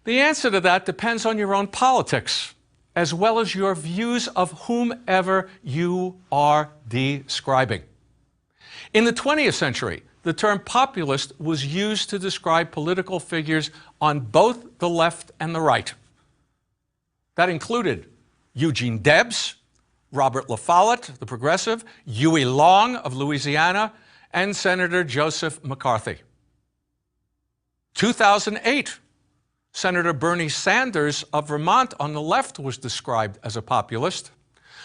The answer to that depends on your own politics, as well as your views of whomever you are describing. In the 20th century, the term populist was used to describe political figures on both the left and the right. That included Eugene Debs, Robert La Follette, the progressive, Huey Long of Louisiana, and Senator Joseph McCarthy. 2008, Senator Bernie Sanders of Vermont on the left was described as a populist,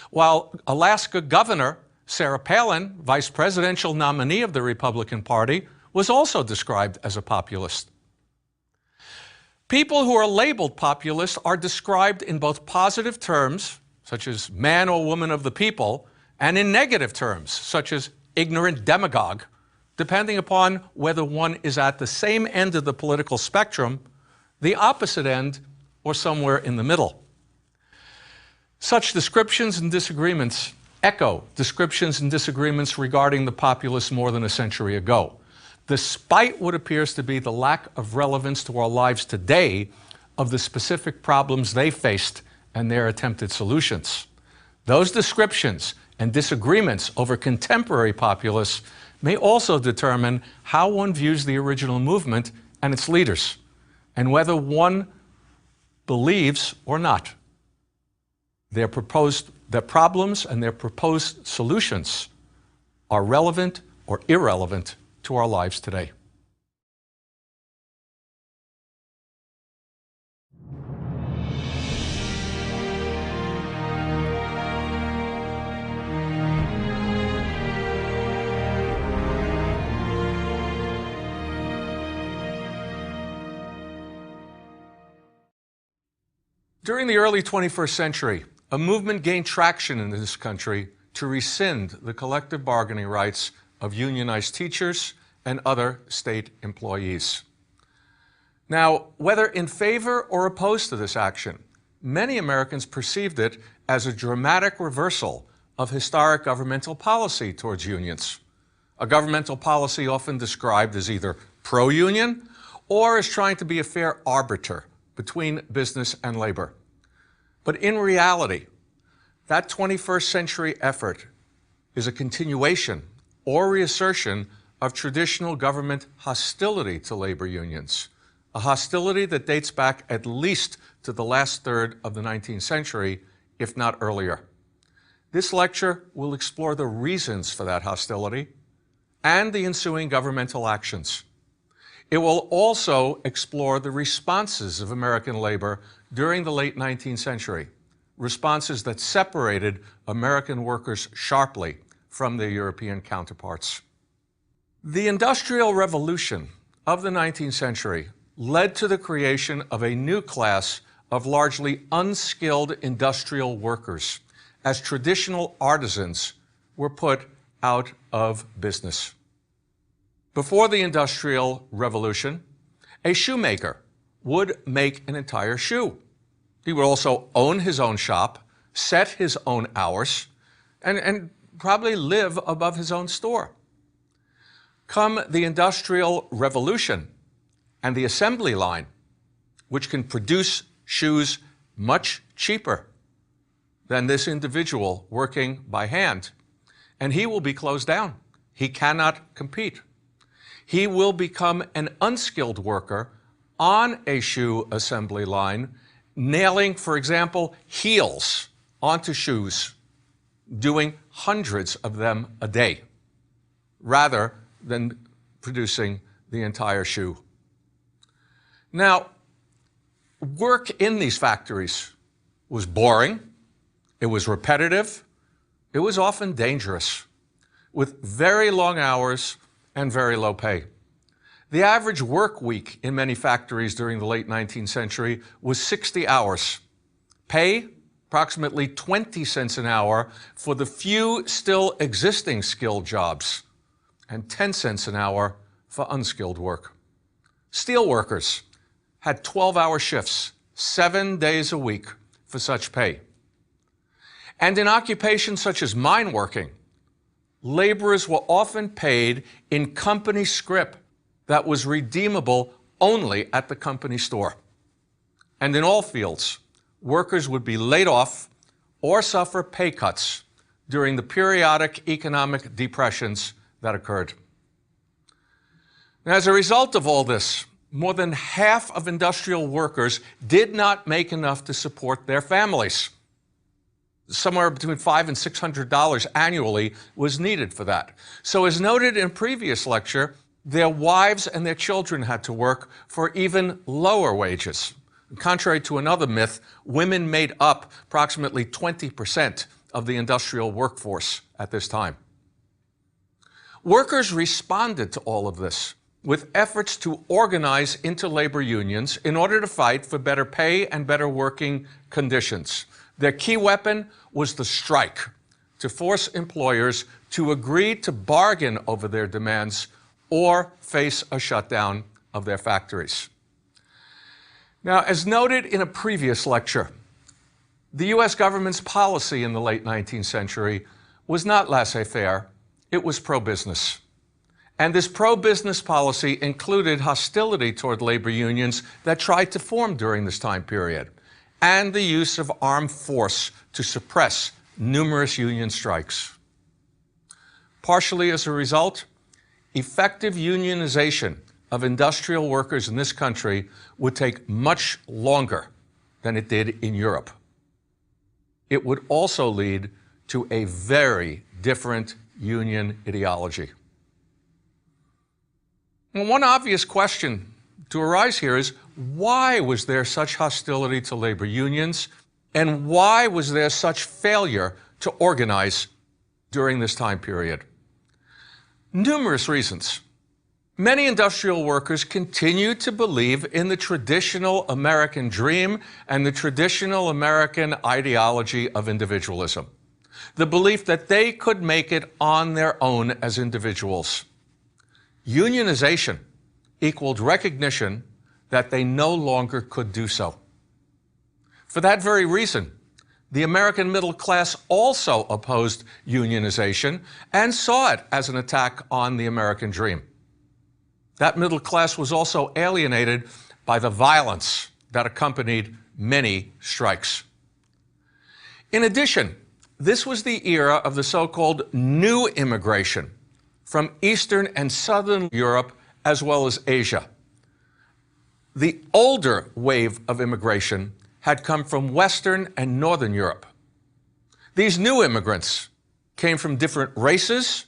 while Alaska Governor Sarah Palin, vice presidential nominee of the Republican Party, was also described as a populist. People who are labeled populists are described in both positive terms, such as man or woman of the people, and in negative terms, such as ignorant demagogue, depending upon whether one is at the same end of the political spectrum, the opposite end, or somewhere in the middle. Such descriptions and disagreements echo descriptions and disagreements regarding the populists more than a century ago, despite what appears to be the lack of relevance to our lives today of the specific problems they faced and their attempted solutions. Those descriptions and disagreements over contemporary populists may also determine how one views the original movement and its leaders, and whether one believes or not their problems and their proposed solutions are relevant or irrelevant to our lives today. During the early 21st century, a movement gained traction in this country to rescind the collective bargaining rights of unionized teachers and other state employees. Now, whether in favor or opposed to this action, many Americans perceived it as a dramatic reversal of historic governmental policy towards unions, a governmental policy often described as either pro-union or as trying to be a fair arbiter between business and labor. But in reality, that 21st century effort is a continuation or reassertion of traditional government hostility to labor unions, a hostility that dates back at least to the last third of the 19th century, if not earlier. This lecture will explore the reasons for that hostility and the ensuing governmental actions. It will also explore the responses of American labor during the late 19th century, responses that separated American workers sharply from their European counterparts. The Industrial Revolution of the 19th century led to the creation of a new class of largely unskilled industrial workers, as traditional artisans were put out of business. Before the Industrial Revolution, a shoemaker would make an entire shoe. He would also own his own shop, set his own hours, and probably live above his own store. Come the Industrial Revolution and the assembly line, which can produce shoes much cheaper than this individual working by hand, and he will be closed down. He cannot compete. He will become an unskilled worker on a shoe assembly line, nailing, for example, heels onto shoes, doing hundreds of them a day, rather than producing the entire shoe. Now, work in these factories was boring, it was repetitive, it was often dangerous, with very long hours and very low pay. The average work week in many factories during the late 19th century was 60 hours. Pay, approximately 20 cents an hour for the few still existing skilled jobs, and 10 cents an hour for unskilled work. Steel workers had 12-hour shifts, 7 days a week for such pay. And in occupations such as mine working, laborers were often paid in company scrip that was redeemable only at the company store. And in all fields, workers would be laid off or suffer pay cuts during the periodic economic depressions that occurred. And as a result of all this, more than half of industrial workers did not make enough to support their families. Somewhere between $500 and $600 annually was needed for that. So as noted in a previous lecture, their wives and their children had to work for even lower wages. Contrary to another myth, women made up approximately 20% of the industrial workforce at this time. Workers responded to all of this with efforts to organize into labor unions in order to fight for better pay and better working conditions. Their key weapon was the strike, to force employers to agree to bargain over their demands or face a shutdown of their factories. Now, as noted in a previous lecture, the U.S. government's policy in the late 19th century was not laissez-faire, it was pro-business. And this pro-business policy included hostility toward labor unions that tried to form during this time period, and the use of armed force to suppress numerous union strikes. Partially as a result, effective unionization of industrial workers in this country would take much longer than it did in Europe. It would also lead to a very different union ideology. Well, one obvious question to arise here is, why was there such hostility to labor unions, and why was there such failure to organize during this time period? Numerous reasons. Many industrial workers continued to believe in the traditional American dream and the traditional American ideology of individualism, the belief that they could make it on their own as individuals. Unionization equaled recognition that they no longer could do so. For that very reason, the American middle class also opposed unionization and saw it as an attack on the American dream. That middle class was also alienated by the violence that accompanied many strikes. In addition, this was the era of the so-called new immigration from Eastern and Southern Europe as well as Asia. The older wave of immigration had come from Western and Northern Europe. These new immigrants came from different races,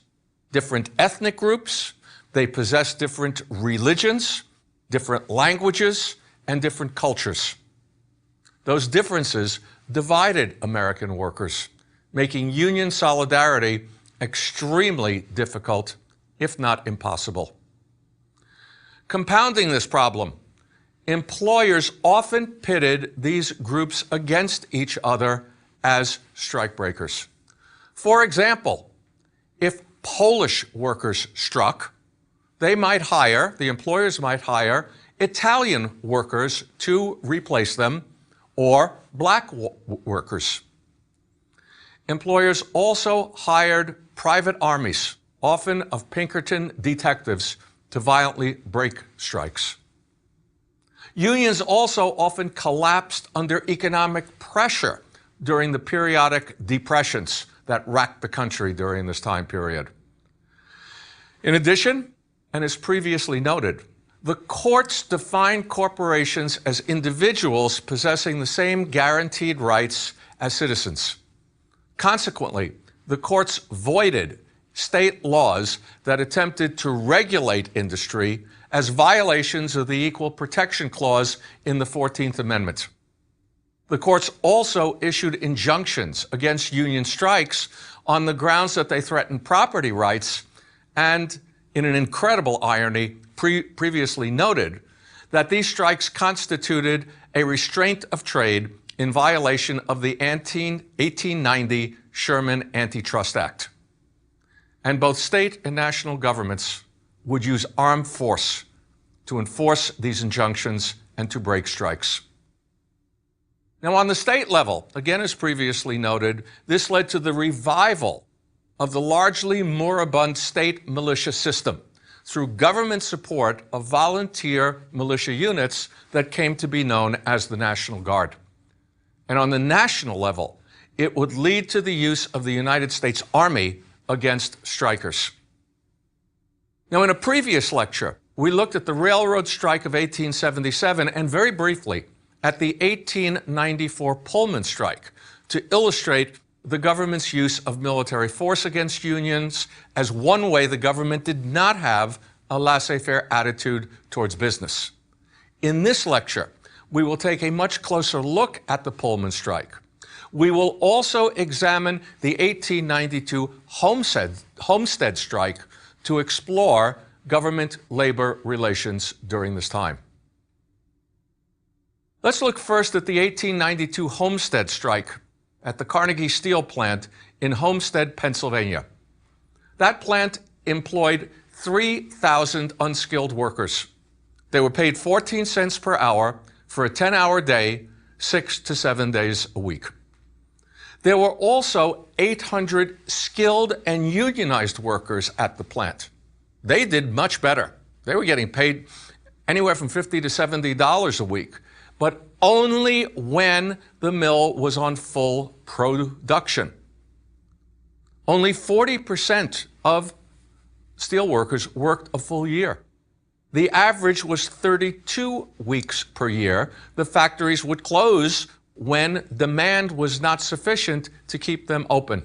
different ethnic groups. They possessed different religions, different languages, and different cultures. Those differences divided American workers, making union solidarity extremely difficult, if not impossible. Compounding this problem, employers often pitted these groups against each other as strikebreakers. For example, if Polish workers struck, the employers might hire Italian workers to replace them, or black workers. Employers also hired private armies, often of Pinkerton detectives, to violently break strikes. Unions also often collapsed under economic pressure during the periodic depressions that racked the country during this time period. In addition, and as previously noted, the courts defined corporations as individuals possessing the same guaranteed rights as citizens. Consequently, the courts voided state laws that attempted to regulate industry as violations of the Equal Protection Clause in the 14th Amendment. The courts also issued injunctions against union strikes on the grounds that they threatened property rights and, in an incredible irony, previously noted that these strikes constituted a restraint of trade in violation of the 1890 Sherman Antitrust Act. And both state and national governments would use armed force to enforce these injunctions and to break strikes. Now, on the state level, again as previously noted, this led to the revival of the largely moribund state militia system through government support of volunteer militia units that came to be known as the National Guard. And on the national level, it would lead to the use of the United States Army against strikers. Now, in a previous lecture, we looked at the railroad strike of 1877 and very briefly at the 1894 Pullman strike to illustrate the government's use of military force against unions as one way the government did not have a laissez-faire attitude towards business. In this lecture, we will take a much closer look at the Pullman strike. We will also examine the 1892 Homestead strike to explore government-labor relations during this time. Let's look first at the 1892 Homestead strike at the Carnegie Steel plant in Homestead, Pennsylvania. That plant employed 3,000 unskilled workers. They were paid 14 cents per hour for a 10-hour day, 6 to 7 days a week. There were also 800 skilled and unionized workers at the plant. They did much better. They were getting paid anywhere from $50 to $70 a week, but only when the mill was on full production. Only 40% of steel workers worked a full year. The average was 32 weeks per year. The factories would close when demand was not sufficient to keep them open.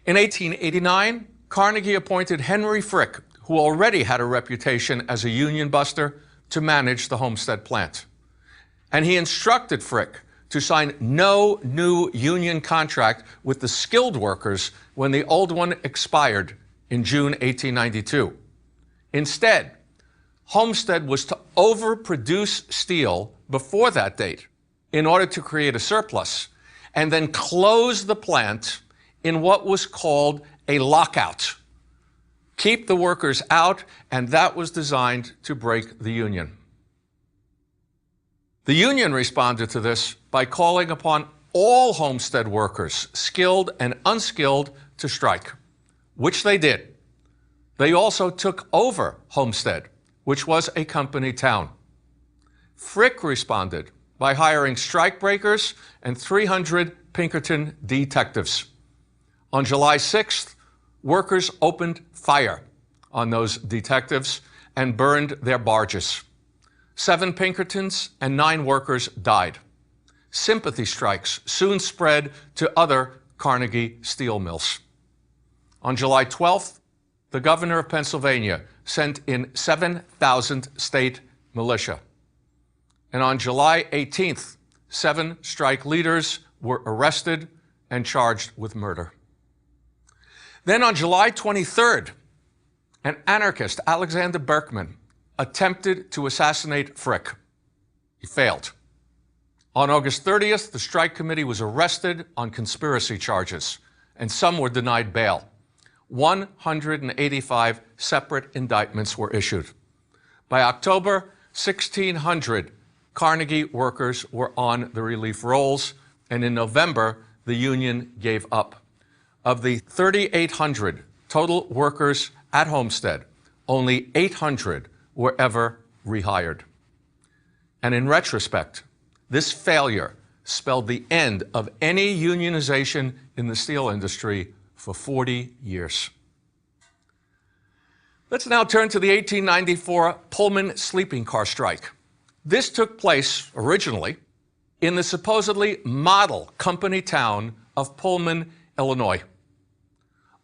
In 1889, Carnegie appointed Henry Frick, who already had a reputation as a union buster, to manage the Homestead plant. And he instructed Frick to sign no new union contract with the skilled workers when the old one expired in June 1892. Instead, Homestead was to overproduce steel before that date in order to create a surplus, and then close the plant in what was called a lockout. Keep the workers out, and that was designed to break the union. The union responded to this by calling upon all Homestead workers, skilled and unskilled, to strike, which they did. They also took over Homestead, which was a company town. Frick responded by hiring strikebreakers and 300 Pinkerton detectives. On July 6th, workers opened fire on those detectives and burned their barges. 7 Pinkertons and 9 workers died. Sympathy strikes soon spread to other Carnegie steel mills. On July 12th, the governor of Pennsylvania sent in 7,000 state militia. And on July 18th, 7 strike leaders were arrested and charged with murder. Then on July 23rd, An anarchist, Alexander Berkman, attempted to assassinate Frick. He failed. On August 30th, the strike committee was arrested on conspiracy charges, and some were denied bail. 185 separate indictments were issued. By October, 1,600 Carnegie workers were on the relief rolls, and in November, the union gave up. Of the 3,800 total workers at Homestead, only 800 were ever rehired. And in retrospect, this failure spelled the end of any unionization in the steel industry for 40 years. Let's now turn to the 1894 Pullman sleeping car strike. This took place originally in the supposedly model company town of Pullman, Illinois.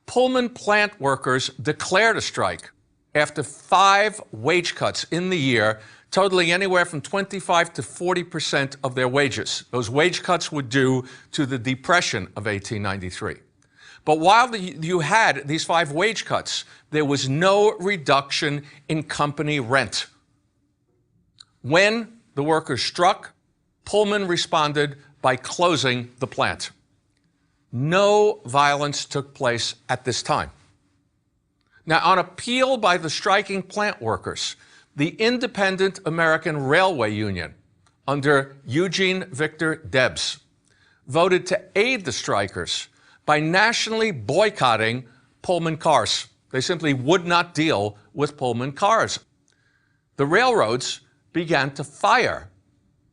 Pullman plant workers declared a strike after 5 wage cuts in the year, totaling anywhere from 25% to 40% of their wages. Those wage cuts were due to the Depression of 1893. But while you had these 5 wage cuts, there was no reduction in company rent. When the workers struck, Pullman responded by closing the plant. No violence took place at this time. Now, on appeal by the striking plant workers, the Independent American Railway Union, under Eugene Victor Debs, voted to aid the strikers by nationally boycotting Pullman cars. They simply would not deal with Pullman cars. The railroads began to fire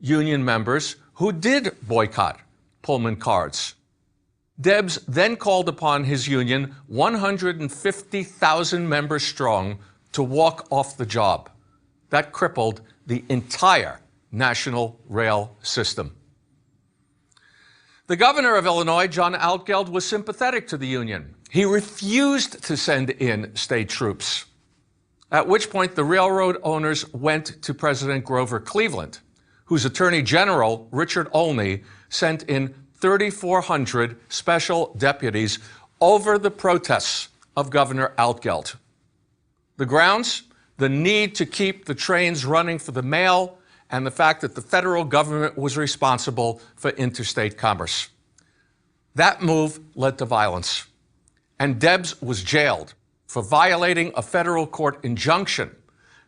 union members who did boycott Pullman cars. Debs then called upon his union, 150,000 members strong, to walk off the job. That crippled the entire national rail system. The governor of Illinois, John Altgeld, was sympathetic to the union. He refused to send in state troops, at which point the railroad owners went to President Grover Cleveland, whose Attorney General, Richard Olney, sent in 3,400 special deputies over the protests of Governor Altgeld. The grounds? The need to keep the trains running for the mail and the fact that the federal government was responsible for interstate commerce. That move led to violence, and Debs was jailed for violating a federal court injunction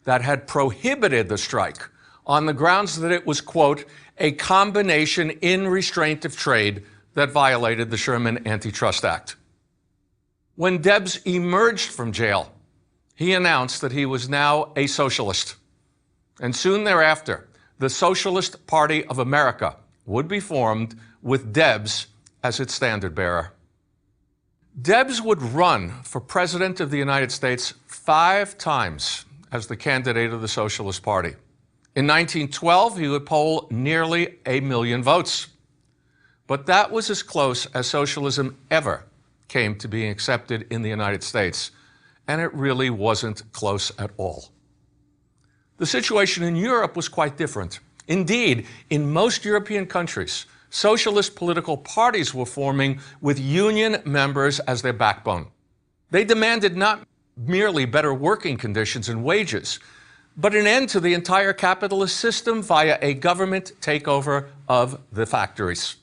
that had prohibited the strike on the grounds that it was, quote, a combination in restraint of trade that violated the Sherman Antitrust Act. When Debs emerged from jail, he announced that he was now a socialist. And soon thereafter, the Socialist Party of America would be formed with Debs as its standard bearer. Debs would run for President of the United States 5 times as the candidate of the Socialist Party. In 1912, he would poll nearly 1 million votes. But that was as close as socialism ever came to being accepted in the United States, and it really wasn't close at all. The situation in Europe was quite different. Indeed, in most European countries, socialist political parties were forming with union members as their backbone. They demanded not merely better working conditions and wages, but an end to the entire capitalist system via a government takeover of the factories.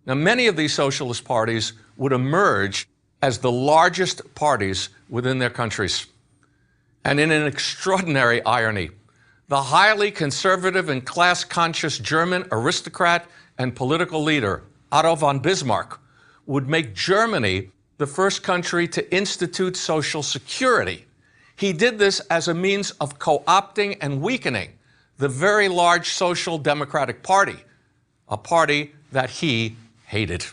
Now, many of these socialist parties would emerge as the largest parties within their countries. And in an extraordinary irony, the highly conservative and class-conscious German aristocrat and political leader, Otto von Bismarck, would make Germany the first country to institute Social Security. He did this as a means of co-opting and weakening the very large Social Democratic Party, a party that he hated.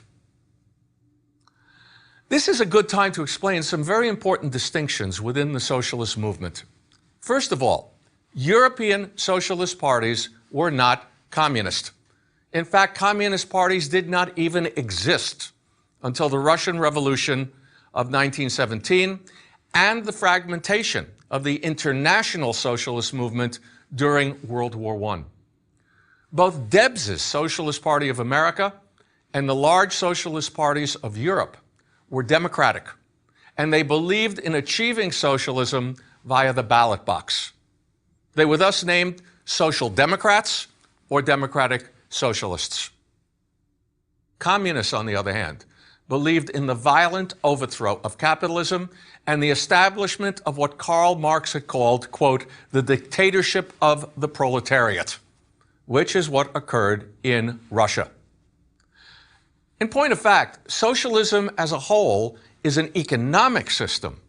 This is a good time to explain some very important distinctions within the socialist movement. First of all, European socialist parties were not communist. In fact, communist parties did not even exist until the Russian Revolution of 1917 and the fragmentation of the international socialist movement during World War I. Both Debs's Socialist Party of America and the large socialist parties of Europe were democratic, and they believed in achieving socialism via the ballot box. They were thus named Social Democrats or Democratic Socialists. Communists, on the other hand, believed in the violent overthrow of capitalism and the establishment of what Karl Marx had called, quote, the dictatorship of the proletariat, which is what occurred in Russia. In point of fact, socialism as a whole is an economic system,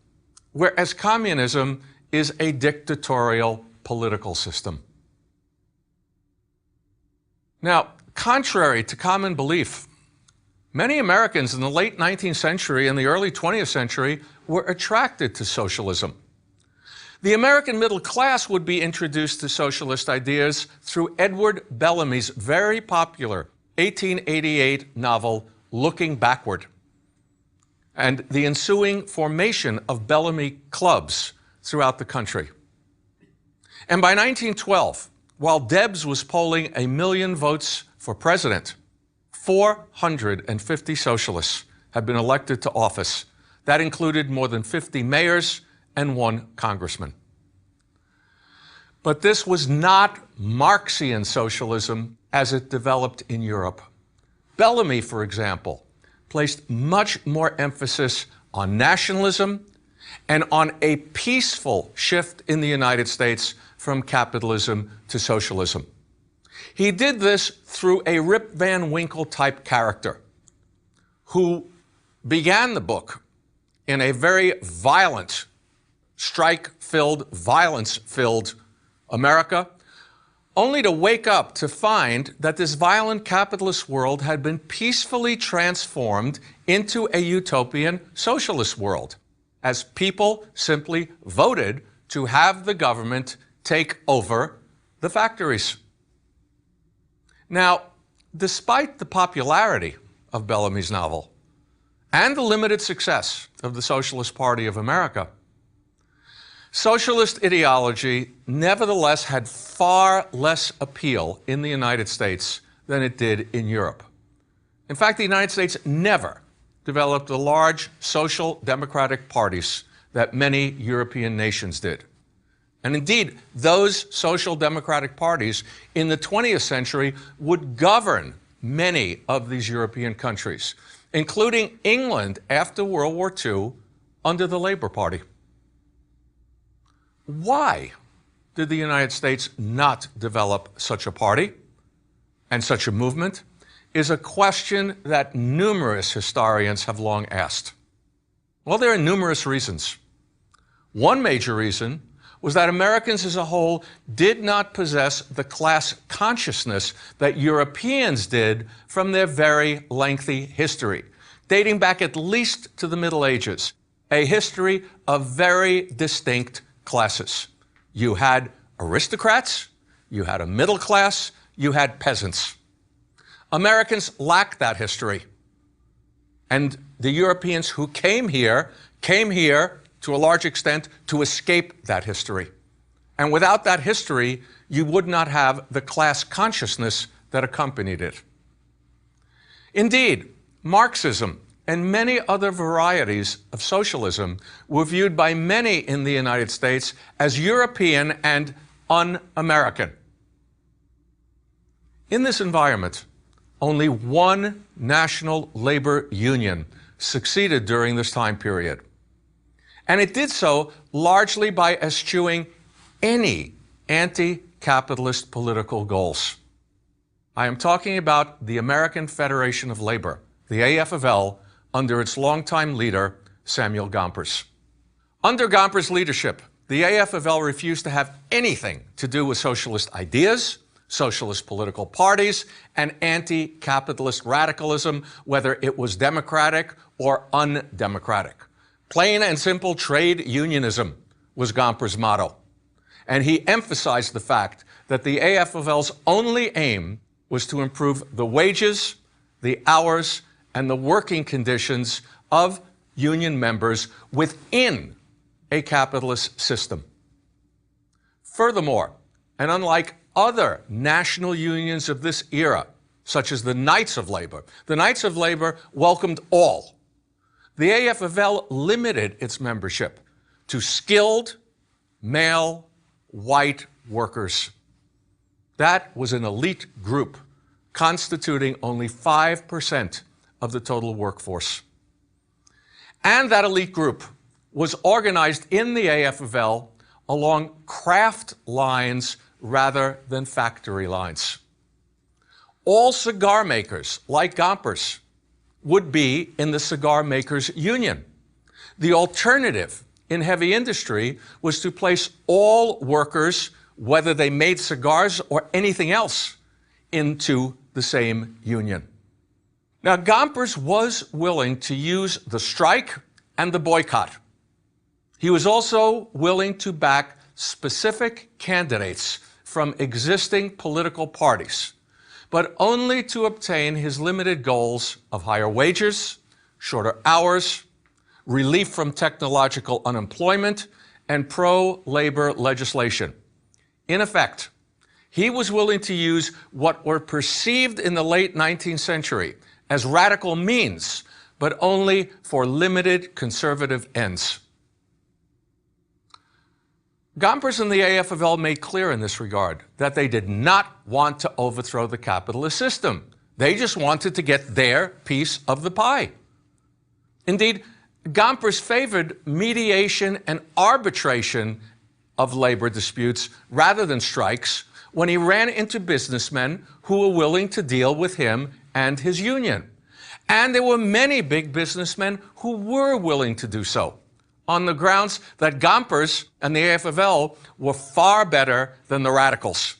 whereas communism is a dictatorial political system. Now, contrary to common belief, many Americans in the late 19th century and the early 20th century were attracted to socialism. The American middle class would be introduced to socialist ideas through Edward Bellamy's very popular 1888 novel, Looking Backward, and the ensuing formation of Bellamy clubs throughout the country. And by 1912, while Debs was polling 1 million votes for president, 450 socialists had been elected to office. That included more than 50 mayors and 1 congressman. But this was not Marxian socialism as it developed in Europe. Bellamy, for example, placed much more emphasis on nationalism and on a peaceful shift in the United States from capitalism to socialism. He did this through a Rip Van Winkle type character who began the book in a very violent, strike-filled, violence-filled America, only to wake up to find that this violent capitalist world had been peacefully transformed into a utopian socialist world, as people simply voted to have the government take over the factories. Now, despite the popularity of Bellamy's novel and the limited success of the Socialist Party of America, socialist ideology nevertheless had far less appeal in the United States than it did in Europe. In fact, the United States never developed the large social democratic parties that many European nations did. And indeed, those social democratic parties in the 20th century would govern many of these European countries, including England after World War II under the Labour Party. Why did the United States not develop such a party and such a movement is a question that numerous historians have long asked. Well, there are numerous reasons. One major reason was that Americans as a whole did not possess the class consciousness that Europeans did from their very lengthy history, dating back at least to the Middle Ages, a history of very distinct classes. You had aristocrats, you had a middle class, you had peasants. Americans lacked that history. And the Europeans who came here to a large extent to escape that history. And without that history, you would not have the class consciousness that accompanied it. Indeed, Marxism and many other varieties of socialism were viewed by many in the United States as European and un-American. In this environment, only one national labor union succeeded during this time period. And it did so largely by eschewing any anti-capitalist political goals. I am talking about the American Federation of Labor, the AFL, under its longtime leader, Samuel Gompers. Under Gompers' leadership, the AFL refused to have anything to do with socialist ideas, socialist political parties, and anti-capitalist radicalism, whether it was democratic or undemocratic. Plain and simple trade unionism was Gompers' motto. And he emphasized the fact that the AFL's only aim was to improve the wages, the hours, and the working conditions of union members within a capitalist system. Furthermore, and unlike other national unions of this era, such as the Knights of Labor welcomed all. the AFL limited its membership to skilled, male, white workers. That was an elite group constituting only 5% of the total workforce. And that elite group was organized in the AFL along craft lines rather than factory lines. All cigar makers, like Gompers, would be in the Cigar Makers Union. The alternative in heavy industry was to place all workers, whether they made cigars or anything else, into the same union. Now, Gompers was willing to use the strike and the boycott. He was also willing to back specific candidates from existing political parties, but only to obtain his limited goals of higher wages, shorter hours, relief from technological unemployment, and pro-labor legislation. In effect, he was willing to use what were perceived in the late 19th century as radical means, but only for limited conservative ends. Gompers and the AFL made clear in this regard that they did not want to overthrow the capitalist system. They just wanted to get their piece of the pie. Indeed, Gompers favored mediation and arbitration of labor disputes rather than strikes when he ran into businessmen who were willing to deal with him and his union. And there were many big businessmen who were willing to do so, on the grounds that Gompers and the AFL were far better than the radicals.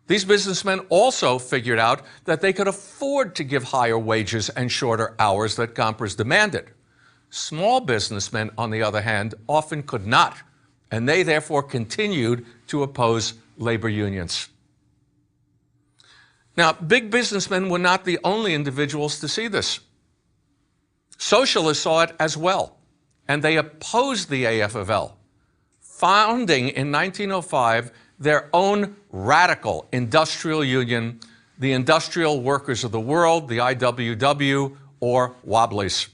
These businessmen also figured out that they could afford to give higher wages and shorter hours that Gompers demanded. Small businessmen, on the other hand, often could not, and they therefore continued to oppose labor unions. Now, big businessmen were not the only individuals to see this. Socialists saw it as well, and they opposed the AFL, founding in 1905 their own radical industrial union, the Industrial Workers of the World, the IWW, or Wobblies.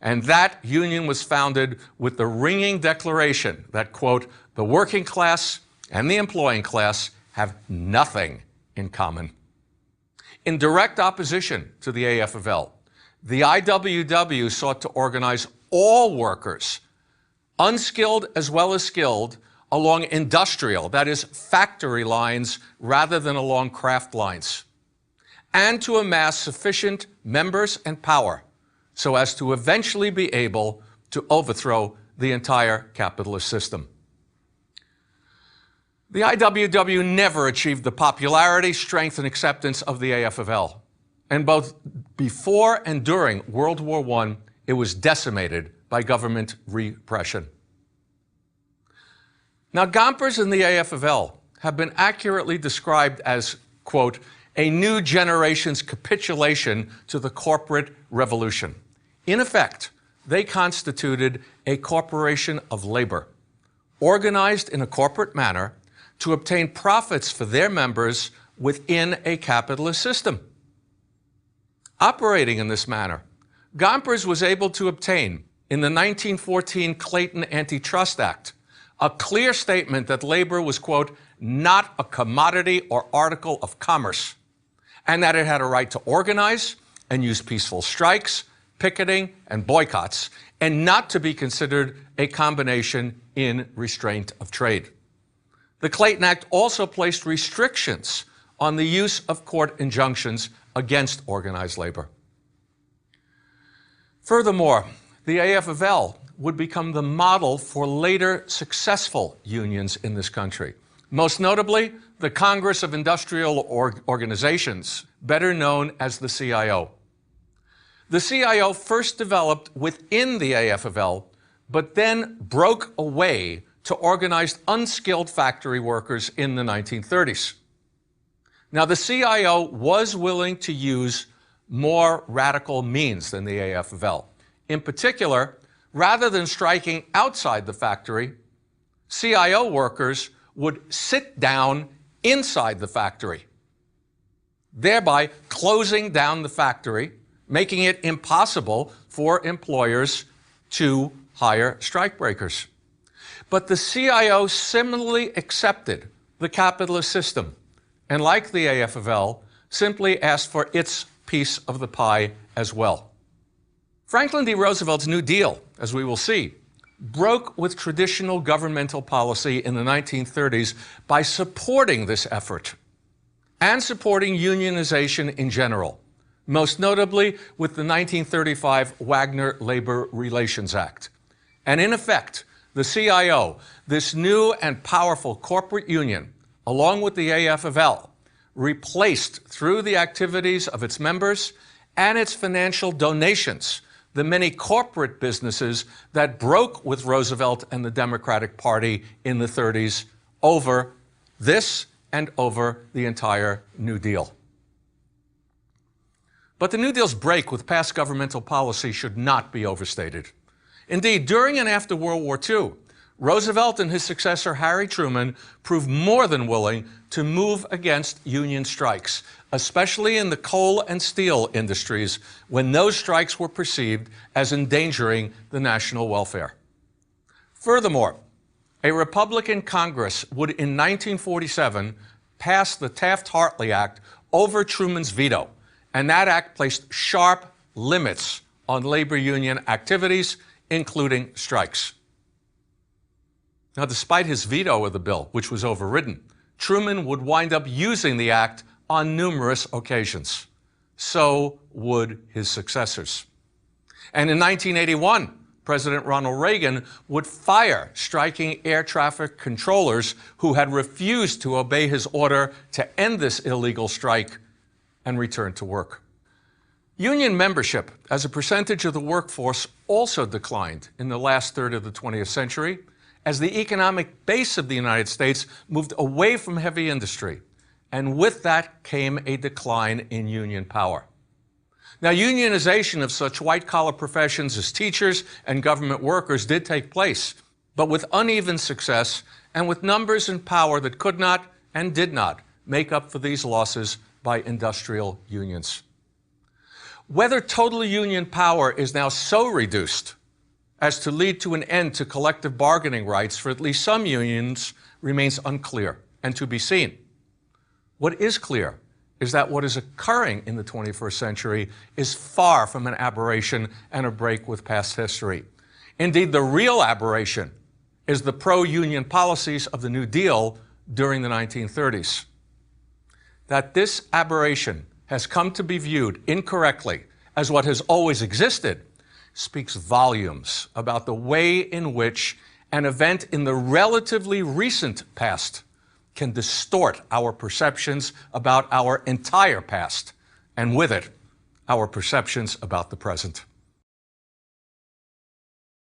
And that union was founded with the ringing declaration that, quote, the working class and the employing class have nothing in common. In direct opposition to the AFL, the IWW sought to organize all workers, unskilled as well as skilled, along industrial, that is, factory lines rather than along craft lines, and to amass sufficient members and power so as to eventually be able to overthrow the entire capitalist system. The IWW never achieved the popularity, strength, and acceptance of the AFL. And both before and during World War I, it was decimated by government repression. Now, Gompers and the AFL have been accurately described as, quote, a new generation's capitulation to the corporate revolution. In effect, they constituted a corporation of labor, organized in a corporate manner to obtain profits for their members within a capitalist system. Operating in this manner, Gompers was able to obtain, in the 1914 Clayton Antitrust Act, a clear statement that labor was, quote, not a commodity or article of commerce, and that it had a right to organize and use peaceful strikes, picketing, and boycotts, and not to be considered a combination in restraint of trade. The Clayton Act also placed restrictions on the use of court injunctions against organized labor. Furthermore, the AFL would become the model for later successful unions in this country, most notably the Congress of Industrial Organizations, better known as the CIO. The CIO first developed within the AFL, but then broke away to organize unskilled factory workers in the 1930s. Now, the CIO was willing to use more radical means than the AFL. In particular, rather than striking outside the factory, CIO workers would sit down inside the factory, thereby closing down the factory making it impossible for employers to hire strikebreakers. But the CIO similarly accepted the capitalist system and, like the AFL, simply asked for its piece of the pie as well. Franklin D. Roosevelt's New Deal, as we will see, broke with traditional governmental policy in the 1930s by supporting this effort and supporting unionization in general, most notably with the 1935 Wagner Labor Relations Act. And in effect, the CIO, this new and powerful corporate union, along with the AFL, replaced through the activities of its members and its financial donations the many corporate businesses that broke with Roosevelt and the Democratic Party in the 30s over this and over the entire New Deal. But the New Deal's break with past governmental policy should not be overstated. Indeed, during and after World War II, Roosevelt and his successor, Harry Truman, proved more than willing to move against union strikes, especially in the coal and steel industries, when those strikes were perceived as endangering the national welfare. Furthermore, a Republican Congress would in 1947 pass the Taft-Hartley Act over Truman's veto, and that act placed sharp limits on labor union activities, including strikes. Now, despite his veto of the bill, which was overridden, Truman would wind up using the act on numerous occasions. So would his successors. And in 1981, President Ronald Reagan would fire striking air traffic controllers who had refused to obey his order to end this illegal strike and return to work. Union membership as a percentage of the workforce also declined in the last third of the 20th century, as the economic base of the United States moved away from heavy industry, and with that came a decline in union power. Now, unionization of such white-collar professions as teachers and government workers did take place, but with uneven success and with numbers and power that could not and did not make up for these losses by industrial unions. Whether total union power is now so reduced as to lead to an end to collective bargaining rights for at least some unions remains unclear and to be seen. What is clear is that what is occurring in the 21st century is far from an aberration and a break with past history. Indeed, the real aberration is the pro-union policies of the New Deal during the 1930s. That this aberration has come to be viewed incorrectly as what has always existed speaks volumes about the way in which an event in the relatively recent past can distort our perceptions about our entire past, and with it, our perceptions about the present.